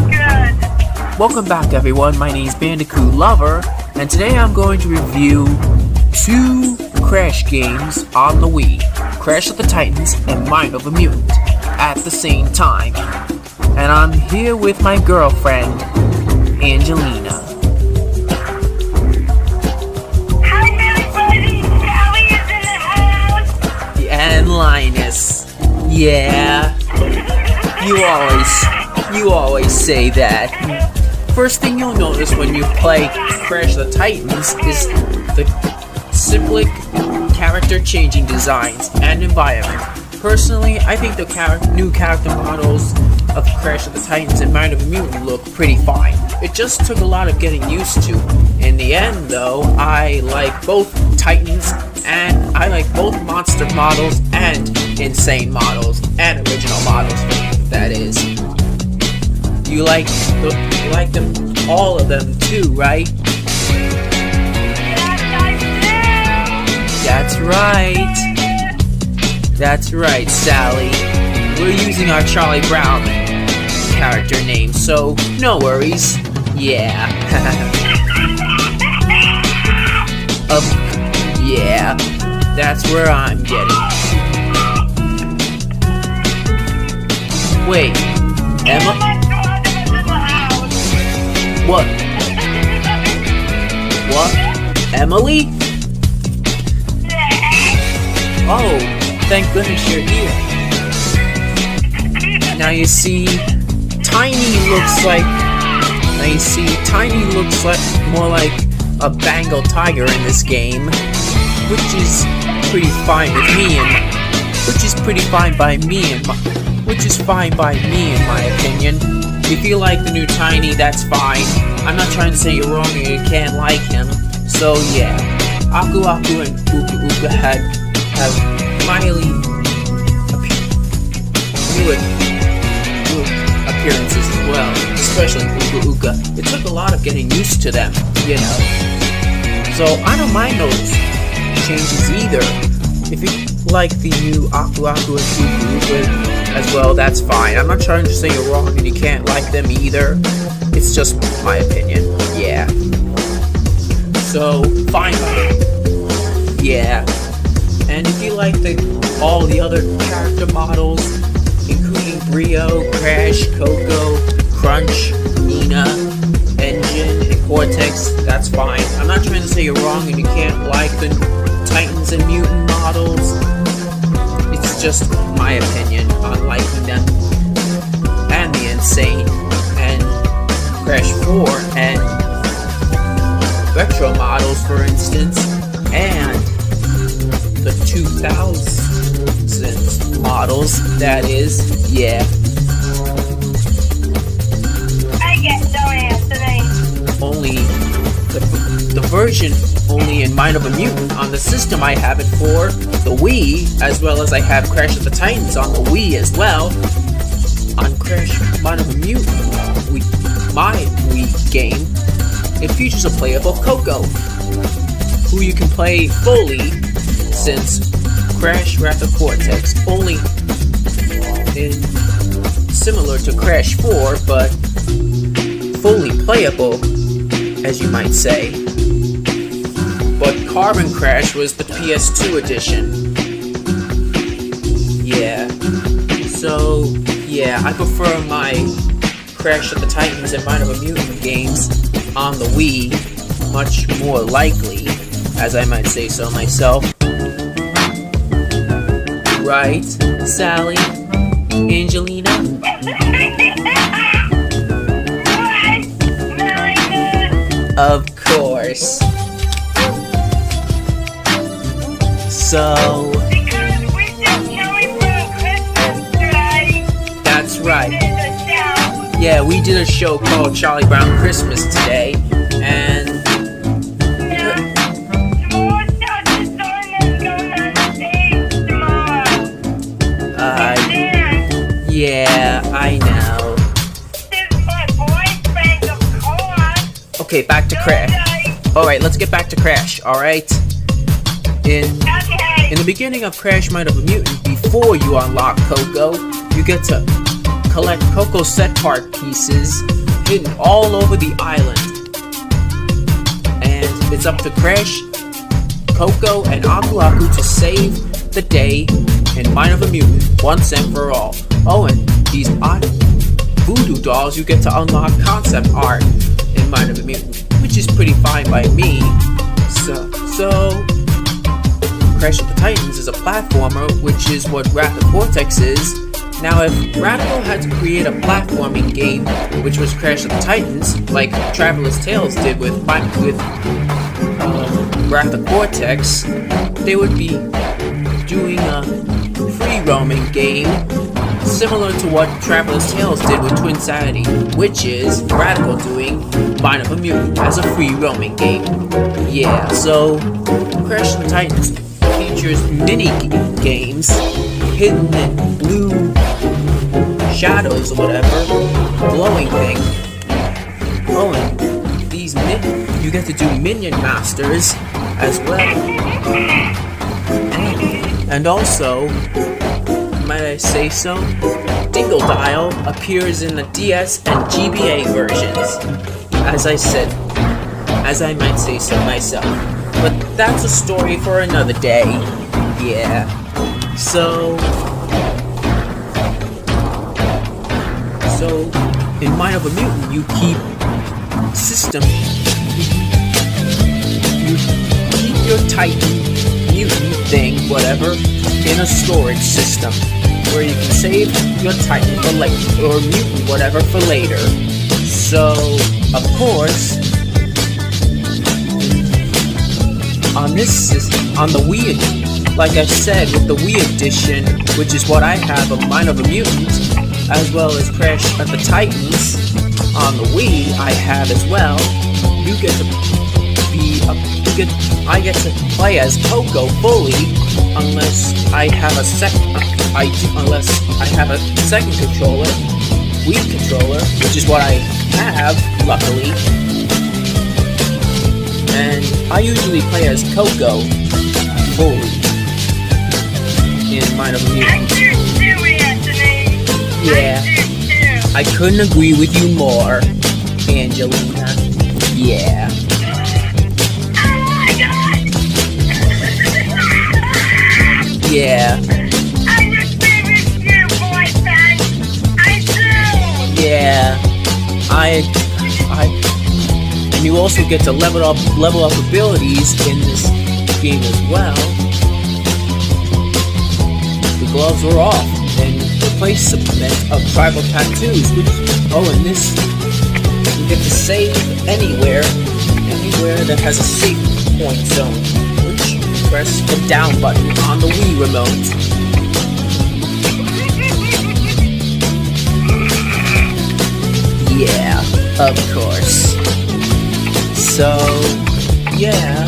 Good. Welcome back, everyone. My name is Bandicoot Lover, and today I'm going to review 2 Crash games on the Wii, Crash of the Titans and Mind of a Mutant, at the same time. And I'm here with my girlfriend, Angelina. Hi, everybody. Sally is in the house. And Linus. Yeah, you always say that. First thing you'll notice when you play Crash of the Titans is the simple character changing designs and environment. Personally, I think the new character models of Crash of the Titans and Mind of a Mutant look pretty fine. It just took a lot of getting used to. In the end, though, I like both Titans and I like both monster models and insane models and original models. That is, you like them, all of them too, right? Yes, I That's right, Sally. We're using our Charlie Brown character name, so no worries. Yeah. Yeah, that's where I'm getting. Wait, Emma? What? Emily? Oh, thank goodness you're here. Now you see, Tiny looks like more like a Bengal tiger in this game, which is pretty fine with me, which is fine by me in my opinion. If you like the new Tiny, that's fine. I'm not trying to say you're wrong and you can't like him. So yeah, Aku Aku and Uka Uka have smiley new appearances as well, especially Uka Uka. It took a lot of getting used to them, you know. So I don't mind those changes either. If you like the new Aku Aku and Uka Uka as well, that's fine. I'm not trying to say you're wrong and you can't like them either. It's just my opinion. Yeah. So fine. Yeah. And if you like all the other character models, including Brio, Crash, Coco, Crunch, Nina, Engine, and Cortex, that's fine. I'm not trying to say you're wrong and you can't like the Titans and Mutant models. It's just my opinion on liking them. And the Insane, and Crash 4, and Retro models, for instance, and the 2000s models, that is, yeah. I get no answer. Only the version only in Mind of a Mutant on the system I have it for, the Wii, as well as I have Crash of the Titans on the Wii as well. On Crash Mind of a Mutant, my Wii game, it features a playable Coco, who you can play fully since Crash Wrath of Cortex, only similar to Crash 4, but fully playable, as you might say. But Carbon Crash was the PS2 edition. Yeah. So, yeah, I prefer my Crash of the Titans and Mind of a Mutant games on the Wii, much more likely, as I might say so myself. Right, Sally? Angelina? Of course. So... Because we just celebrated Christmas today. That's right. In the show. Yeah, we did a show called Charlie Brown Christmas today, and... More stuff is going on stage tomorrow. Yeah, I know. This is my boyfriend, of course. Okay, back to Crash. Alright, let's get back to Crash, alright? In the beginning of Crash Mind of a Mutant, before you unlock Coco, you get to collect Coco set part pieces hidden all over the island. And it's up to Crash, Coco, and Aku Aku to save the day in Mind of a Mutant once and for all. Oh, and these odd voodoo dolls, you get to unlock concept art in Mind of a Mutant, which is pretty fine by me. So Crash of the Titans is a platformer, which is what Rapid Cortex is. Now, if Radical had to create a platforming game, which was Crash of the Titans, like Traveler's Tales did with Rapid Cortex, they would be doing a free-roaming game similar to what Traveler's Tales did with Twin Sanity, which is Radical doing Mind of a Mutant as a free-roaming game. Yeah, so Crash of the Titans features mini-games hidden in blue shadows or whatever, glowing thing. Oh, and these you get to do Minion Masters as well. And also, might I say so, Dingle Dial appears in the DS and GBA versions. As I might say so myself. But that's a story for another day. Yeah. So in Mind of a Mutant, you keep your Titan mutant thing, whatever, in a storage system where you can save your Titan for later, or mutant, whatever, for later. So, of course, on the Wii, like I said, with the Wii edition, which is what I have of Mind of a Mutant, as well as Crash of the Titans on the Wii, I have as well. I get to play as Coco fully, unless I have a second controller, Wii controller, which is what I have, luckily. And I usually play as Coco fully in Mind of a Mutant. Yeah, I couldn't agree with you more, Angelina. Yeah. Yeah. I'm your favorite dear boyfriend. I do. Yeah. And you also get to level up abilities in this game as well. The gloves are off and replacement of tribal tattoos, and this you get to save anywhere that has a save point zone, which you press the down button on the Wii remote. Yeah, of course. So, yeah.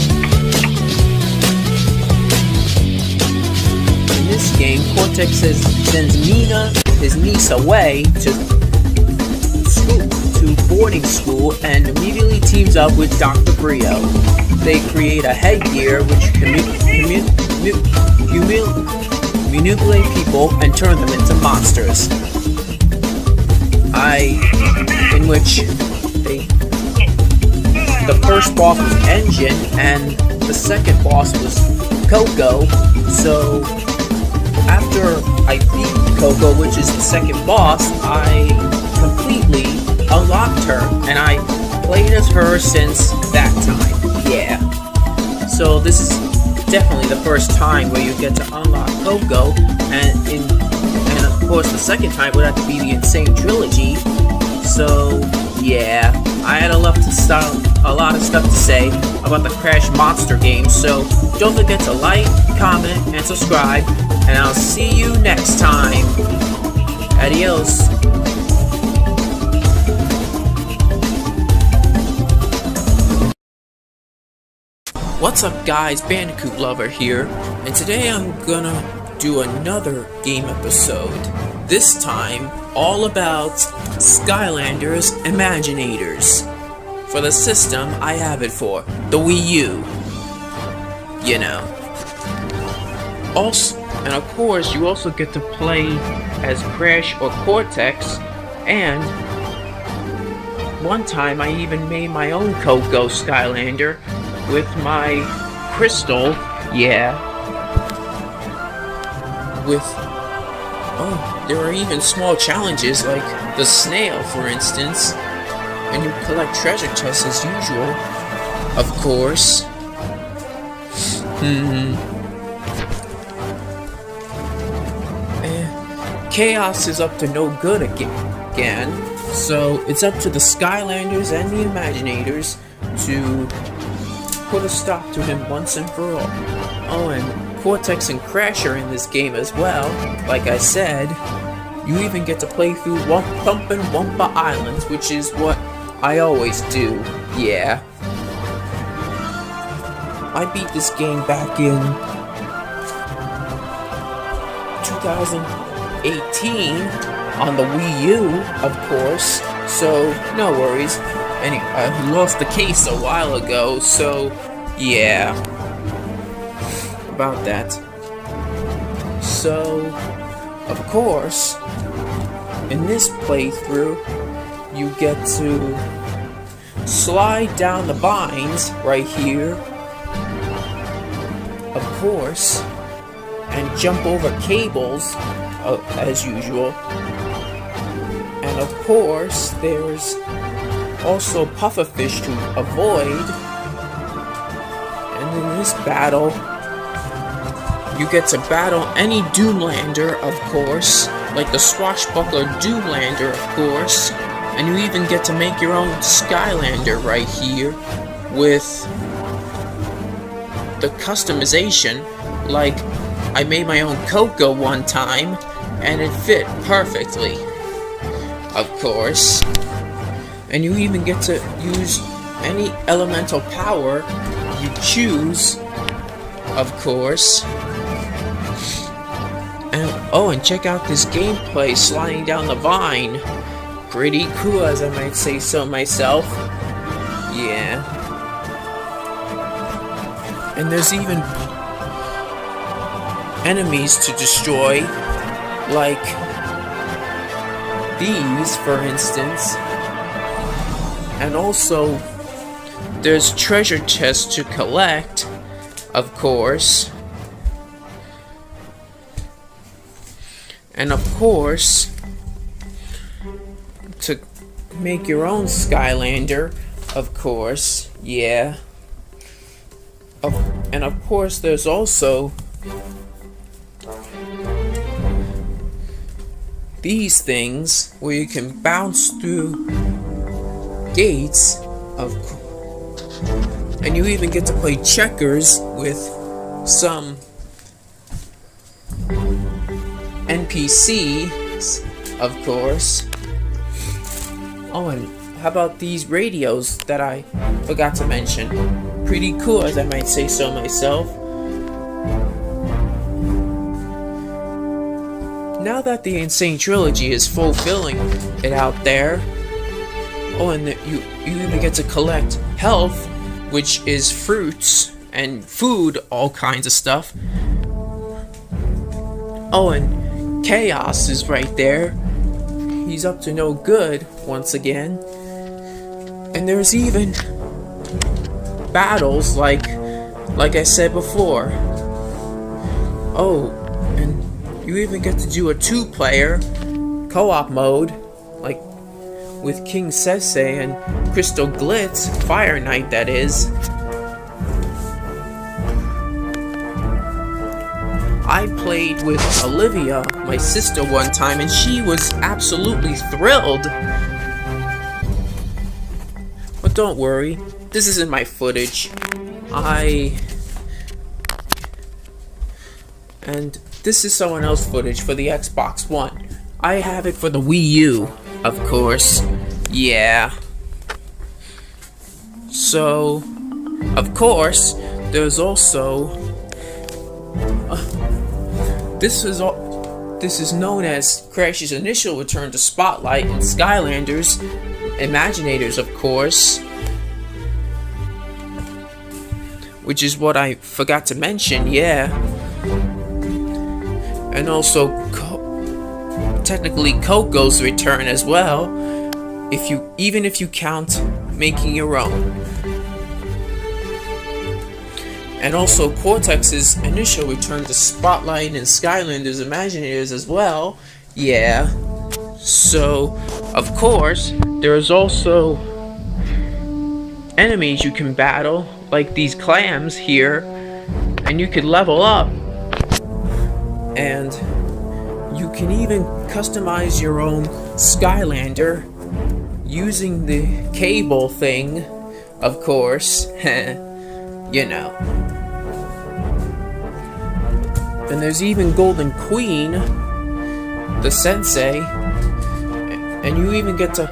In this game, Cortex sends Nina, his niece, away to boarding school, and immediately teams up with Dr. Brio. They create a headgear which can manipulate people and turn them into monsters. In which the first boss was Engine, and the second boss was Coco. So after I beat Coco, which is the second boss, I completely unlocked her, and I played as her since that time. Yeah. So this is definitely the first time where you get to unlock Coco, and of course the second time would have to be the Insane Trilogy. So yeah, I had a lot of stuff to say about the Crash Monster game. So don't forget to like, comment, and subscribe, and I'll see you next time. Adios. What's up guys, Bandicoot Lover here, and today I'm gonna do another game episode. This time, all about Skylanders Imaginators. For the system, I have it for the Wii U. You know. Also, and of course, you also get to play as Crash or Cortex, and one time I even made my own Coco Skylander, with my crystal. Yeah. There are even small challenges like the snail, for instance. And you collect treasure chests as usual. Of course. Chaos is up to no good again, so it's up to the Skylanders and the Imaginators to put a stop to him once and for all. Oh, and Cortex and Crash are in this game as well. Like I said, you even get to play through Thumpin' Wumpa Island, which is what I always do. Yeah. I beat this game back in 2018 on the Wii U, of course, so no worries. Anyway, I lost the case a while ago, so yeah, about that. So, of course, in this playthrough, you get to slide down the vines right here, of course, and jump over cables, as usual. And of course, there's also pufferfish to avoid. And in this battle, you get to battle any Doomlander, of course, like the swashbuckler Doomlander, of course. And you even get to make your own Skylander right here with the customization. Like, I made my own Coco one time, and it fit perfectly, of course. And you even get to use any elemental power you choose, of course. And check out this gameplay sliding down the vine. Pretty cool, as I might say so myself. Yeah. And there's even enemies to destroy, like these, for instance. And also, there's treasure chests to collect, of course. And of course, to make your own Skylander, of course, yeah. And of course, there's also these things where you can bounce through gates, and you even get to play checkers with some NPCs, of course. Oh, and how about these radios that I forgot to mention? Pretty cool, as I might say so myself. Now that the Insane Trilogy is fulfilling it out there, and you even get to collect health, which is fruits and food, all kinds of stuff. And Chaos is right there. He's up to no good once again. And there's even battles like I said before. And you even get to do a 2-player co-op mode, like with King Sese and Crystal Glitz, Fire Knight that is. I played with Olivia, my sister, one time, and she was absolutely thrilled. But don't worry, this isn't my footage. And this is someone else's footage for the Xbox One. I have it for the Wii U, of course. Yeah. So, of course, there's also this is known as Crash's initial return to Spotlight and Skylanders, Imaginators, of course, which is what I forgot to mention, yeah. And also, technically Coco's return as well, even if you count making your own. And also Cortex's initial return to Spotlight and Skylanders Imaginators as well. Yeah. So, of course, there's also enemies you can battle, like these clams here, and you can level up. And you can even customize your own Skylander using the cable thing, of course. You know. And there's even Golden Queen, the sensei, and you even get to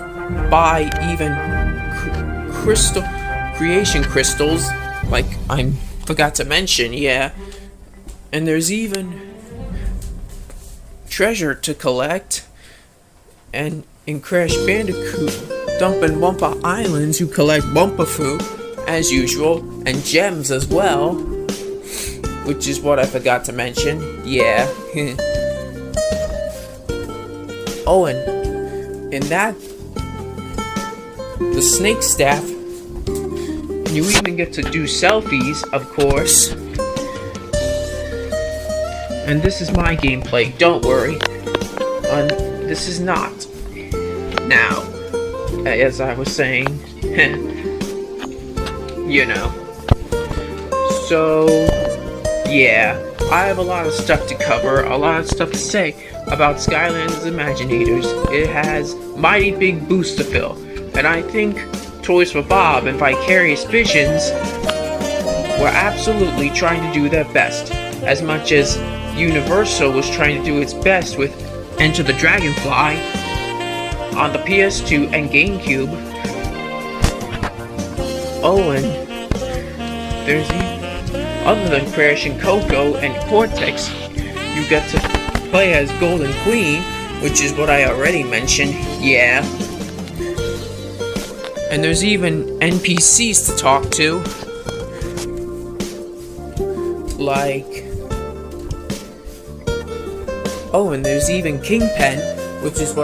buy even creation crystals, like I forgot to mention, yeah. And there's even treasure to collect, and in Crash Bandicoot Dump and Wumpa Islands you collect Wumpa fruit as usual, and gems as well, which is what I forgot to mention, yeah. Oh, and in that, the snake staff, you even get to do selfies, of course. And this is my gameplay, don't worry. This is not. Now, as I was saying, you know. So, yeah, I have a lot of stuff to cover, a lot of stuff to say about Skylanders Imaginators. It has mighty big boosts to fill, and I think Toys for Bob and Vicarious Visions were absolutely trying to do their best, as much as Universal was trying to do its best with Enter the Dragonfly on the PS2 and GameCube. Oh, and there's other than Crash and Coco and Cortex, you get to play as Golden Queen, which is what I already mentioned, yeah. And there's even NPCs to talk to, like, oh, and there's even Kingpin, which is who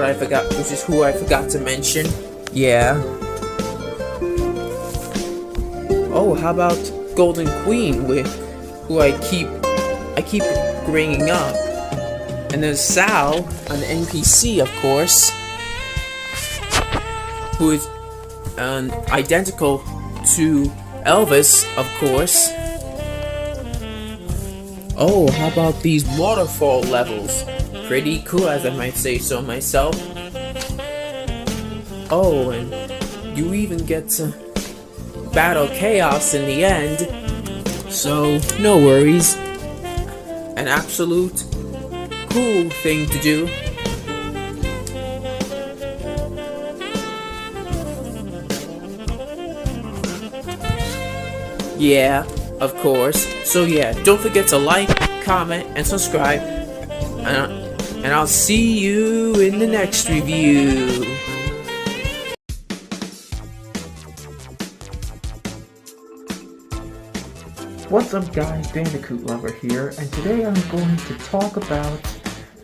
I forgot to mention, yeah. Oh, how about Golden Queen, who I keep bringing up, and there's Sal, an NPC, of course, who is identical to Elvis, of course. Oh, how about these waterfall levels? Pretty cool, as I might say so myself. Oh, and you even get to battle Chaos in the end, so no worries. An absolute cool thing to do. Yeah, of course. So yeah, don't forget to like, comment, and subscribe. And I'll see you in the next review. What's up guys, Bandicoot Lover here, and today I'm going to talk about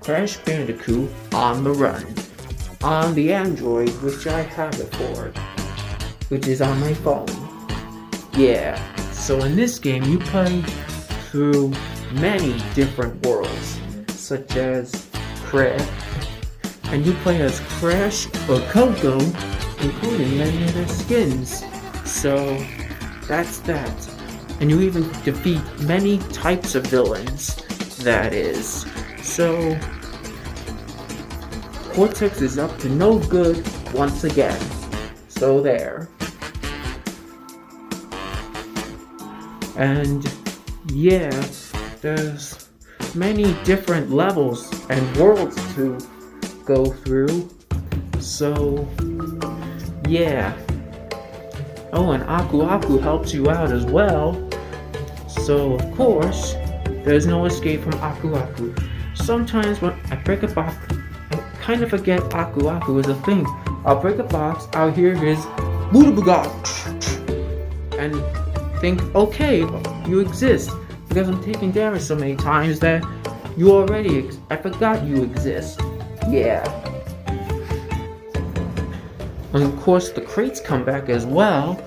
Crash Bandicoot on the Run, on the Android, which I have it for, which is on my phone. Yeah, so in this game you play through many different worlds, such as Crash, and you play as Crash or Coco, including many of their skins, so that's that. And you even defeat many types of villains, that is. So, Cortex is up to no good once again. So there. And yeah, there's many different levels and worlds to go through. So, yeah. Oh, and Aku Aku helps you out as well. So, of course, there's no escape from Aku Aku. Sometimes when I break a box, I kind of forget Aku Aku is a thing. I'll break a box, I'll hear his Budabuga and think, okay, you exist. Because I'm taking damage so many times that you already I forgot you exist. Yeah. And of course, the crates come back as well.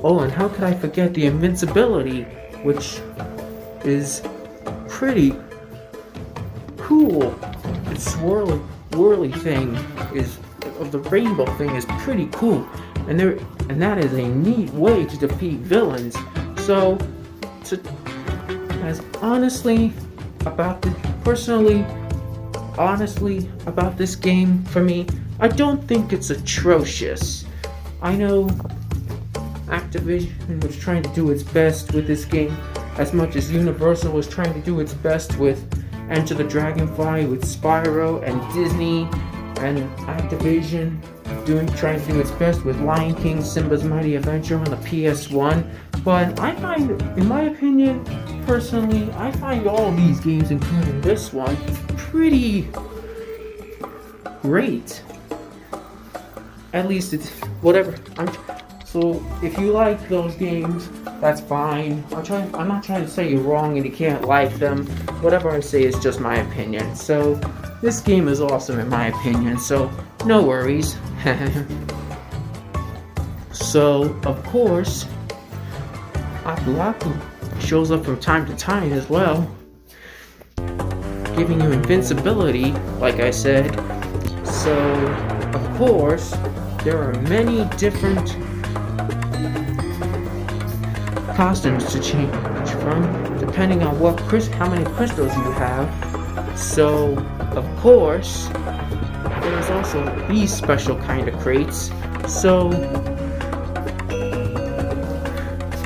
Oh, and how could I forget the invincibility, which is pretty cool. The swirly thing is of the rainbow thing is pretty cool, and that is a neat way to defeat villains. So, honestly about this game, for me, I don't think it's atrocious. I know Activision was trying to do its best with this game, as much as Universal was trying to do its best with Enter the Dragonfly, with Spyro and Disney, and Activision trying to do its best with Lion King, Simba's Mighty Adventure on the PS1. But I find, in my opinion, personally, I find all of these games, including this one, pretty great. At least it's whatever. So if you like those games, that's fine. I'm not trying to say you're wrong and you can't like them. Whatever I say is just my opinion. So this game is awesome in my opinion. So no worries. So of course, Aku shows up from time to time as well, giving you invincibility, like I said. So of course, there are many different costumes to change from, depending on how many crystals you have. So, of course, there's also these special kind of crates. So,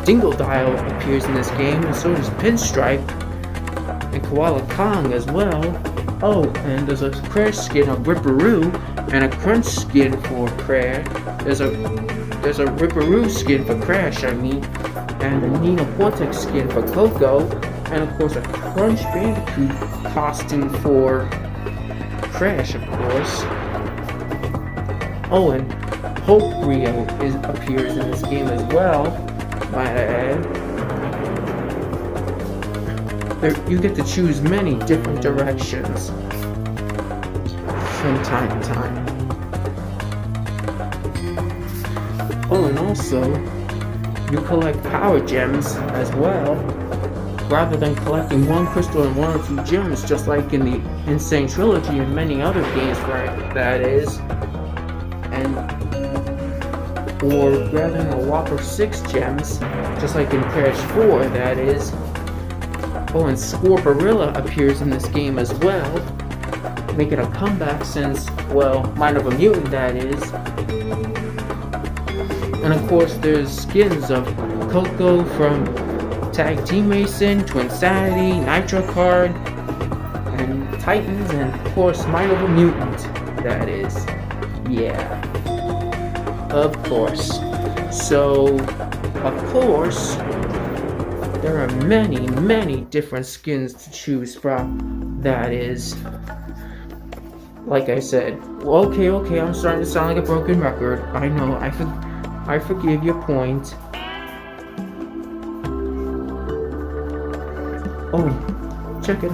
Dingodile appears in this game, and so does Pinstripe, and Koala Kong as well. Oh, and there's a Crash skin of Ripperoo, and a Crunch skin for Crash. There's a Ripperoo skin for Crash, and a Nina Vortex skin for Coco, and of course a Crunch Bandicoot costume for Crash, of course. Oh, and Hope Rio appears in this game as well, might I add. You get to choose many different directions from time to time. Oh, and also, you collect power gems as well, rather than collecting one crystal and one or two gems, just like in the Insane Trilogy and many other games, right? That is, or rather than a whopper 6 gems, just like in Crash 4, that is. Oh, and Scorporilla appears in this game as well, making a comeback since, well, Mind of a Mutant, that is. And of course, there's skins of Coco from Tag Team Racing, Twinsanity, Nitro Card, and Titans, and of course, Mind of a Mutant, that is. Yeah. Of course. So, of course, there are many, many different skins to choose from, that is. Like I said, okay, I'm starting to sound like a broken record. I know, I forgive your point. Oh, check it.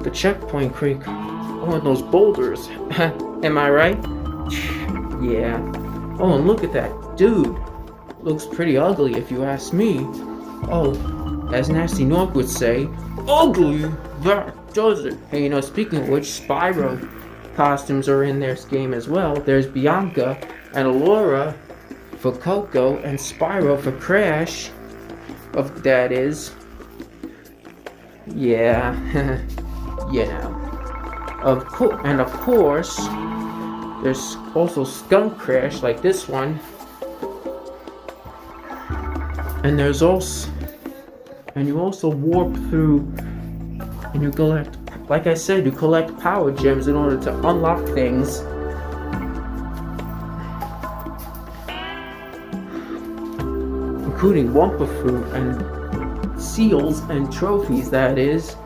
The checkpoint creek. Oh, and those boulders. Am I right? Yeah. Oh, and look at that dude. Looks pretty ugly if you ask me. Oh, as Nasty North would say, ugly, that does it. Hey, speaking of which, Spyro costumes are in this game as well. There's Bianca and Allura for Coco, and Spyro for Crash, that is. Yeah, Of course, there's also Skunk Crash, like this one. And you also warp through, and you collect, like I said, you collect power gems in order to unlock things. Including Wumpa Fruit and seals and trophies, that is.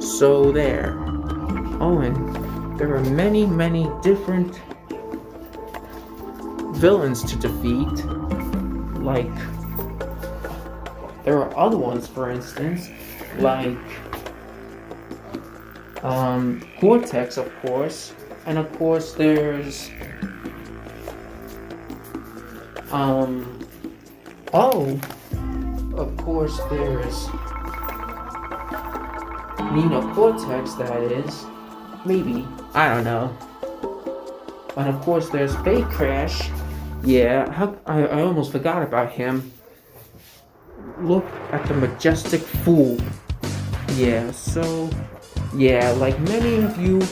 So there. Oh, and there are many, many different villains to defeat. Like, there are other ones, for instance, like Cortex, of course, and of course there's Oh, of course there's Nino Cortex, that is. Maybe. I don't know. And of course there's Fake Crash. Yeah, I almost forgot about him. Look at the majestic fool. Yeah, so... Yeah, like many of you,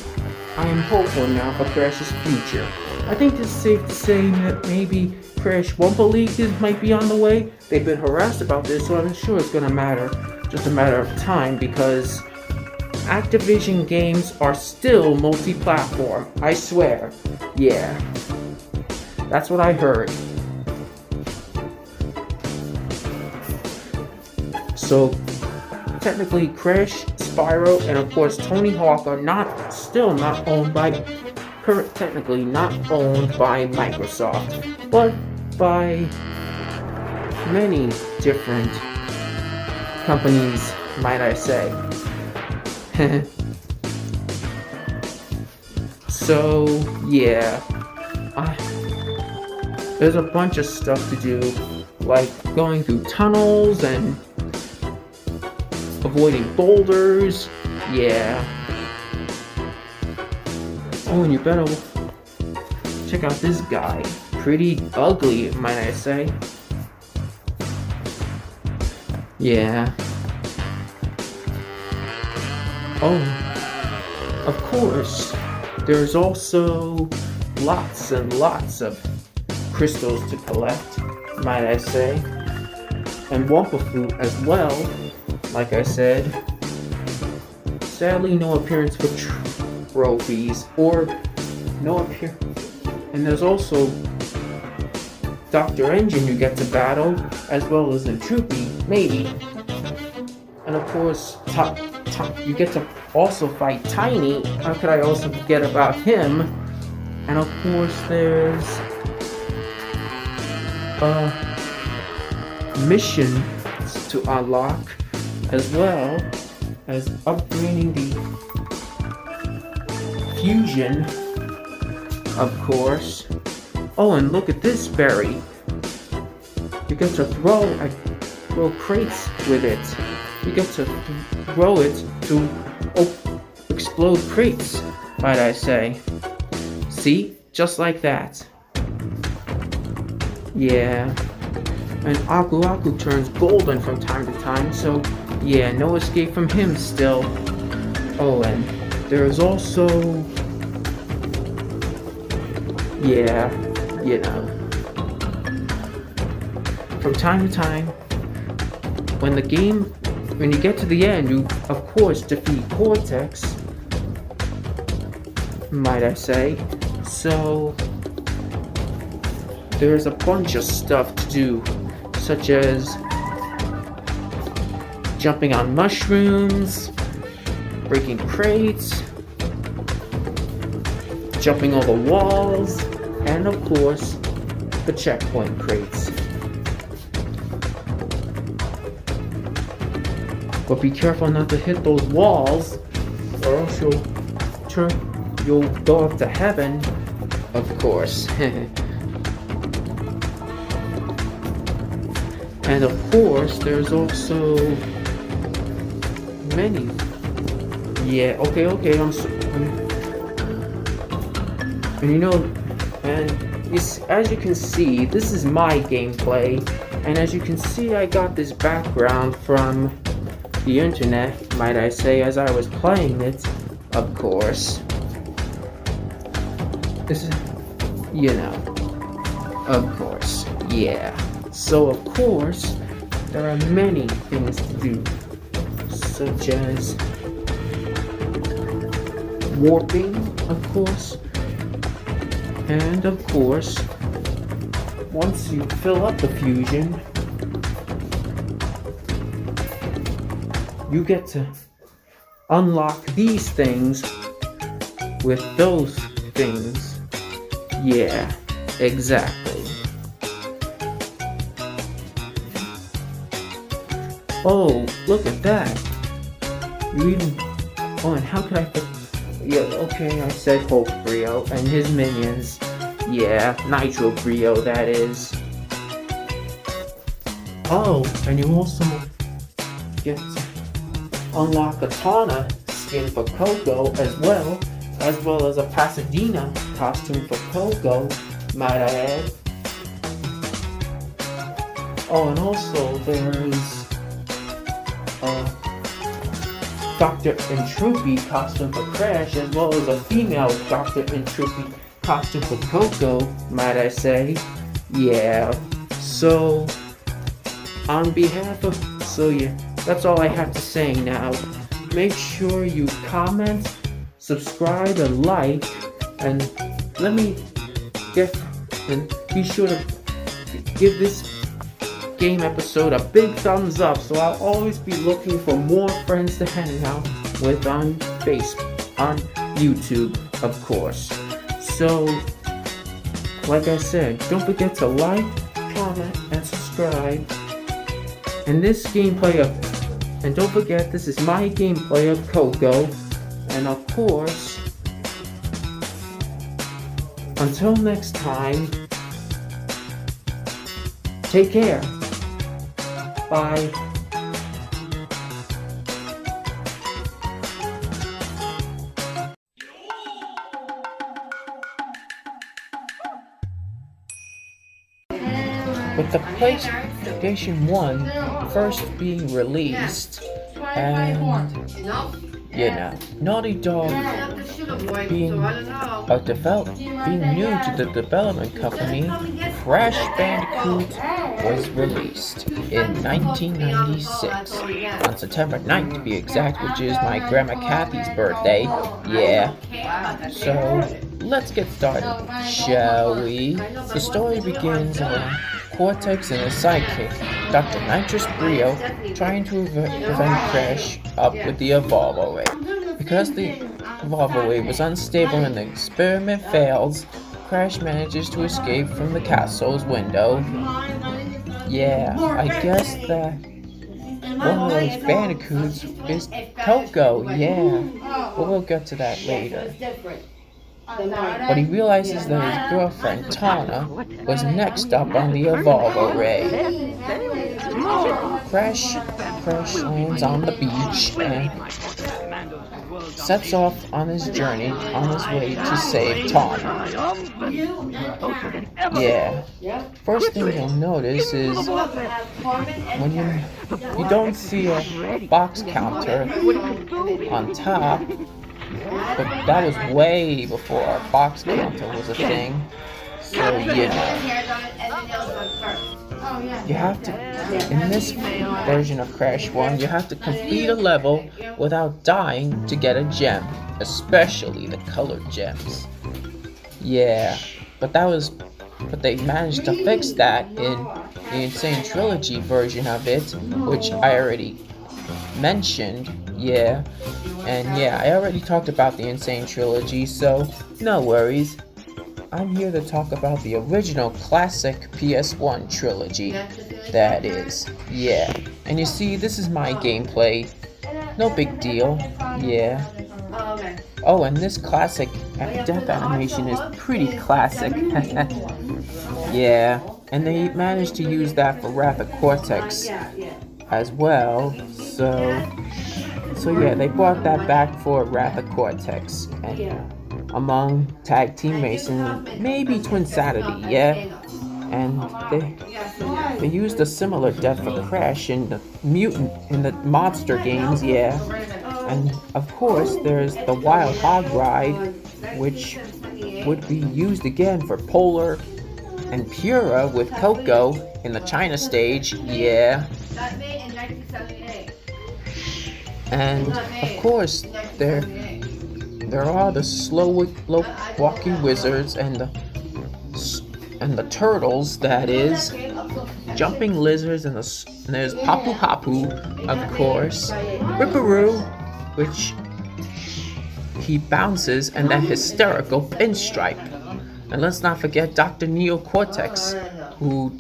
I am hopeful now for Crash's future. I think it's safe to say that maybe Crash Wumpa League might be on the way. They've been harassed about this, so I'm sure it's gonna matter. Just a matter of time, because Activision games are still multi-platform. I swear. Yeah. That's what I heard. So, technically, Crash, Spyro, and of course Tony Hawk are still not owned by Microsoft, but by many different companies, might I say. So, yeah. There's a bunch of stuff to do, like going through tunnels and avoiding boulders. Yeah. Oh, and you better check out this guy. Pretty ugly, might I say. Yeah. Oh, of course, there's also lots and lots of crystals to collect, might I say. And Wumpa Fruit as well, like I said. Sadly, no appearance for trophies, or no appearance. And there's also Dr. Engine you get to battle, as well as Entropy, maybe. And of course, you get to also fight Tiny. How could I also forget about him? And of course, there's missions to unlock, as well as upgrading the fusion, of course. Oh, and look at this berry. You get to throw crates with it. You get to throw it to explode crates, might I say. See? Just like that. Yeah. And Aku Aku turns golden from time to time, so yeah, no escape from him still. Oh, and there's also... Yeah, you know. From time to time, when you get to the end, you of course defeat Cortex, might I say. So there's a bunch of stuff to do, such as jumping on mushrooms, breaking crates, jumping over walls, and of course the checkpoint crates. But be careful not to hit those walls, or else you'll go up to heaven, of course. And of course, there's also many. Yeah, okay, and you know, and as you can see, this is my gameplay, and as you can see, I got this background from the internet, might I say, as I was playing it, of course. This is, you know, of course, yeah. So of course, there are many things to do, such as warping, of course, and of course, once you fill up the fusion, you get to unlock these things with those things. Yeah, exactly. Oh, look at that. You even... Oh, and how could I... Yeah, okay, I said Hulk Brio and his minions. Yeah, Nitro Brio, that is. Oh, and you also get to unlock a Tana skin for Coco as well as a Pasadena costume for Coco, might I add. Oh, and also there's a Dr. Entroopy costume for Crash, as well as a female Dr. Entroopy costume for Coco, might I say. Yeah, so on behalf of, that's all I have to say now. Make sure you comment, subscribe, and like, and be sure to give this game episode a big thumbs up, so I'll always be looking for more friends to hang out with on YouTube, of course. So, like I said, don't forget to like, comment, and subscribe. And don't forget, this is my gameplay of Coco, and of course, until next time, take care. Bye. With the PlayStation 1 first being released, and Naughty Dog being new to the development company, Crash Bandicoot was released in 1996, on September 9th to be exact, which is my Grandma Kathy's birthday. Yeah. So, let's get started, shall we? The story begins when Cortex and his sidekick, Dr. Nitrous Brio, trying to prevent Crash up with the Evolvo Ray. Because the Evolvo Ray was unstable and the experiment fails, Crash manages to escape from the castle's window. Yeah, I guess that one of those bandicoots is Coco, yeah. But we'll get to that later. But he realizes that his girlfriend, Tana, was next up on the Evolvo Ray. Crash lands on the beach and sets off on his journey on his way to save Tana. Yeah. First thing you'll notice is when you don't see a box counter on top, but that was way before a box counter was a thing. So you have to, in this version of Crash 1, you have to complete a level without dying to get a gem, especially the colored gems. Yeah, but they managed to fix that in the Insane Trilogy version of it, which I already mentioned. Yeah, and I already talked about the Insane Trilogy, so no worries. I'm here to talk about the original classic PS1 trilogy, that is. Yeah, and you see, this is my gameplay. No big deal. Yeah. Oh, and this classic death animation is pretty classic. Yeah, and they managed to use that for Wrath of Cortex as well, so yeah, they brought that back for Wrath of Cortex, and among tag teammates and maybe Twinsanity, yeah, and they used a similar death for Crash in the monster games, yeah, and of course there's the Wild Hog Ride, which would be used again for Polar and Pura with Coco in the China stage, yeah. And of course, there are the slow walking wizards and the turtles, that is, jumping lizards, and there's Papu Papu, of course, Ripperoo, which he bounces, and that hysterical Pinstripe. And let's not forget Dr. Neo Cortex, who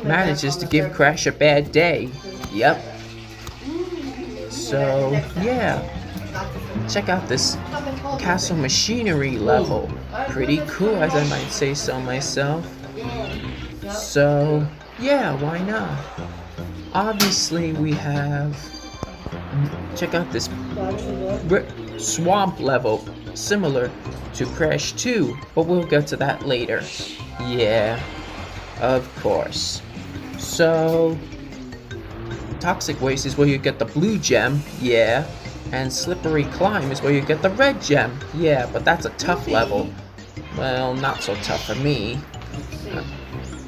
manages to give Crash a bad day. Yep. So, yeah. Check out this Castle Machinery level. Pretty cool, as I might say so myself. So, Yeah, why not? Obviously, we have. Check out this swamp level, similar to Crash 2, but we'll get to that later. Yeah, of course. So, Toxic Waste is where you get the blue gem, yeah. And Slippery Climb is where you get the red gem, yeah, but that's a tough level. Well, not so tough for me.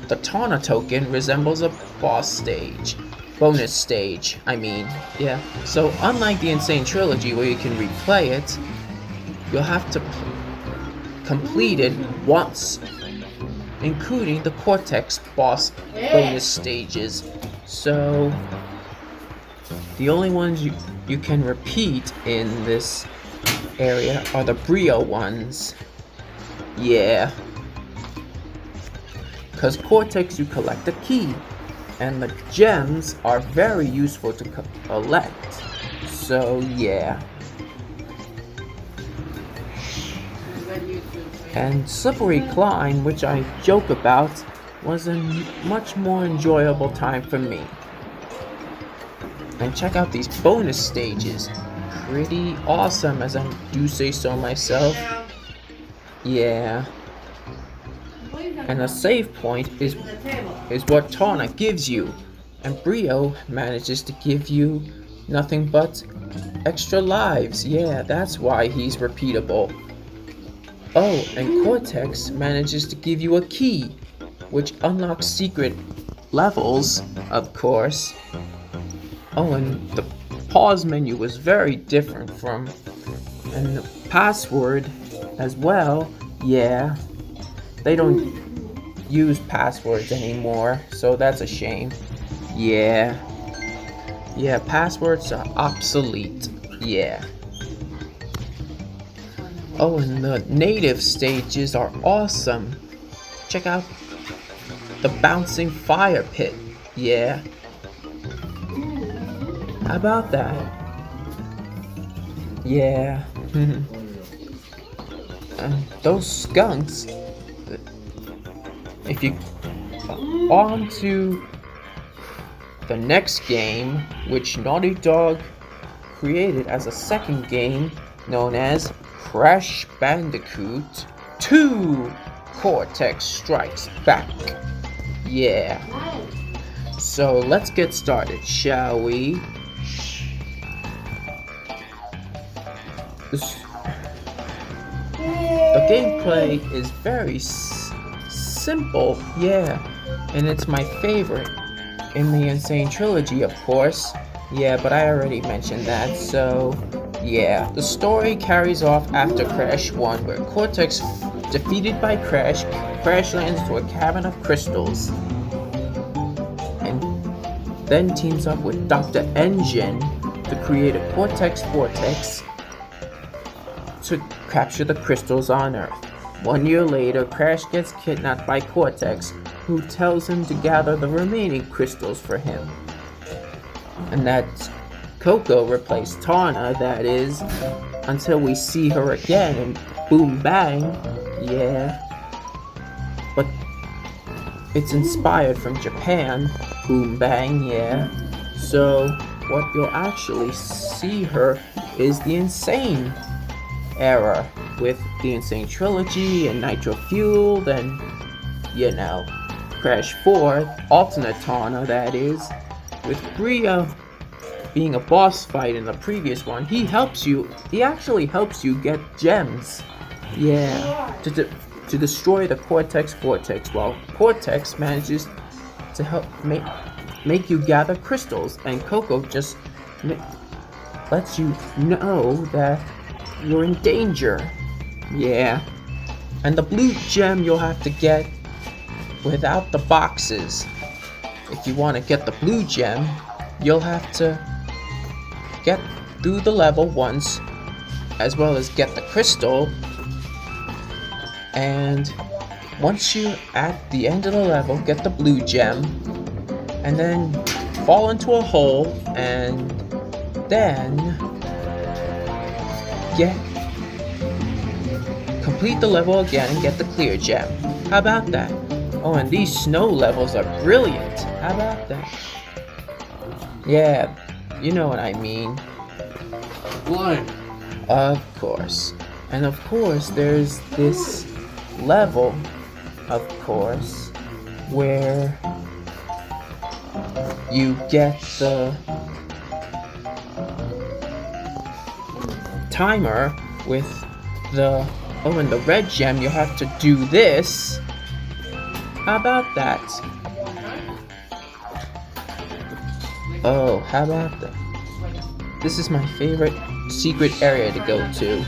The Tawna token resembles a boss stage. Bonus stage, I mean, yeah. So, unlike the Insane Trilogy where you can replay it, you'll have to complete it once, including the Cortex boss bonus stages. So, the only ones you can repeat in this area are the Brio ones. Yeah. Because Cortex, you collect a key, and the gems are very useful to collect. So, yeah. And Slippery Climb, which I joke about, was a much more enjoyable time for me. And check out these bonus stages. Pretty awesome, as I do say so myself. Yeah. And a save point is what Tawna gives you. And Brio manages to give you nothing but extra lives. Yeah, that's why he's repeatable. Oh, and Cortex manages to give you a key, which unlocks secret levels, of course. Oh, and the pause menu was very different from, and the password as well. Yeah, they don't use passwords anymore, so that's a shame. Yeah, passwords are obsolete. Yeah. Oh, and the native stages are awesome. Check out the bouncing fire pit. Yeah. How about that? Yeah. Those skunks. If you on to the next game, which Naughty Dog created as a second game, known as Crash Bandicoot 2 Cortex Strikes Back. Yeah. So let's get started, shall we? The gameplay is very simple, yeah, and it's my favorite in the Insane Trilogy, of course. Yeah, but I already mentioned that, so yeah. The story carries off after Crash 1, where Cortex, defeated by Crash lands into a cavern of crystals, and then teams up with Dr. Engine to create a Cortex Vortex to capture the crystals on Earth. 1 year later, Crash gets kidnapped by Cortex, who tells him to gather the remaining crystals for him. And that's Coco replaced Tawna, that is, until we see her again in Boom Bang. Yeah. But it's inspired from Japan, Boom Bang, yeah. So what you'll actually see her is the Insane era, with the Insane Trilogy and Nitro Fueled and, you know, Crash 4, alternate Tawna, that is, with Brio being a boss fight in the previous one. He actually helps you get gems, yeah, to destroy the Cortex Vortex, while Cortex manages to help make you gather crystals, and Coco just lets you know that you're in danger. Yeah. And the blue gem you'll have to get without the boxes. If you want to get the blue gem, you'll have to get through the level once, as well as get the crystal. And once you're at the end of the level, get the blue gem, and then fall into a hole, and then complete the level again and get the clear gem. How about that? Oh, and these snow levels are brilliant. How about that? Yeah, you know what I mean. Blind. Of course. And of course, there's this level, of course, where you get the timer with the... Oh, and the red gem, you have to do this. How about that? Oh, how about that? This is my favorite secret area to go to.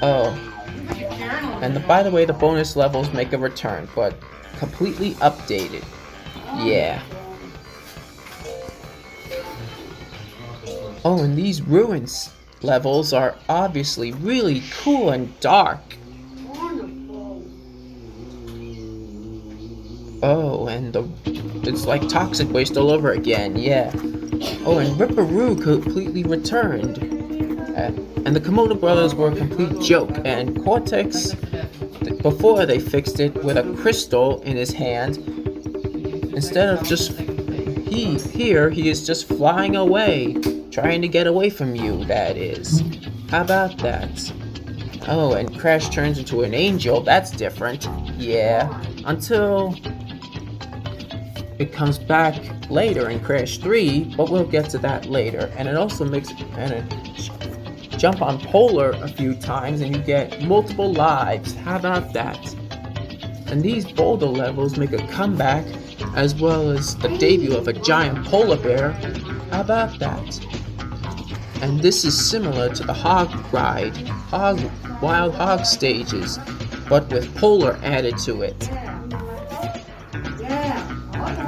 Oh. And by the way, the bonus levels make a return, but completely updated. Yeah. Oh, and these ruins levels are obviously really cool and dark. Oh, and it's like toxic waste all over again, yeah. Oh, and Ripperoo completely returned. And the Komodo brothers were a complete joke, and Cortex, before they fixed it with a crystal in his hand, instead of just... He is just flying away, trying to get away from you, that is. How about that? Oh, and Crash turns into an angel, that's different. Yeah, until it comes back later in Crash 3, but we'll get to that later. And it also makes jump on Polar a few times and you get multiple lives. How about that? And these boulder levels make a comeback, as well as the debut of a giant polar bear. How about that? And this is similar to the Hog Ride, Wild Hog stages, but with Polar added to it.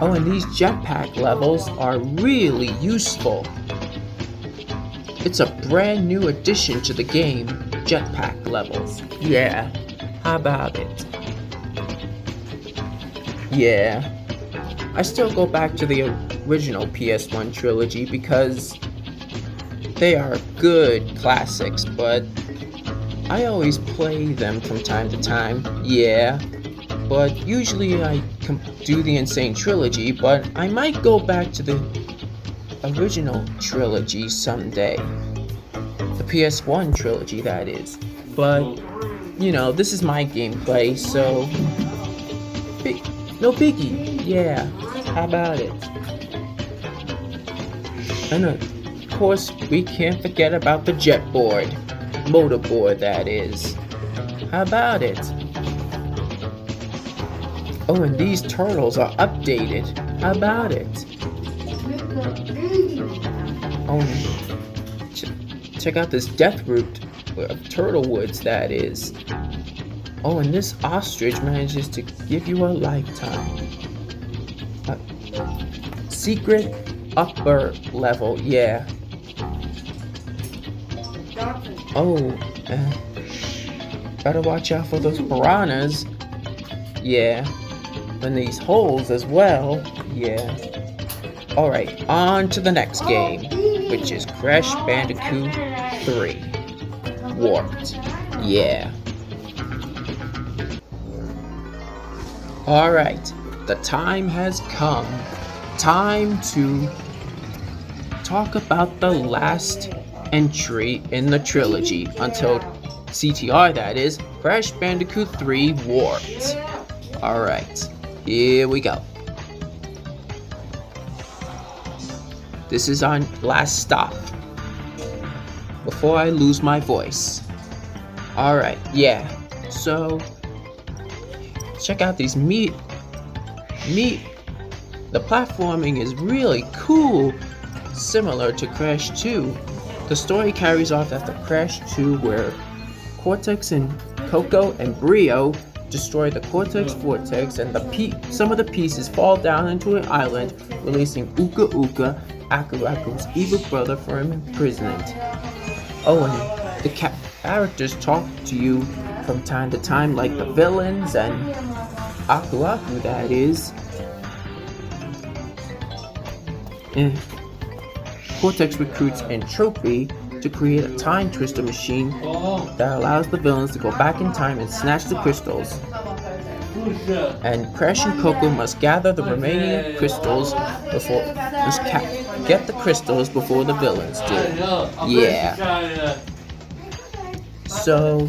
Oh, and these jetpack levels are really useful. It's a brand new addition to the game, jetpack levels. Yeah, how about it? Yeah. I still go back to the original PS1 trilogy because they are good classics, but I always play them from time to time. Yeah. But usually I do the Insane Trilogy, but I might go back to the original trilogy someday. The PS1 trilogy, that is. But, you know, this is my gameplay, so... no biggie, yeah. How about it? And of course, we can't forget about the jet board. Motorboard, that is. How about it? Oh, and these turtles are updated. How about it? Oh, check out this death root of turtle woods, that is. Oh, and this ostrich manages to give you a lifetime. Secret upper level, yeah. Oh, better watch out for those piranhas. Yeah. And these holes as well. Yeah. Alright, on to the next game, which is Crash Bandicoot 3. Warped. Yeah. Alright, the time has come. Time to talk about the last entry in the trilogy until CTR, that is, Crash Bandicoot 3 Warped. Alright, here we go. This is our last stop before I lose my voice. Alright, yeah, so check out these meat. The platforming is really cool, similar to Crash 2. The story carries off after Crash 2, where Cortex and Coco and Brio destroy the Cortex Vortex, and some of the pieces fall down into an island, releasing Uka Uka, Aku Aku's evil brother, from imprisonment. Oh, and the characters talk to you from time to time, like the villains and Aku Aku, that is. And Cortex recruits Entropy to create a time twister machine that allows the villains to go back in time and snatch the crystals. And Crash and Coco must gather the remaining crystals before get the crystals before the villains do. Yeah. So,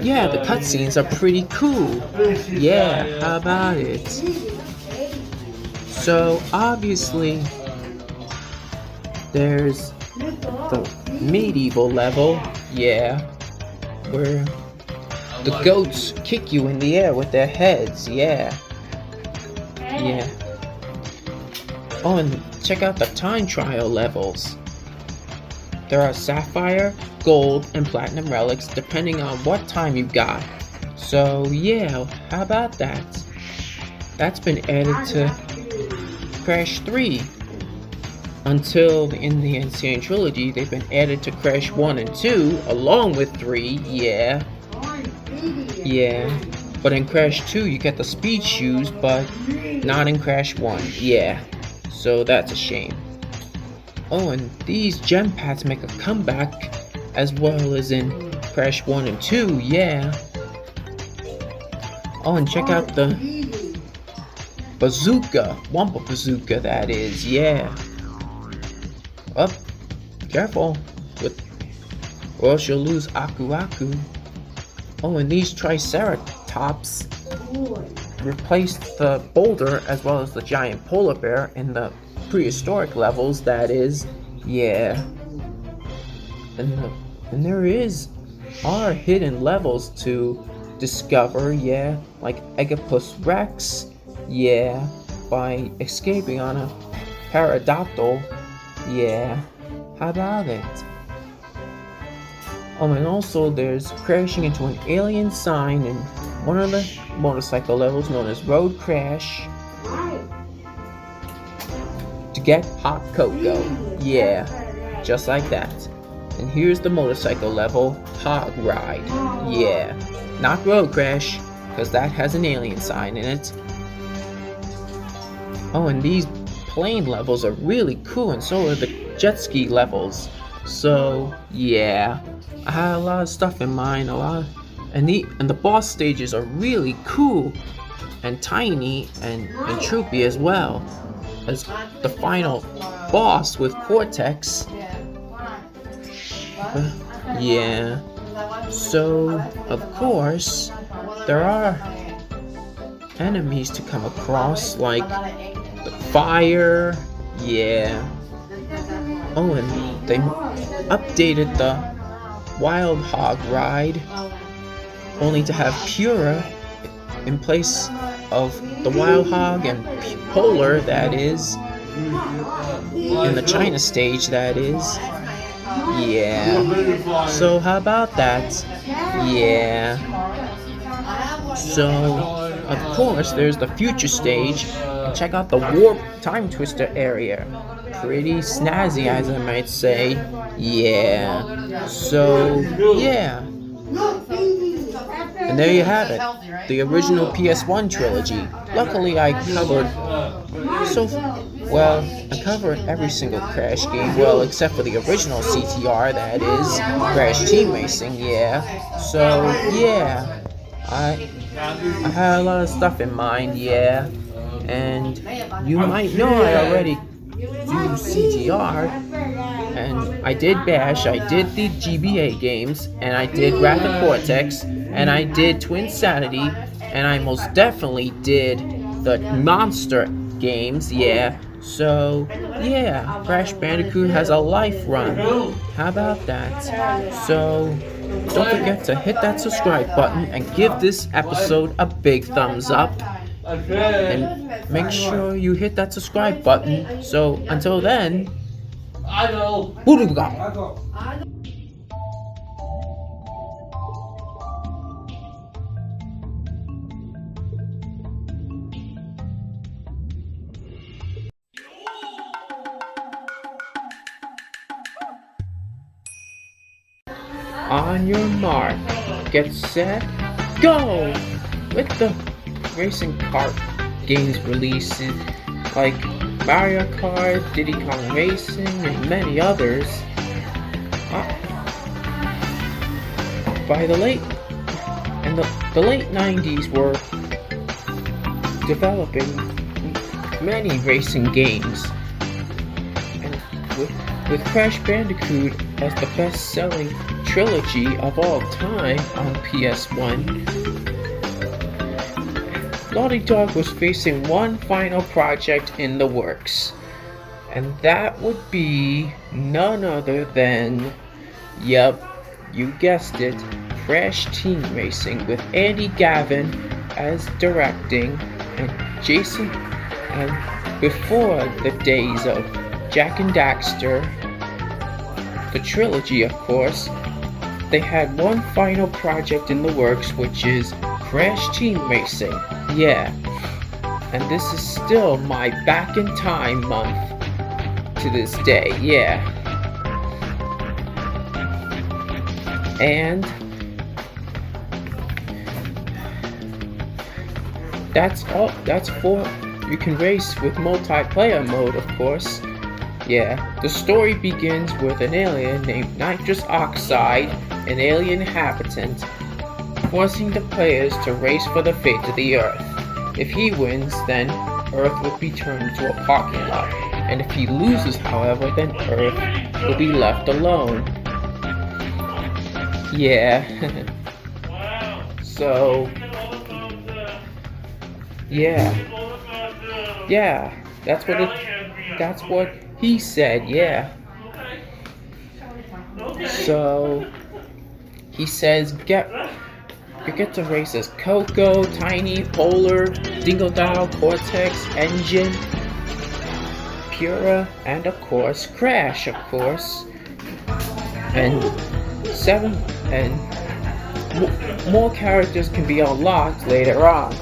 yeah, the cutscenes are pretty cool. Yeah, how about it? So, obviously, there's the medieval level, yeah, where the goats kick you in the air with their heads, yeah. Yeah. Oh, and check out the time trial levels. There are sapphire, gold, and platinum relics depending on what time you got. So yeah, how about that? That's been added to Crash 3. Until in the Insane Trilogy, they've been added to Crash 1 and 2 along with 3, yeah. Yeah. But in Crash 2 you get the speed shoes, but not in Crash 1, yeah. So that's a shame. Oh, and these gem pads make a comeback as well as in Crash 1 and 2, yeah. Oh, and check out the bazooka, Wumpa bazooka that is, yeah. Up, careful, or else you'll lose Aku Aku. Oh, and these Triceratops replaced the boulder as well as the giant polar bear in the prehistoric levels, that is, yeah. And there are hidden levels to discover, yeah, like Oedipus Rex, yeah, by escaping on a Pterodactyl, yeah. How about it? Oh, and also there's crashing into an alien sign in one of the motorcycle levels known as Road Crash to get hot cocoa, yeah, just like that. And here's the motorcycle level, Hog Ride, yeah, not Road Crash, because that has an alien sign in it. Oh, and these plane levels are really cool, and so are the jet ski levels. So yeah, I had a lot of stuff in mind, and the boss stages are really cool and tiny and troopy as well as the final boss with Cortex. Yeah. So of course there are enemies to come across like the fire, yeah. Oh, and they updated the Wild Hog Ride, only to have Pura in place of the Wild Hog and Polar, that is, in the China stage, that is. Yeah. So how about that? Yeah. So, of course, there's the future stage. And check out the Warp Time Twister area. Pretty snazzy, as I might say. Yeah. So, yeah. And there you have it. The original PS1 trilogy. Luckily, I covered every single Crash game, well, except for the original CTR, that is, Crash Team Racing, yeah. So, yeah. I had a lot of stuff in mind, yeah. And you might know I already do CTR, and I did Bash, I did the GBA games, and I did Wrath of Cortex, and I did Twin Sanity, and I most definitely did the Monster games, yeah. So, yeah, Crash Bandicoot has a life run. How about that? So, don't forget to hit that subscribe button and give this episode a big thumbs up. And make sure you hit that subscribe button. So, until then, Booduga! On your mark, get set, go! With the racing kart games releases like Mario Kart, Diddy Kong Racing, and many others, by the late 90s were developing many racing games. And with Crash Bandicoot as the best-selling trilogy of all time on PS1, Naughty Dog was facing one final project in the works. And that would be none other than, yep, you guessed it, Crash Team Racing with Andy Gavin as directing and Jason, and before the days of Jak and Daxter, the trilogy of course, they had one final project in the works, which is Crash Team Racing, yeah. And this is still my back in time month to this day, yeah. And that's for you can race with multiplayer mode, of course. Yeah, the story begins with an alien named Nitrous Oxide, an alien inhabitant, forcing the players to race for the fate of the Earth. If he wins, then Earth will be turned into a parking lot, and if he loses, however, then Earth will be left alone. Yeah. So, yeah, that's what he said, yeah. So, he says, you get to race as Coco, Tiny, Polar, Dingodile, Cortex, Engine, Pura, and of course, Crash, of course. And more characters can be unlocked later on.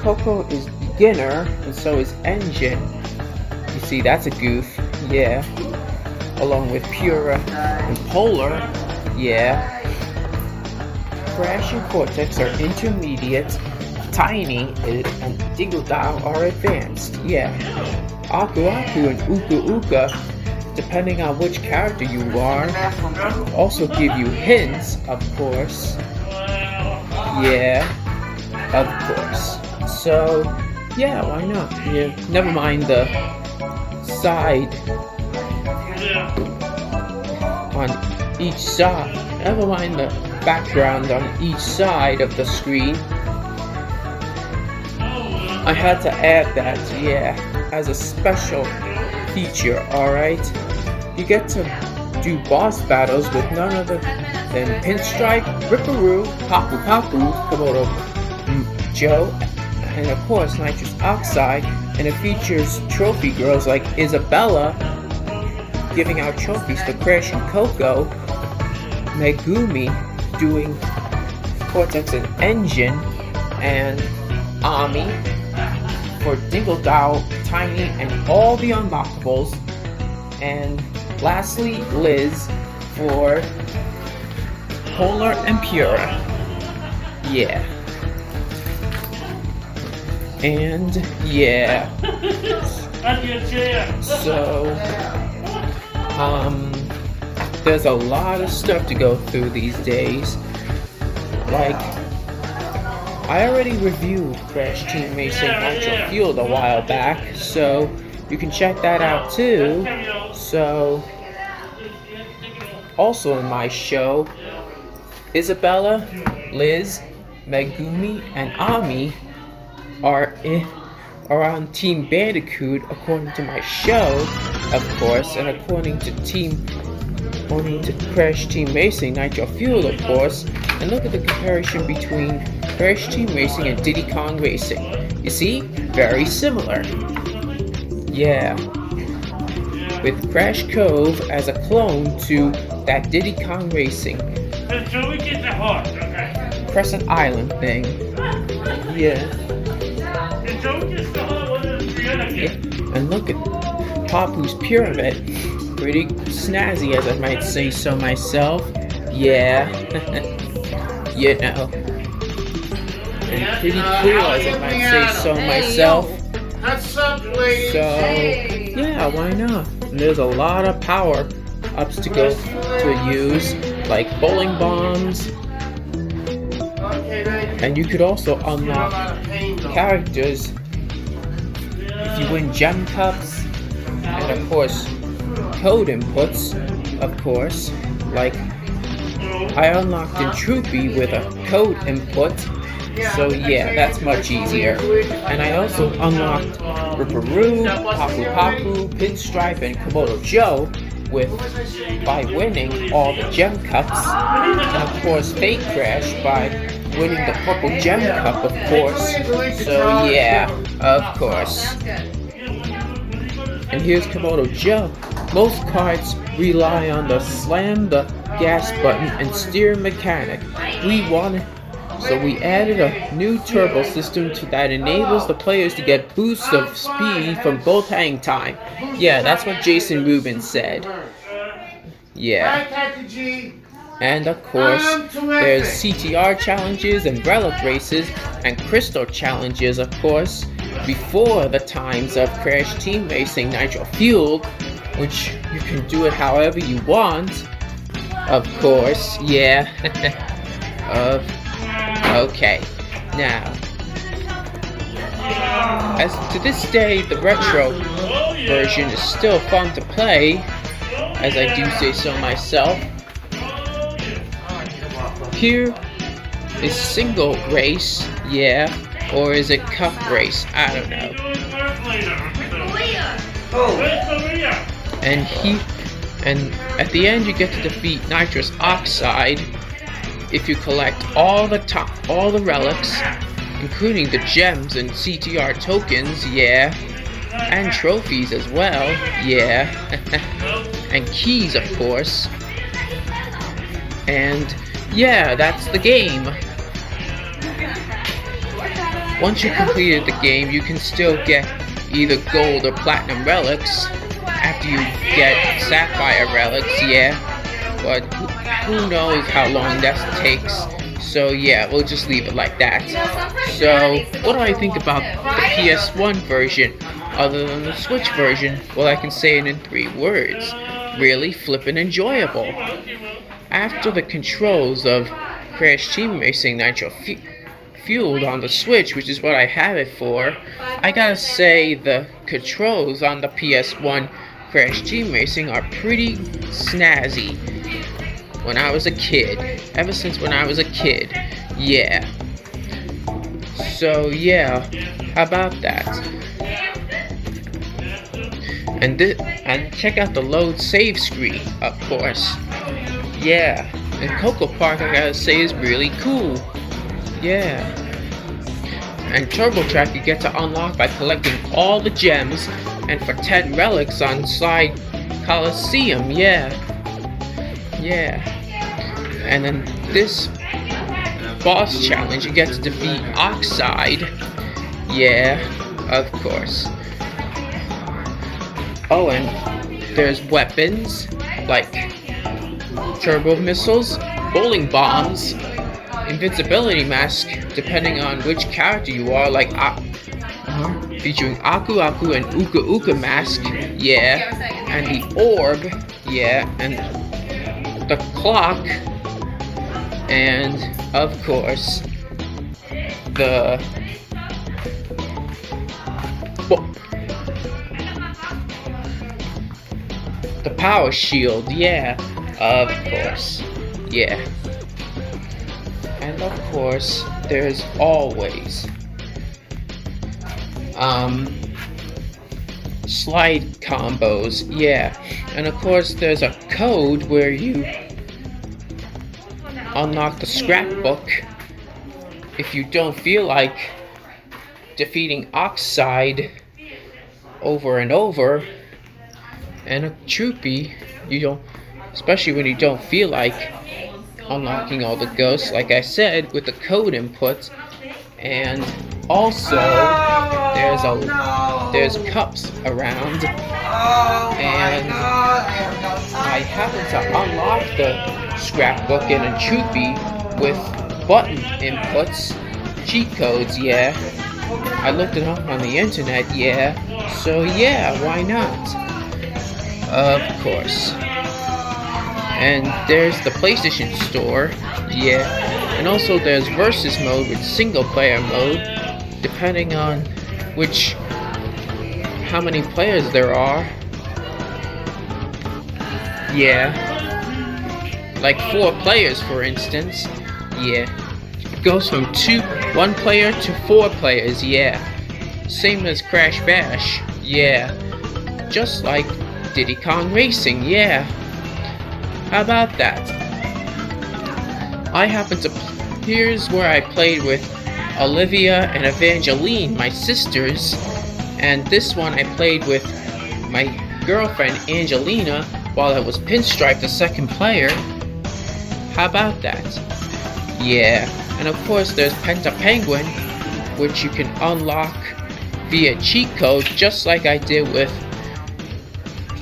Coco is beginner, and so is Engine. You see, that's a goof, yeah. Along with Pura and Polar, yeah. Crash and Cortex are intermediate, Tiny and Dingodile are advanced, yeah. Aku Aku and Uka Uka, depending on which character you are, also give you hints, of course. Yeah, of course. So, yeah, why not? Yeah, never mind the side on each side. Never mind the background on each side of the screen. I had to add that, yeah, as a special feature, alright? You get to do boss battles with none other than Pinstripe, Ripperoo, Papu Papu, Komodo Joe, and of course Nitrous Oxide, and it features trophy girls like Isabella giving out trophies to Crash and Coco, Megumi doing Cortex and Engine, and Ami for Dingodile, Tiny, and all the unlockables, and lastly Liz for Polar and Pura. Yeah. And yeah. So there's a lot of stuff to go through these days. Like, I already reviewed Crash Team Racing Nitro Fueled a while back, so you can check that out too. So, also in my show, Isabella, Liz, Megumi, and Ami are on Team Bandicoot according to my show, of course, and according to Crash Team Racing Nitro Fueled, of course. And look at the comparison between Crash Team Racing and Diddy Kong Racing. You see? Very similar. Yeah. With Crash Cove as a clone to that Diddy Kong Racing Crescent Island thing. Yeah. And look at Papu's Pyramid. Pretty snazzy, as I might say so myself. Yeah. You know. And pretty cool, as I might say so myself. So, yeah, why not? And there's a lot of power-ups to use, like bowling bombs. And you could also unlock characters if you win gem cups, and of course, code inputs, of course, like I unlocked in Troopy with a code input, so yeah, that's much easier. And I also unlocked Ripperoo, Papu Papu, Pinstripe, and Komodo Joe by winning all the gem cups, and of course Fake Crash by winning the purple gem cup, of course. So yeah, of course. And here's Komodo Joe. Most cards rely on the slam the gas button and steer mechanic. So we added a new turbo system that enables the players to get boosts of speed from both hang time. Yeah, that's what Jason Rubin said. Yeah. And of course, there's CTR challenges and relic races and crystal challenges, of course, before the times of Crash Team Racing Nitro Fueled, which you can do it however you want, of course, yeah. Okay, now, as to this day, the retro version is still fun to play, as I do say so myself. Here is single race, yeah, or is it cup race? I don't know. And at the end, you get to defeat Nitrous Oxide if you collect all the relics, including the gems and CTR tokens, yeah, and trophies as well, yeah, and keys, of course. And yeah, that's the game. Once you completed the game, you can still get either gold or platinum relics after you get sapphire relics, yeah, but who knows how long that takes. So yeah, we'll just leave it like that. So what do I think about the PS1 version other than the Switch version? Well, I can say it in 3 words. Really flippin' enjoyable. After the controls of Crash Team Racing Nitro Fueled on the Switch, which is what I have it for, I gotta say the controls on the PS1 Crash Team Racing are pretty snazzy. When I was a kid, ever since when I was a kid, yeah. So yeah, how about that? And check out the load save screen, of course. Yeah, and Coco Park, I gotta say, is really cool. Yeah. And Turbo Track you get to unlock by collecting all the gems, and for 10 relics on Slide Coliseum, yeah. Yeah. And then this boss challenge, you get to defeat Oxide. Yeah, of course. Oh, and there's weapons like turbo missiles, bowling bombs, invincibility mask, depending on which character you are, like featuring Aku Aku and Uka Uka mask, yeah, and the orb, yeah, and the clock, and of course the power shield, yeah, of course, yeah. And of course, there's always slide combos, yeah. And of course, there's a code where you unlock the scrapbook if you don't feel like defeating Oxide over and over. And a Troopy, you don't, especially when you don't feel like unlocking all the ghosts, like I said, with the code input. And also there's cups around, and I happen to unlock the scrapbook in a Troopy with button inputs, cheat codes, yeah. I looked it up on the internet, yeah. So yeah, why not? Of course. And there's the PlayStation Store, yeah. And also there's versus mode with single player mode, depending on which how many players there are. Yeah. Like 4 players, for instance. Yeah. It goes from 1 player to 4 players, yeah. Same as Crash Bash, yeah. Just like Diddy Kong Racing, yeah. How about that? Here's where I played with Olivia and Evangeline, my sisters. And this one I played with my girlfriend Angelina while I was Pinstripe, the second player. How about that? Yeah. And of course there's Penta Penguin, which you can unlock via cheat code, just like I did with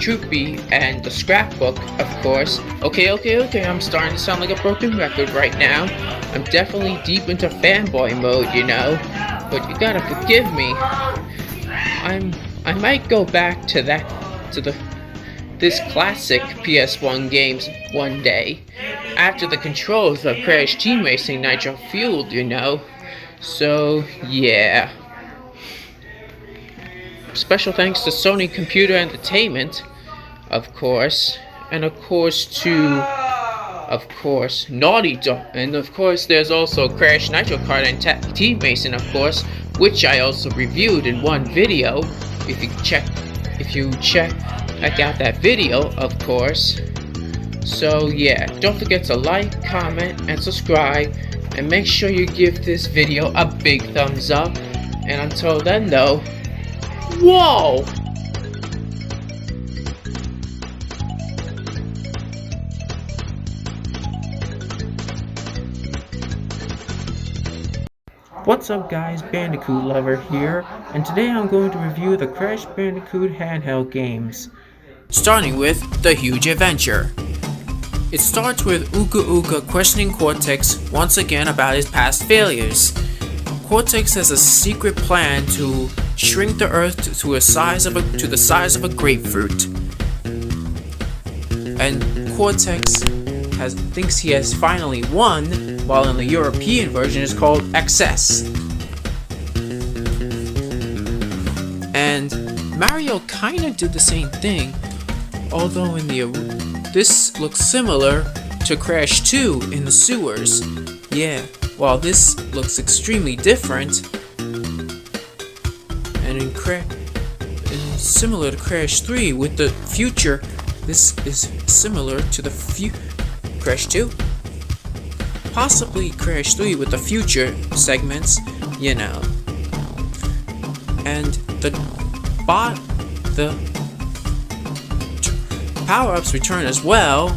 Troopy and the scrapbook, of course. Okay, I'm starting to sound like a broken record right now. I'm definitely deep into fanboy mode, you know. But you gotta forgive me. I might go back to this classic PS1 games one day, after the controls of Crash Team Racing Nitro Fueled, you know. So, yeah. Special thanks to Sony Computer Entertainment, of course, and of course to, Naughty Dog, and of course there's also Crash Nitro Kart and Team Racing, of course, which I also reviewed in one video. If you check out that video, of course. So yeah, don't forget to like, comment, and subscribe, and make sure you give this video a big thumbs up. And until then though, whoa! What's up guys, Bandicoot Lover here, and today I'm going to review the Crash Bandicoot handheld games. Starting with The Huge Adventure. It starts with Uka Uka questioning Cortex once again about his past failures. Cortex has a secret plan to shrink the Earth to the size of a grapefruit. And Cortex thinks he has finally won, while in the European version it's called Excess. And Mario kinda did the same thing, although this looks similar to Crash 2 in the sewers. Yeah, while this looks extremely different, and similar to Crash 3 with the future, this is similar to the Crash 2? Possibly Crash 3 with the future segments, you know. And the power-ups return as well,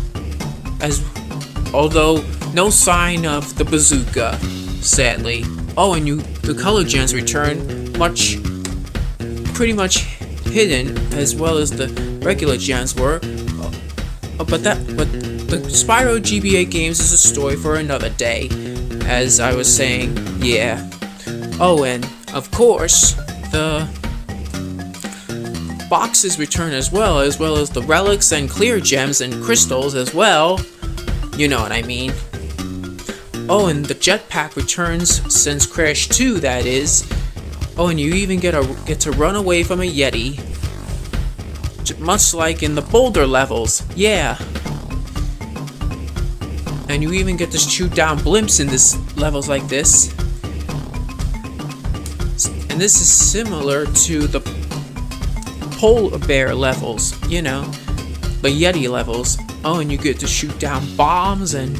although no sign of the bazooka, sadly. Oh, and the color gens return pretty much hidden, as well as the regular gens were. But the Spyro GBA games is a story for another day, as I was saying, yeah. Oh, and of course, the boxes return as well as the relics and clear gems and crystals as well. You know what I mean. Oh, and the jetpack returns since Crash 2, that is. Oh, and you even get to run away from a Yeti, much like in the boulder levels, yeah. And you even get to shoot down blimps in levels like this. And this is similar to the polar bear levels, you know, the Yeti levels. Oh, and you get to shoot down bombs and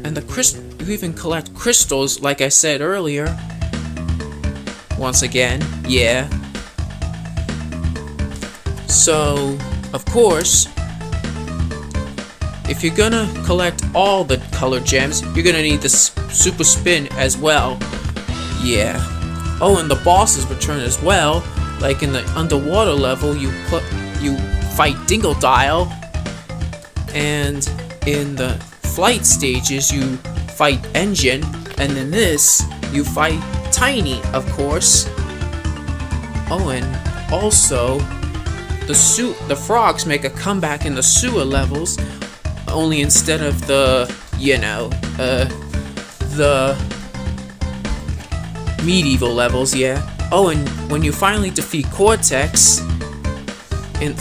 you even collect crystals, like I said earlier. Once again, yeah. So, of course, if you're gonna collect all the color gems, you're gonna need the super spin as well. Yeah. Oh, and the bosses return as well. Like in the underwater level, you fight Dingodile, and in the flight stages, you fight Engine, and in this, you fight Tiny, of course. Oh, and also, the frogs make a comeback in the sewer levels, only instead of the medieval levels, yeah. Oh, and when you finally defeat Cortex,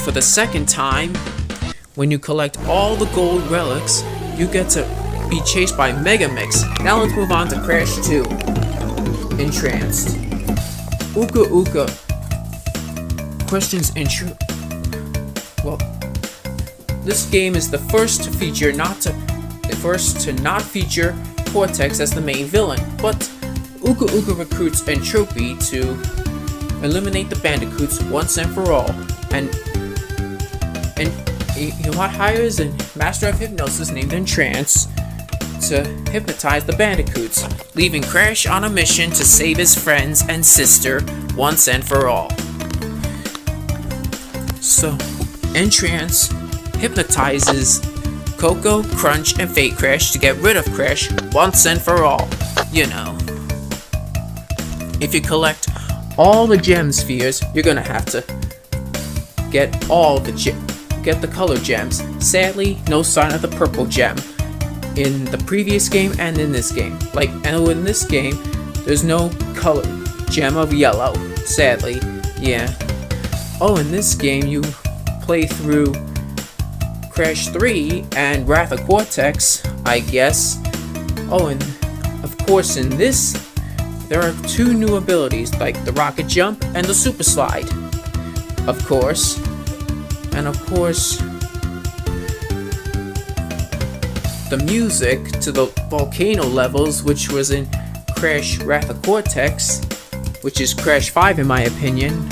for the second time, when you collect all the gold relics, you get to be chased by Mega Mix. Now let's move on to Crash 2. Entranced. Uka Uka. Questions intro. Well, this game is the first to not feature Cortex as the main villain, but Uka Uka recruits Entropy to eliminate the Bandicoots once and for all, and he hires a master of hypnosis named Entrance to hypnotize the Bandicoots, leaving Crash on a mission to save his friends and sister once and for all. So, Entrance hypnotizes Coco, Crunch, and Fate Crash to get rid of Crash once and for all. You know. If you collect all the gem spheres, you're gonna have to get the color gems. Sadly, no sign of the purple gem in the previous game and in this game. And in this game, there's no color gem of yellow. Sadly, yeah. Oh, in this game, you play through Crash 3 and Wrath of Cortex, I guess. Oh, and of course, in this, there are two new abilities, like the Rocket Jump and the Super Slide. Of course. And of course, the music to the volcano levels, which was in Crash Wrath of Cortex, which is Crash 5 in my opinion,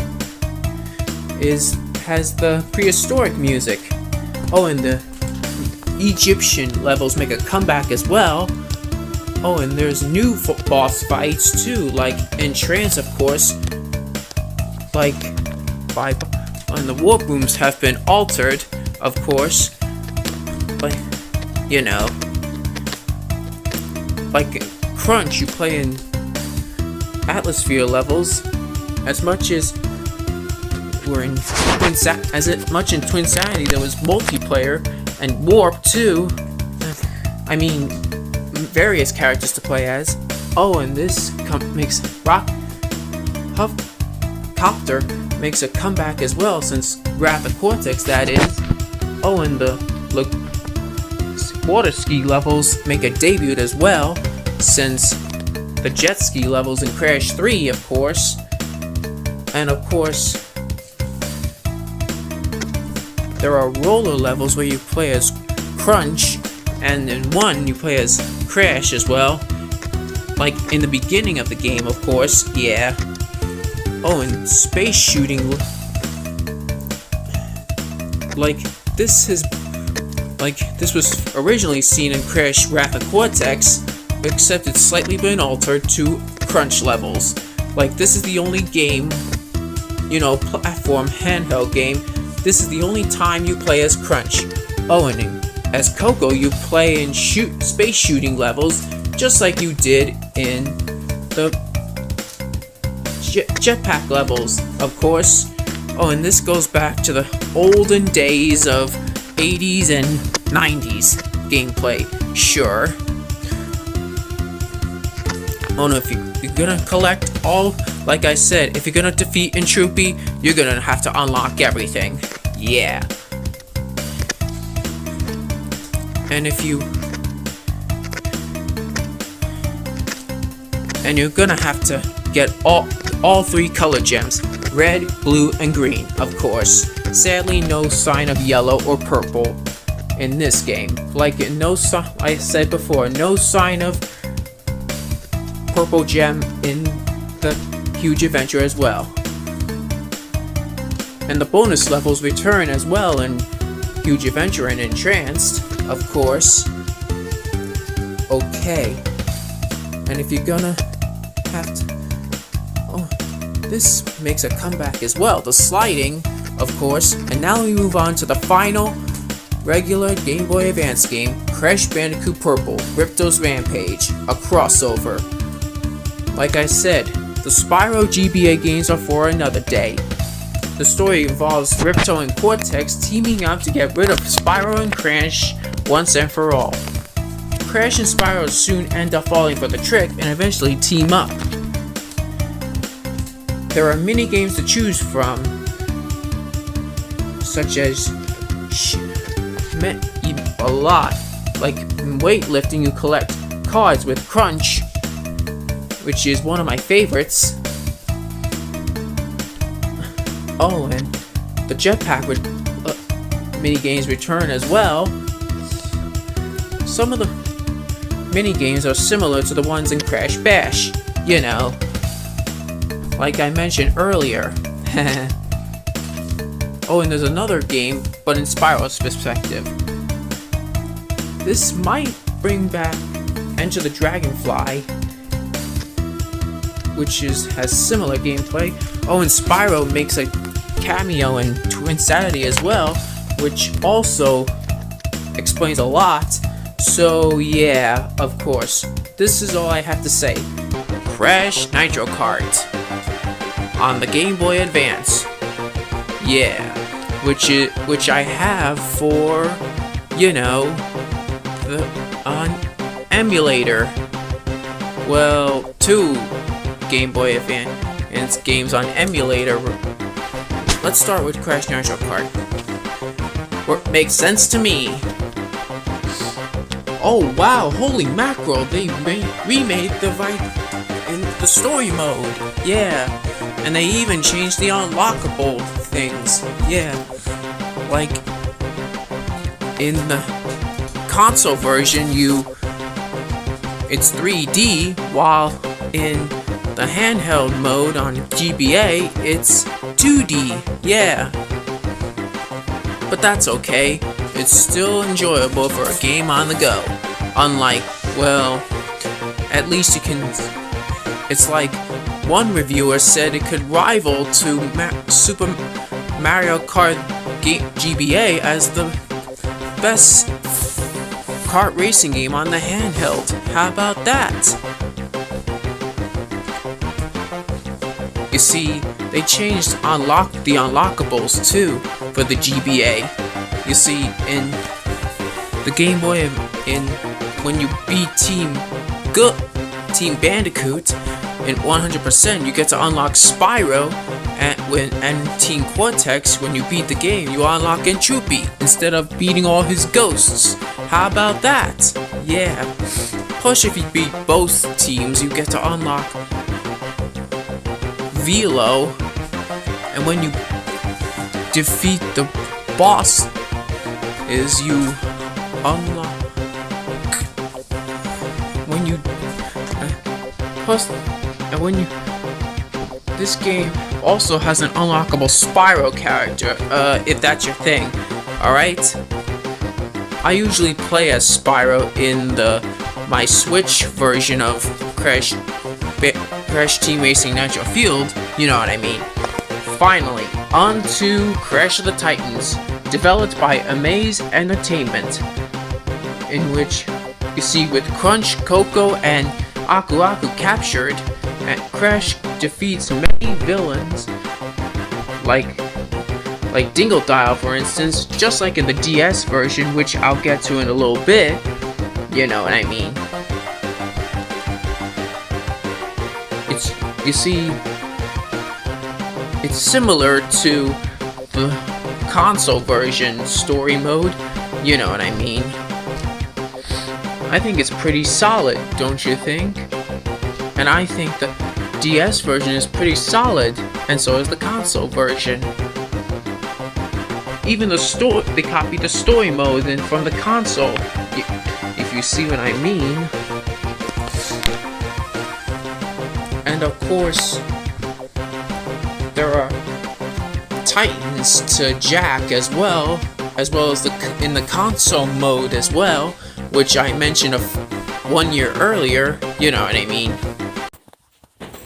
has the prehistoric music. Oh, and the Egyptian levels make a comeback as well. Oh, and there's new boss fights too, like Entrance, of course. And the warp rooms have been altered, of course. But, you know. Like Crunch, you play in Atmosphere levels as much as we're in Twinsanity. There was multiplayer and Warp too. I mean, various characters to play as. Oh, and this makes Copter makes a comeback as well, since Wrath of Cortex, that is. Oh, and the water ski levels make a debut as well, since the jet ski levels in Crash 3, of course. And of course, there are roller levels where you play as Crunch, and in one you play as Crash as well. Like in the beginning of the game, of course, yeah. Oh, and space shooting. This was originally seen in Crash Wrath of Cortex, except it's slightly been altered to Crunch levels. This is the only game, platform handheld game. This is the only time you play as Crunch. Oh, and as Coco, you play in space shooting levels, just like you did in the jetpack levels, of course. Oh, and this goes back to the olden days of 80s and 90s gameplay, sure. Oh no, if you're gonna collect all, like I said, if you're gonna defeat Entropy, you're gonna have to unlock everything. Yeah. And you're gonna have to get all three color gems, red, blue, and green, of course. Sadly, no sign of yellow or purple in this game. Like I said before, no sign of purple gem in the Huge Adventure as well. And the bonus levels return as well in Huge Adventure and Entranced, of course. Okay. And if you're gonna have to... Oh, this makes a comeback as well. The sliding, of course. And now we move on to the final regular Game Boy Advance game, Crash Bandicoot Purple, Ripto's Rampage, a crossover. Like I said, the Spyro GBA games are for another day. The story involves Ripto and Cortex teaming up to get rid of Spyro and Crash once and for all. Crash and Spyro soon end up falling for the trick and eventually team up. there are mini games to choose from, such as a lot. Like in weightlifting, you collect cards with Crunch, which is one of my favorites. Oh, and the jetpack with mini games return as well. Some of the mini games are similar to the ones in Crash Bash, you know, like I mentioned earlier. Oh, and there's another game, but in Spyro's perspective. This might bring back Enter the Dragonfly, which has similar gameplay. Oh, and Spyro makes a cameo in Twinsanity as well, which also explains a lot. So yeah, of course, this is all I have to say. Crash Nitro Kart on the Game Boy Advance. Yeah, which I have for, you know, on emulator. Well, 2 Game Boy Advance games on emulator. Let's start with Crash Nitro Kart. What makes sense to me. Oh wow, holy mackerel, they remade the story mode. Yeah, and they even changed the unlockable things. Yeah, like in the console version, it's 3D, while in the handheld mode on GBA, it's 2D. Yeah, but that's okay. It's still enjoyable for a game on the go. Unlike, well, at least you can. It's like one reviewer said it could rival to Super Mario Kart GBA as the best kart racing game on the handheld. How about that? You see, they changed the unlockables too for the GBA. You see, in the Game Boy, when you beat Team Bandicoot in 100%, you get to unlock Spyro, and Team Cortex, when you beat the game, you unlock Entropy instead of beating all his ghosts. How about that? Yeah. Plus, if you beat both teams, you get to unlock Velo, and when you defeat the boss, you unlock this game also has an unlockable Spyro character, if that's your thing. Alright? I usually play as Spyro in my Switch version of Crash Team Racing Nitro Field, you know what I mean. Finally, on to Crash of the Titans, developed by Amaze Entertainment, in which you see with Crunch, Coco, and Aku Aku captured, and Crash defeats many villains, like Dingle Dial, for instance, just like in the DS version, which I'll get to in a little bit. You know what I mean. It's similar to the console version story mode. You know what I mean. I think it's pretty solid, don't you think? And I think the DS version is pretty solid, and so is the console version. Even they copied the story mode from the console, if you see what I mean. And of course, there are Titans to Jack as well as in the console mode as well, which I mentioned 1 year earlier. You know what I mean.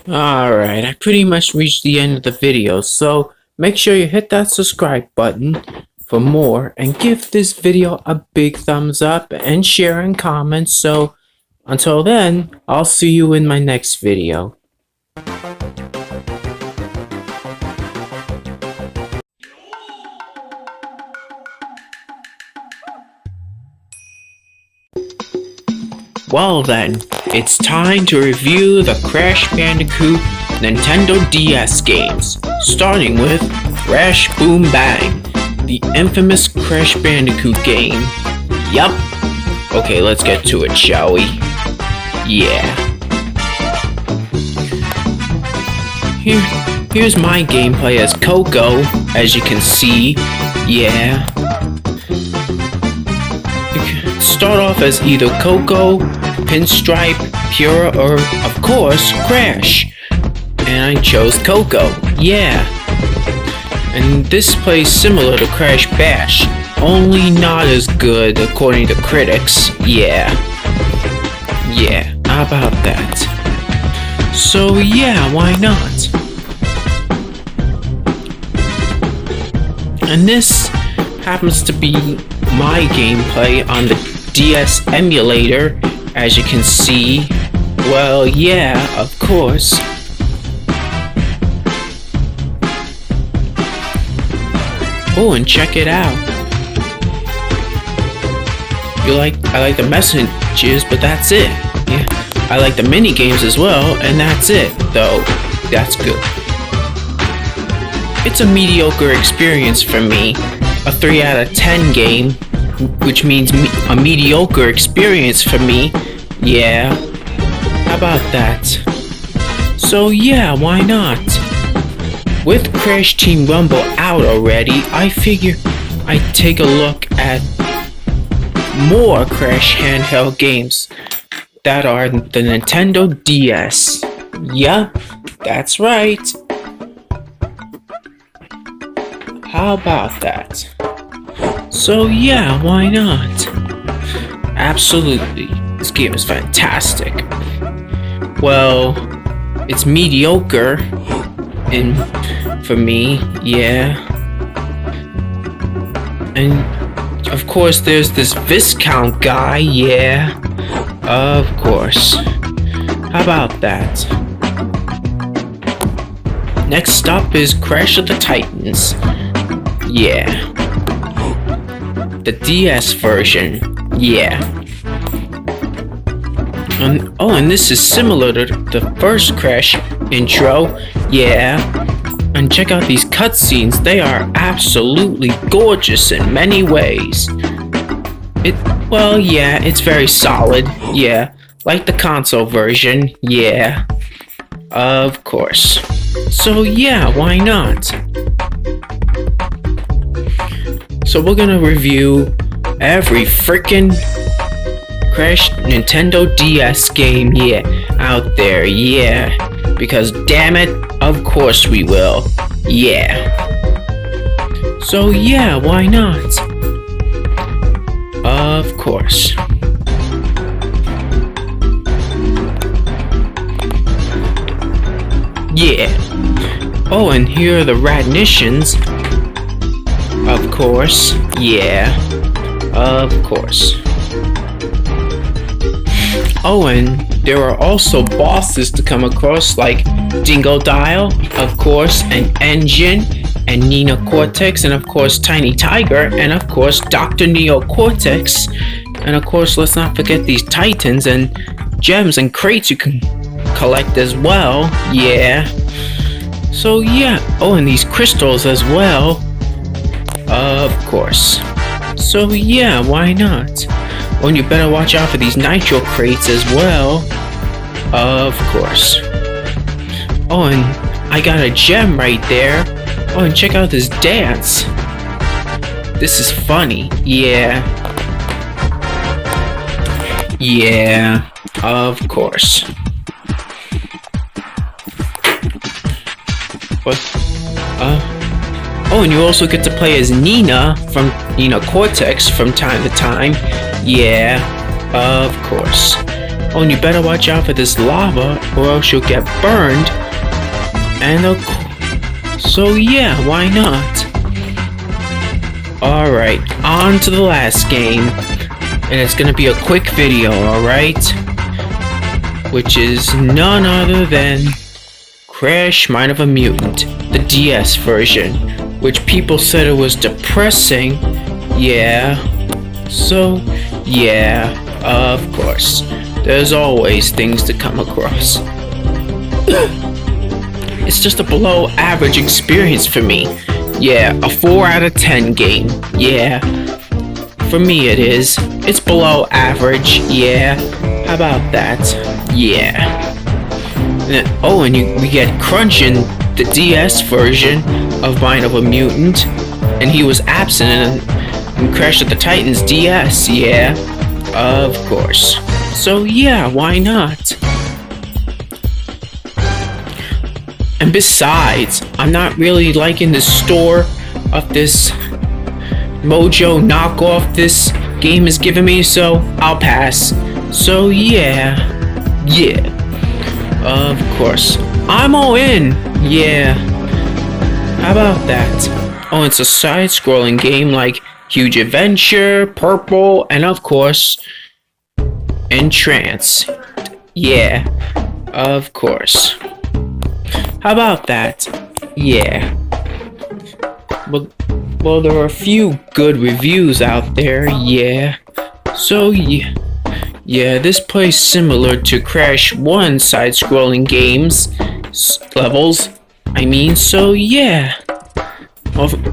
Alright, I pretty much reached the end of the video, so make sure you hit that subscribe button for more, and give this video a big thumbs up and share and comment. So until then, I'll see you in my next video. Well then, it's time to review the Crash Bandicoot Nintendo DS games, starting with Crash Boom Bang, the infamous Crash Bandicoot game. Yup. Okay, let's get to it, shall we? Yeah. Here's my gameplay as Coco, as you can see. Yeah. You can start off as either Coco, Pinstripe, Pura, or, of course, Crash. And I chose Coco. Yeah. And this plays similar to Crash Bash, only not as good according to critics. Yeah. Yeah, how about that? So yeah, why not? And this happens to be my gameplay on the DS emulator, as you can see. Well, yeah, of course. Oh, and check it out. I like the messages, but that's it. Yeah, I like the mini games as well, and that's it. Though, that's good. It's a mediocre experience for me. A 3 out of 10 game, which means a mediocre experience for me. Yeah. How about that? So yeah, why not? With Crash Team Rumble out already, I figure I'd take a look at more Crash handheld games that are the Nintendo DS. Yup, that's right. How about that? So yeah, why not? Absolutely, this game is fantastic. Well, it's mediocre for me, yeah. And of course there's this Viscount guy, yeah. Of course. How about that? Next up is Crash of the Titans. Yeah. The DS version. Yeah. And this is similar to the first Crash intro. Yeah. And check out these cutscenes. They are absolutely gorgeous in many ways. Well, yeah, it's very solid. Yeah. Like the console version. Yeah. Of course. So yeah, why not? So we're gonna review every freaking Crash Nintendo DS game, yeah, out there, yeah. Because damn it, of course we will, yeah. So yeah, why not? Of course. Yeah. Oh, and here are the Radnicians. Of course. Yeah. Of course. Oh, and there are also bosses to come across like Dingo Dial, of course, and Engine, and Nina Cortex, and of course Tiny Tiger, and of course Dr. Neo Cortex, and of course let's not forget these Titans and gems and crates you can collect as well. Yeah. So yeah. Oh, and these crystals as well. Of course. So yeah, why not? Oh, and you better watch out for these nitro crates as well. Of course. Oh, and I got a gem right there. Oh, and check out this dance. This is funny. Yeah. Yeah, of course. What? Oh, and you also get to play as Nina from Nina Cortex from time to time. Yeah, of course. Oh, and you better watch out for this lava or else you'll get burned. And of course, so yeah, why not? Alright, on to the last game. And it's gonna be a quick video, alright? Which is none other than Crash Mind of a Mutant, the DS version, which people said it was depressing. Yeah. So, yeah, of course. There's always things to come across. it's just a below average experience for me. Yeah, a 4 out of 10 game. Yeah, for me it is. It's below average. Yeah, how about that? Yeah. Oh, and we get Crunch in the DS version of Mind of a Mutant, and he was absent in Crash of the Titans DS. Yeah, of course. So yeah, why not? And besides, I'm not really liking the store of this Mojo knockoff this game is giving me, so I'll pass. So yeah, of course. I'm all in. Yeah. How about that? Oh, it's a side-scrolling game like Huge Adventure, Purple, and of course, Entrance. Yeah, of course. How about that? Yeah. Well, there are a few good reviews out there, yeah. So, yeah, this plays similar to Crash 1 side-scrolling games, levels, I mean, so yeah.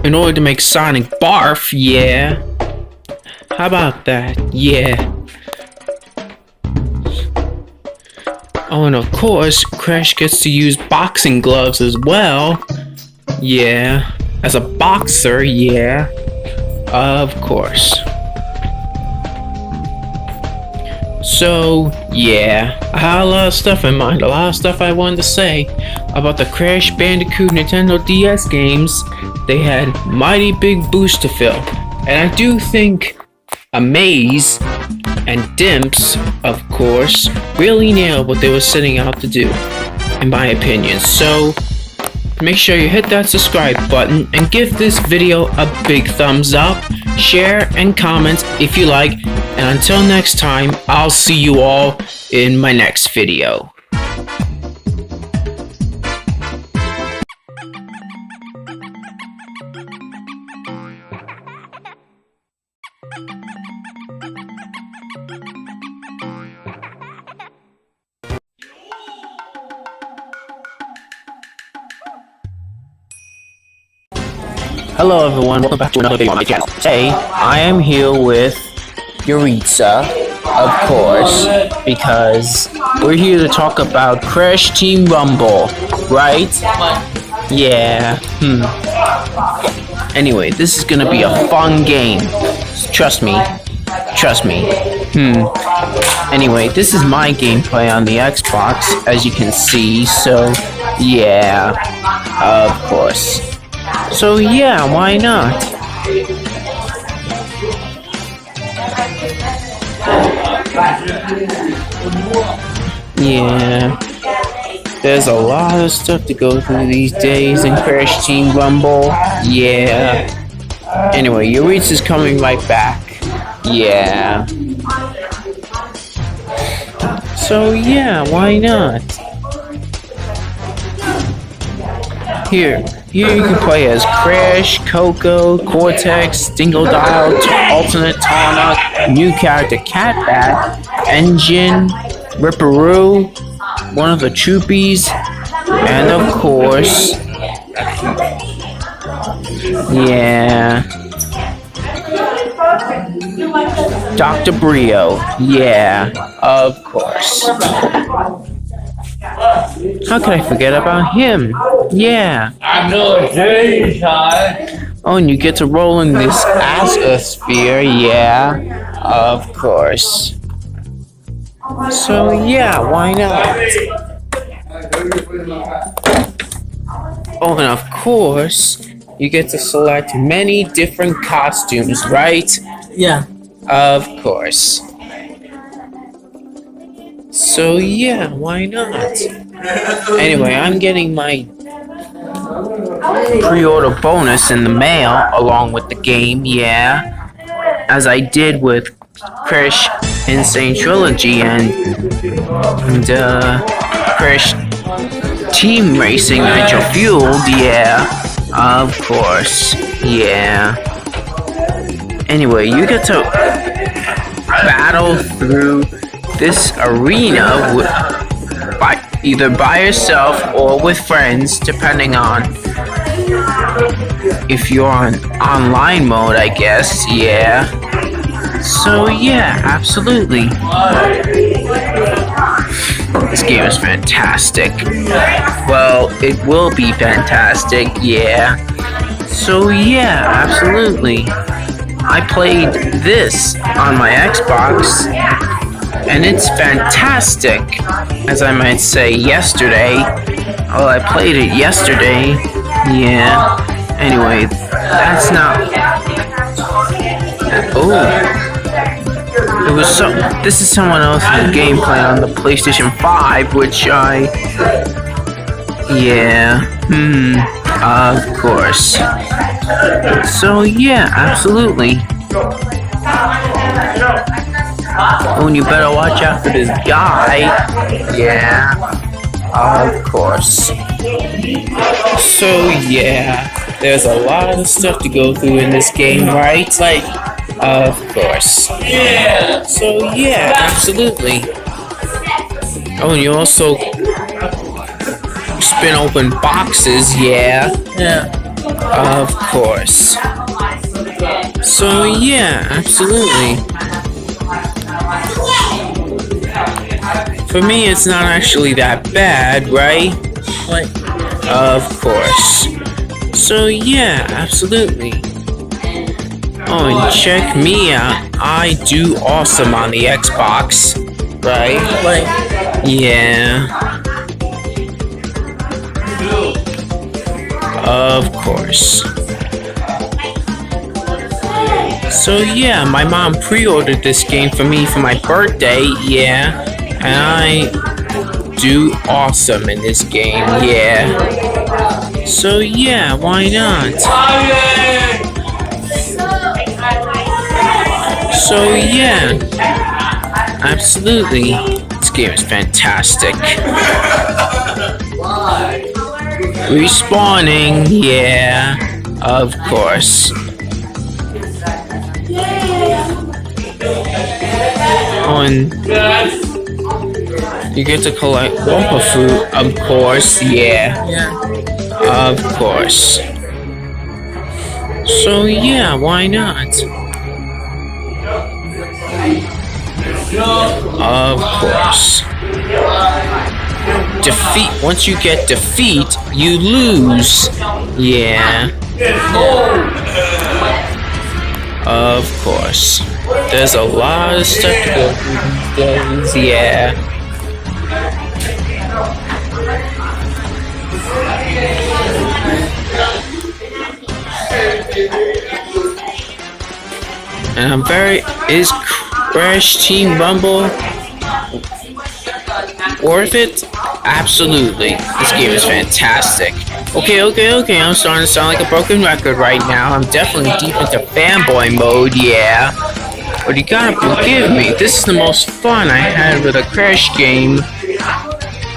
In order to make Sonic barf, yeah. How about that? Yeah. Oh, and of course, Crash gets to use boxing gloves as well. Yeah. As a boxer, yeah. Of course. So, yeah. I had a lot of stuff in mind, a lot of stuff I wanted to say about the Crash Bandicoot Nintendo DS games. They had mighty big boosts to fill. And I do think Amaze and Dimps, of course, really nailed what they were setting out to do, in my opinion. So, make sure you hit that subscribe button and give this video a big thumbs up, share and comment if you like, and until next time, I'll see you all in my next video. Hello everyone, welcome back to another video on my channel. Today, I am here with Yuritsa, of course, because we're here to talk about Crash Team Rumble, right? Yeah, Anyway, this is gonna be a fun game. Trust me. Anyway, this is my gameplay on the Xbox, as you can see, so yeah, of course. So yeah, why not? Yeah, there's a lot of stuff to go through these days in Crash Team Rumble. Yeah. Anyway, Yuritsa is coming right back. Yeah. So yeah, why not? Here you can play as Crash, Coco, Cortex, Dingodile, Alternate Tonic, new character Catbat, Engine, Ripperoo, one of the Troopies, and of course, yeah, Dr. Brio, yeah, of course. How could I forget about him? Yeah. I know it's very hard. Oh, and you get to roll in this Astrosphere, yeah, of course. So yeah, why not? Oh, and of course, you get to select many different costumes, right? Yeah. Of course. So yeah, why not? Anyway, I'm getting my pre-order bonus in the mail along with the game, yeah. As I did with Crash Insane Trilogy and Crash Team Racing Nitro Fueled, yeah. Of course, yeah. Anyway, you get to battle through this arena either by yourself or with friends, depending on if you're on online mode, I guess. Yeah. So yeah, absolutely. This game is fantastic. Well, it will be fantastic, yeah. So yeah, absolutely. I played this on my Xbox, and it's fantastic, as I might say, yesterday. Well, I played it yesterday, yeah. Anyway, that's not... Oh. This is someone else's gameplay on the PlayStation 5, which yeah, of course. So yeah, absolutely. Oh, and you better watch out for this guy. Yeah, of course. So yeah, there's a lot of stuff to go through in this game, right? Like, of course. Yeah. So yeah, absolutely. Oh, and you also spin open boxes, yeah. Yeah. Of course. So yeah, absolutely. For me, it's not actually that bad, right? Like, of course. So yeah, absolutely. Oh, and check me out. I do awesome on the Xbox, right? Like, yeah. Of course. So yeah, my mom pre-ordered this game for me for my birthday, yeah. And I do awesome in this game, yeah. So yeah, why not? So yeah, absolutely. This game is fantastic. Respawning, yeah, of course. Oh, and you get to collect Wumpa fruit, of course, yeah. Of course. So yeah, why not? Of course. Defeat. Once you get defeat, you lose. Yeah. Of course. There's a lot of stuff to go through these days. Yeah. And I'm very... Is Crash Team Rumble worth it? Absolutely. This game is fantastic. Okay. I'm starting to sound like a broken record right now. I'm definitely deep into fanboy mode, yeah. But you gotta forgive me. This is the most fun I had with a Crash game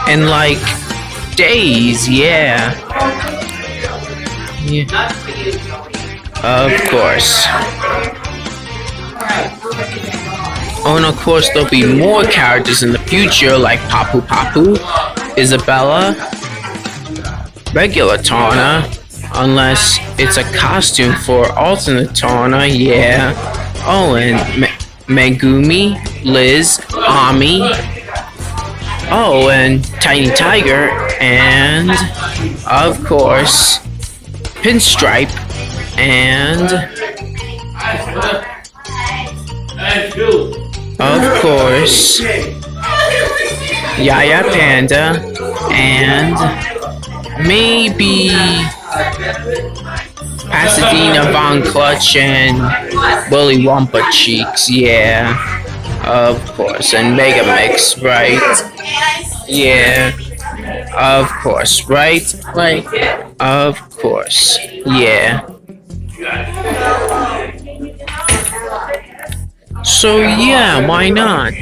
in like days, yeah. Of course. Oh, and of course there'll be more characters in the future, like Papu Papu, Isabella, regular Tawna, unless it's a costume for alternate Tawna, yeah. Oh, and Megumi, Liz, Ami, oh, and Tiny Tiger, and, of course, Pinstripe, and... of course, Yaya Panda, and maybe Pasadena Von Clutch and Willy Wumpa Cheeks, yeah. Of course, and Mega Mix, right? Yeah. Of course, right? Like, of course, yeah. So yeah, why not?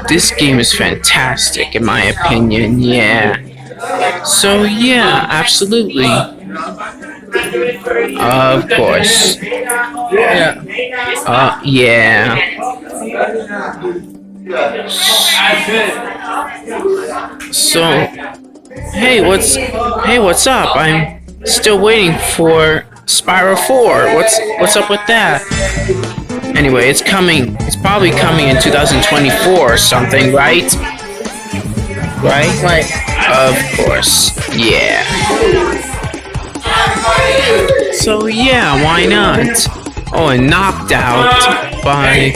This game is fantastic in my opinion, yeah. So yeah, absolutely. Of course. Yeah. Yeah. So, hey, what's up? I'm still waiting for Spyro 4. What's up with that? Anyway, it's coming. It's probably coming in 2024 or something, right? Right? Of course. Yeah. So yeah, why not? Oh, and knocked out by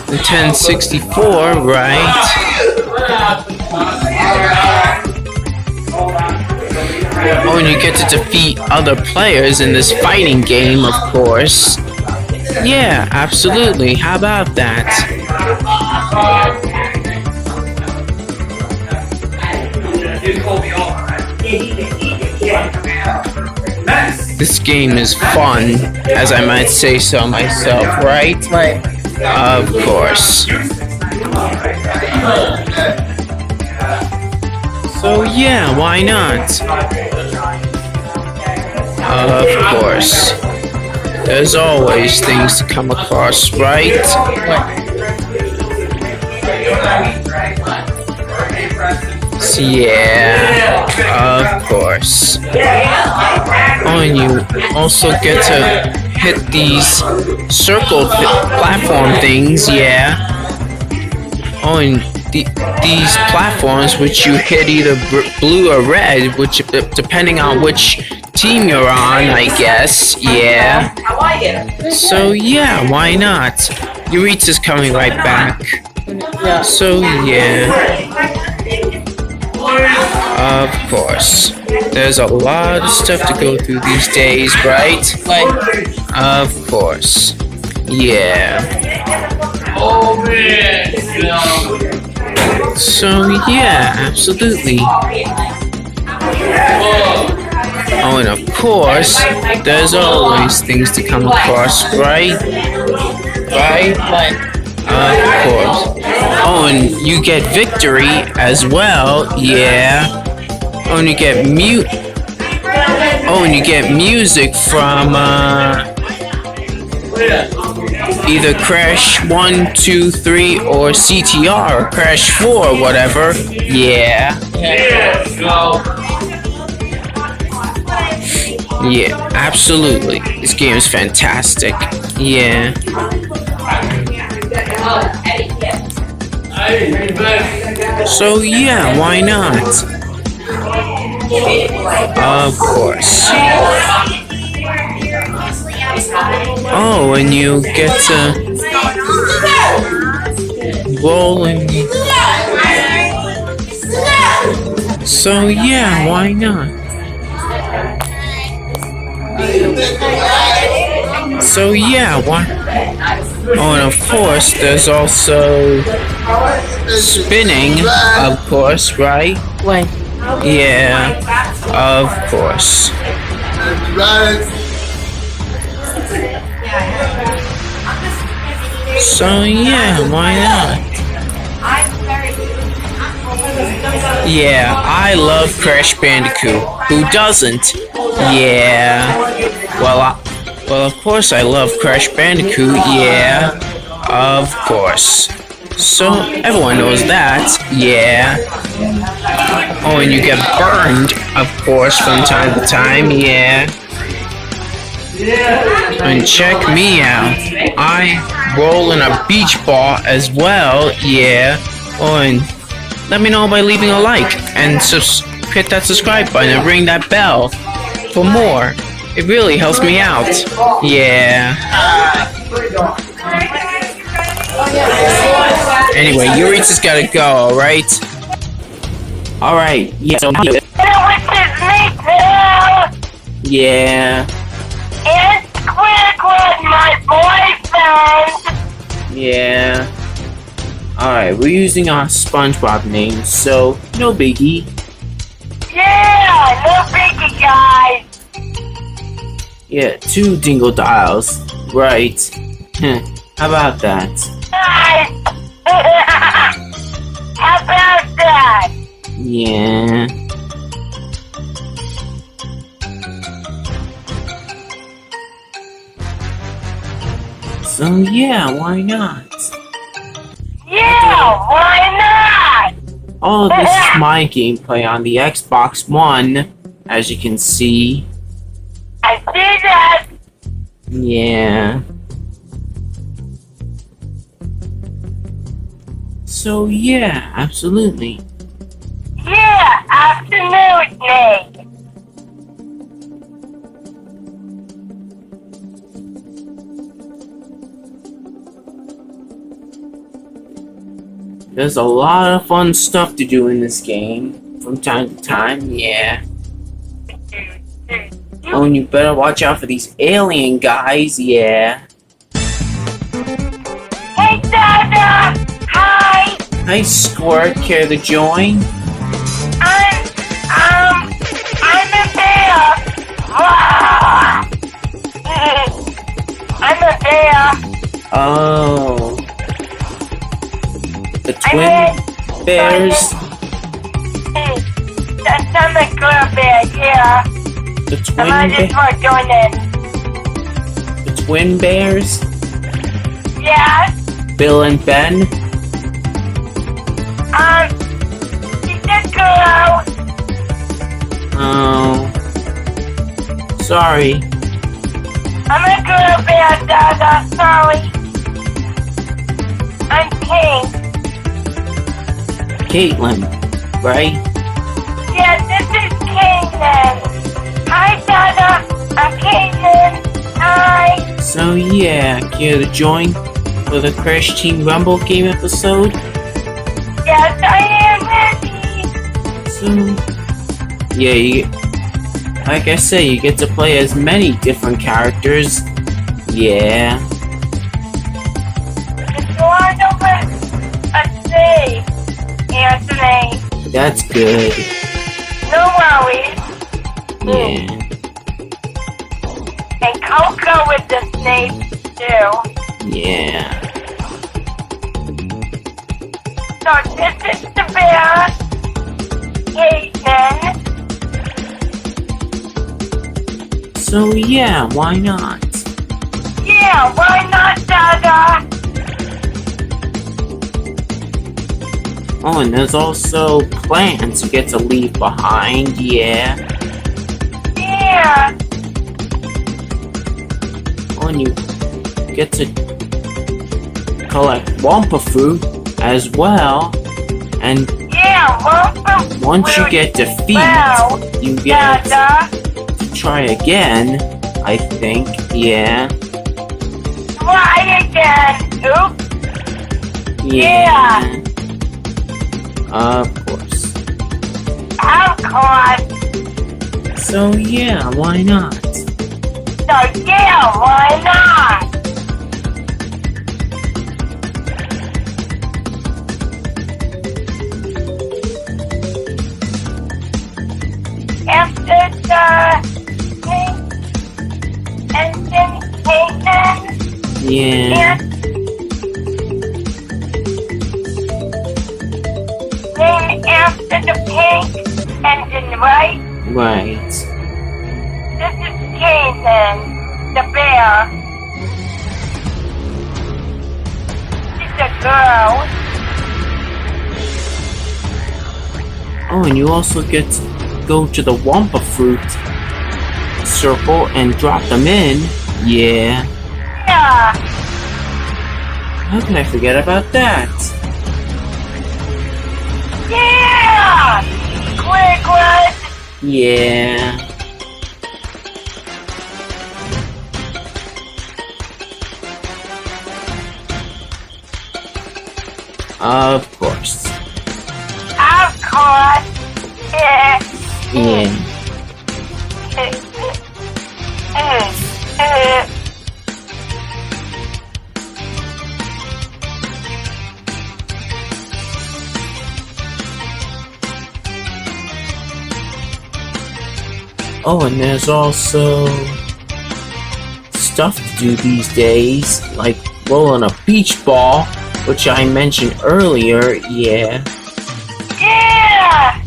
the 1064, right? Oh, and you get to defeat other players in this fighting game, of course. Yeah, absolutely. How about that? This game is fun, as I might say so myself, right? Of course. So yeah, why not? Of course. There's always things to come across, right? So yeah, of course. Oh, and you also get to hit these circle platform things, yeah. Oh, and these platforms which you hit either blue or red, which depending on which team you're on, I guess, yeah. So yeah, why not? Eureka's coming right back. So yeah. Of course. There's a lot of stuff to go through these days, right? Of course. Yeah. So yeah, absolutely. Oh, and of course, there's always things to come across, right? Of course. Oh, and you get victory as well, yeah. Oh, and you get music from either Crash 1, 2, 3, or CTR, or Crash 4, whatever. Yeah. Yeah, absolutely. This game is fantastic. Yeah. So yeah, why not? Of course. Oh, and you get to roll and... So yeah, why not? So yeah, why? Oh, and of course, there's also spinning, of course, right? Yeah, of course. So yeah, why not? Yeah, I love Crash Bandicoot. Who doesn't? Yeah. Well, of course I love Crash Bandicoot. Yeah, of course. So everyone knows that. Yeah. Oh, and you get burned, of course, from time to time. Yeah. And check me out. I roll in a beach ball as well. Yeah. Oh, and let me know by leaving a like and hit that subscribe button and ring that bell for more. It really helps me out. Yeah. Anyway, Eureka's gotta go, alright? Alright, yeah. Yeah. It's Squidward, my boyfriend. Yeah. Alright, we're using our SpongeBob name, so no biggie. Yeah, no biggie, guys. Yeah, 2 dingle dials. Right. How about that? Nice. How about that? Yeah. So yeah, why not? Yeah, Yeah, why not? Oh, this is my gameplay on the Xbox One, as you can see. I see that. Yeah. So yeah, absolutely. Yeah, absolutely. There's a lot of fun stuff to do in this game from time to time, yeah. Oh, and you better watch out for these alien guys, yeah. Hey, Dada. Hi. Hi, Squirt, care to join? I'm a bear. Wah! I'm a bear. Oh. The twin bears? I'm a girl bear, yeah. The I just want to join in. The twin bears? Yes. Bill and Ben? She's a girl. Oh. Sorry. I'm a girl bear, Dada. Sorry. I'm pink. Caitlin, right? Yeah, this is Caitlin. Hi, Dada. I'm Caitlin. Hi. So yeah, care to join for the Crash Team Rumble game episode? Yes, I am ready. So yeah, like I say, you get to play as many different characters. Yeah. Just want over a day, Anthony. That's good. No worries. Yeah. And Coco with the snake, too. Yeah. So this is the bear, Caitlin. So yeah, why not? Yeah, why not, Dada? Oh, and there's also plants you get to leave behind, yeah. Yeah. Oh, and you get to collect Wampa fruit as well. And Yeah, well, once you get defeat, well, you get Dada. to try again, I think, yeah. Try again. Oops. Yeah. Of course. Of course. So yeah, why not? So yeah, why not? After the pink and then Caitlin. Yeah. Then after the pink engine, right? Right. This is Caitlin, the bear. She's a girl. Oh, and you also get to go to the Wampa fruit circle and drop them in. Yeah. Yeah. How can I forget about that? Yeah! Quick, what? Yeah. Of course. Of course. Yeah. Yeah. Oh, and there's also stuff to do these days, like rolling a beach ball, which I mentioned earlier, yeah. Yeah!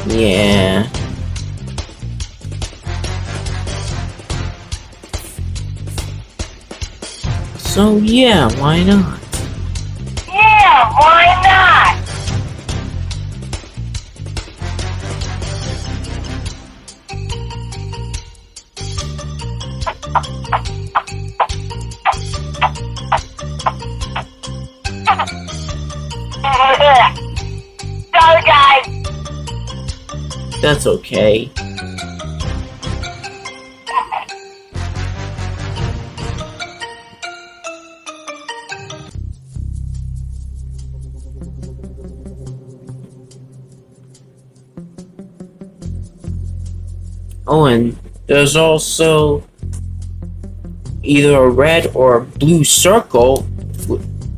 Yeah. So yeah, why not? yeah, why not? Sorry, guys. That's okay. Oh, and there's also either a red or a blue circle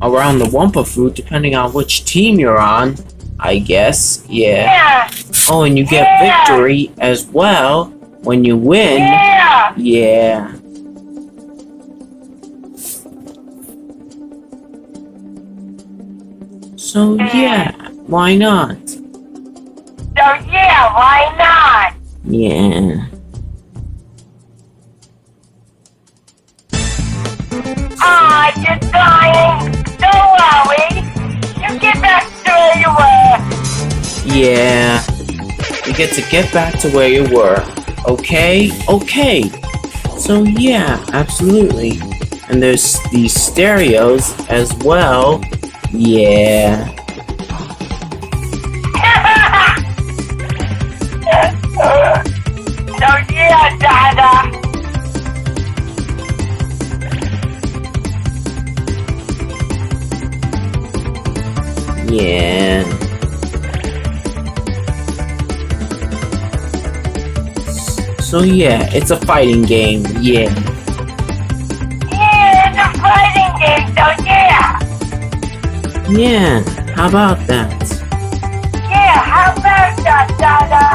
around the Wumpa fruit, depending on which team you're on, I guess. Yeah. Yeah, Oh, and you get victory as well when you win. yeah. Yeah. So, yeah, why not? So yeah, why not? Yeah. Ah, you're dying. Don't worry. You get back to where you were. Yeah. You get to get back to where you were. Okay? Okay. So, yeah, absolutely. And there's these stereos as well. Yeah. So yeah, Dada. Yeah. So yeah, it's a fighting game. Yeah. Yeah, it's a fighting game, so yeah. Yeah. How about that? Yeah, how about that, Dada?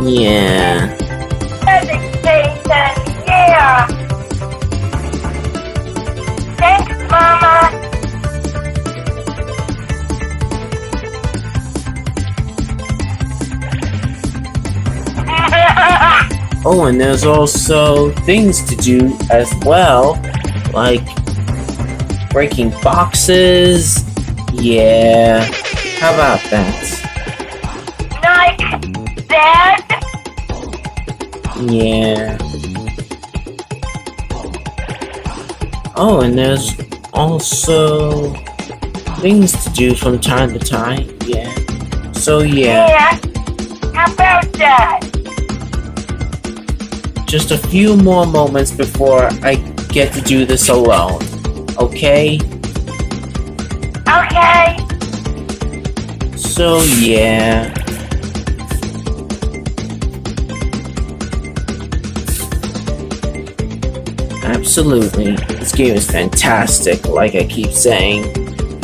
Yeah. Education, yeah. Thanks, Mama. Oh, and there's also things to do as well, like breaking boxes. Yeah. How about that? Like that? Yeah. Oh, and there's also things to do from time to time. Yeah. So yeah, Yeah. How about that? just a few more moments before I get to do this alone. Okay? Okay. So yeah. Absolutely. This game is fantastic, like I keep saying.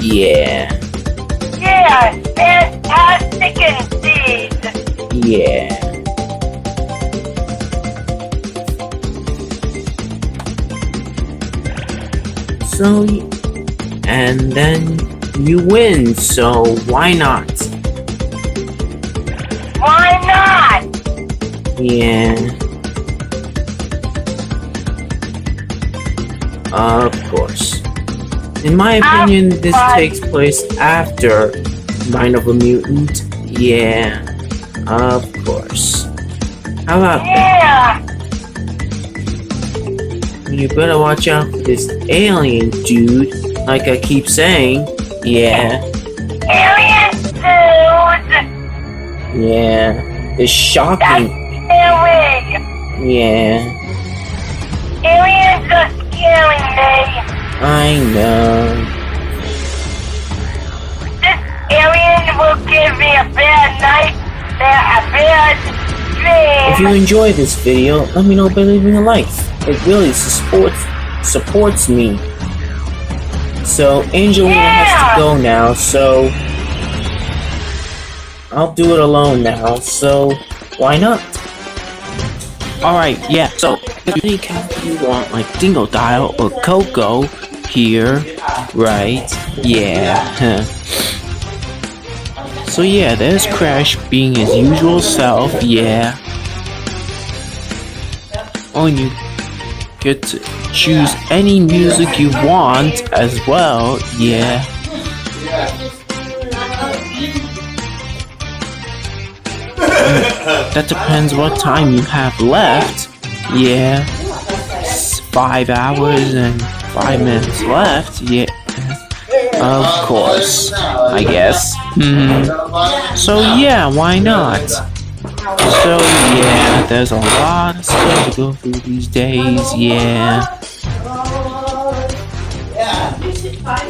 Yeah. Yeah, fantastic indeed. Yeah. So, and then you win, so why not? Why not? Yeah. Of course. In my opinion, this takes place after Mind of a Mutant. Yeah. Of course. How about that? Yeah. You better watch out for this alien dude, like I keep saying. Yeah. Alien dude. Yeah. It's That's shocking. scary. Yeah. Aliens are scaring me. I know. This alien will give me a bad nightmare, a bad If you dream. enjoy this video, let me know by leaving a like. It really supports me. So Angelina has to go now, so I'll do it alone now, so why not? Alright, yeah, so if any character you want, like Dingo Dial or Coco, here, right? Yeah. So yeah, there's Crash being his usual self, yeah. Oh, and you get to choose any music you want as well, yeah. That depends what time you have left, yeah. 5 hours and 5 minutes left, yeah. Of course, I guess. So yeah, why not? So yeah, there's a lot of stuff to go through these days, yeah.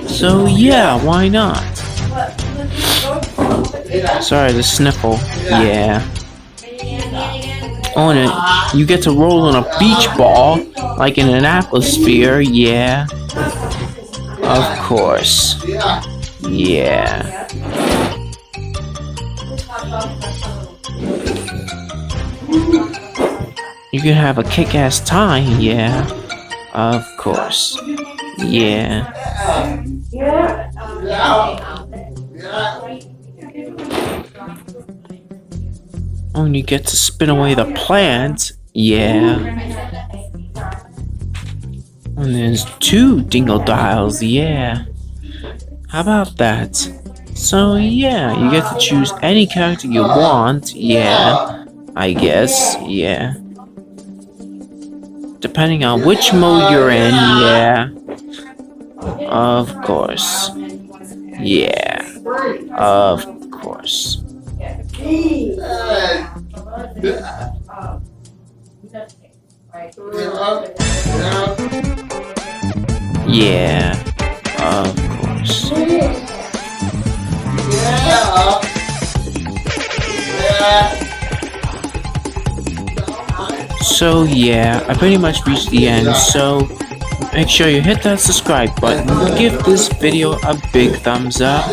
So yeah, why not? Sorry, the sniffle, yeah. On it, you get to roll on a beach ball, like in an atmosphere, yeah. Of course. Yeah. You can have a kick-ass time, yeah. Of course. Yeah. And you get to spin away the plant, yeah. And there's 2 dingle dials, yeah. How about that? So yeah, you get to choose any character you want, yeah. I guess, yeah. Depending on which mode you're in, yeah. Of course. Yeah. Of course. Yeah, of course. So yeah, I pretty much reached the end, so make sure you hit that subscribe button, give this video a big thumbs up,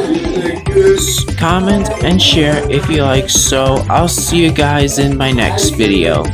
comment and share if you like, so I'll see you guys in my next video.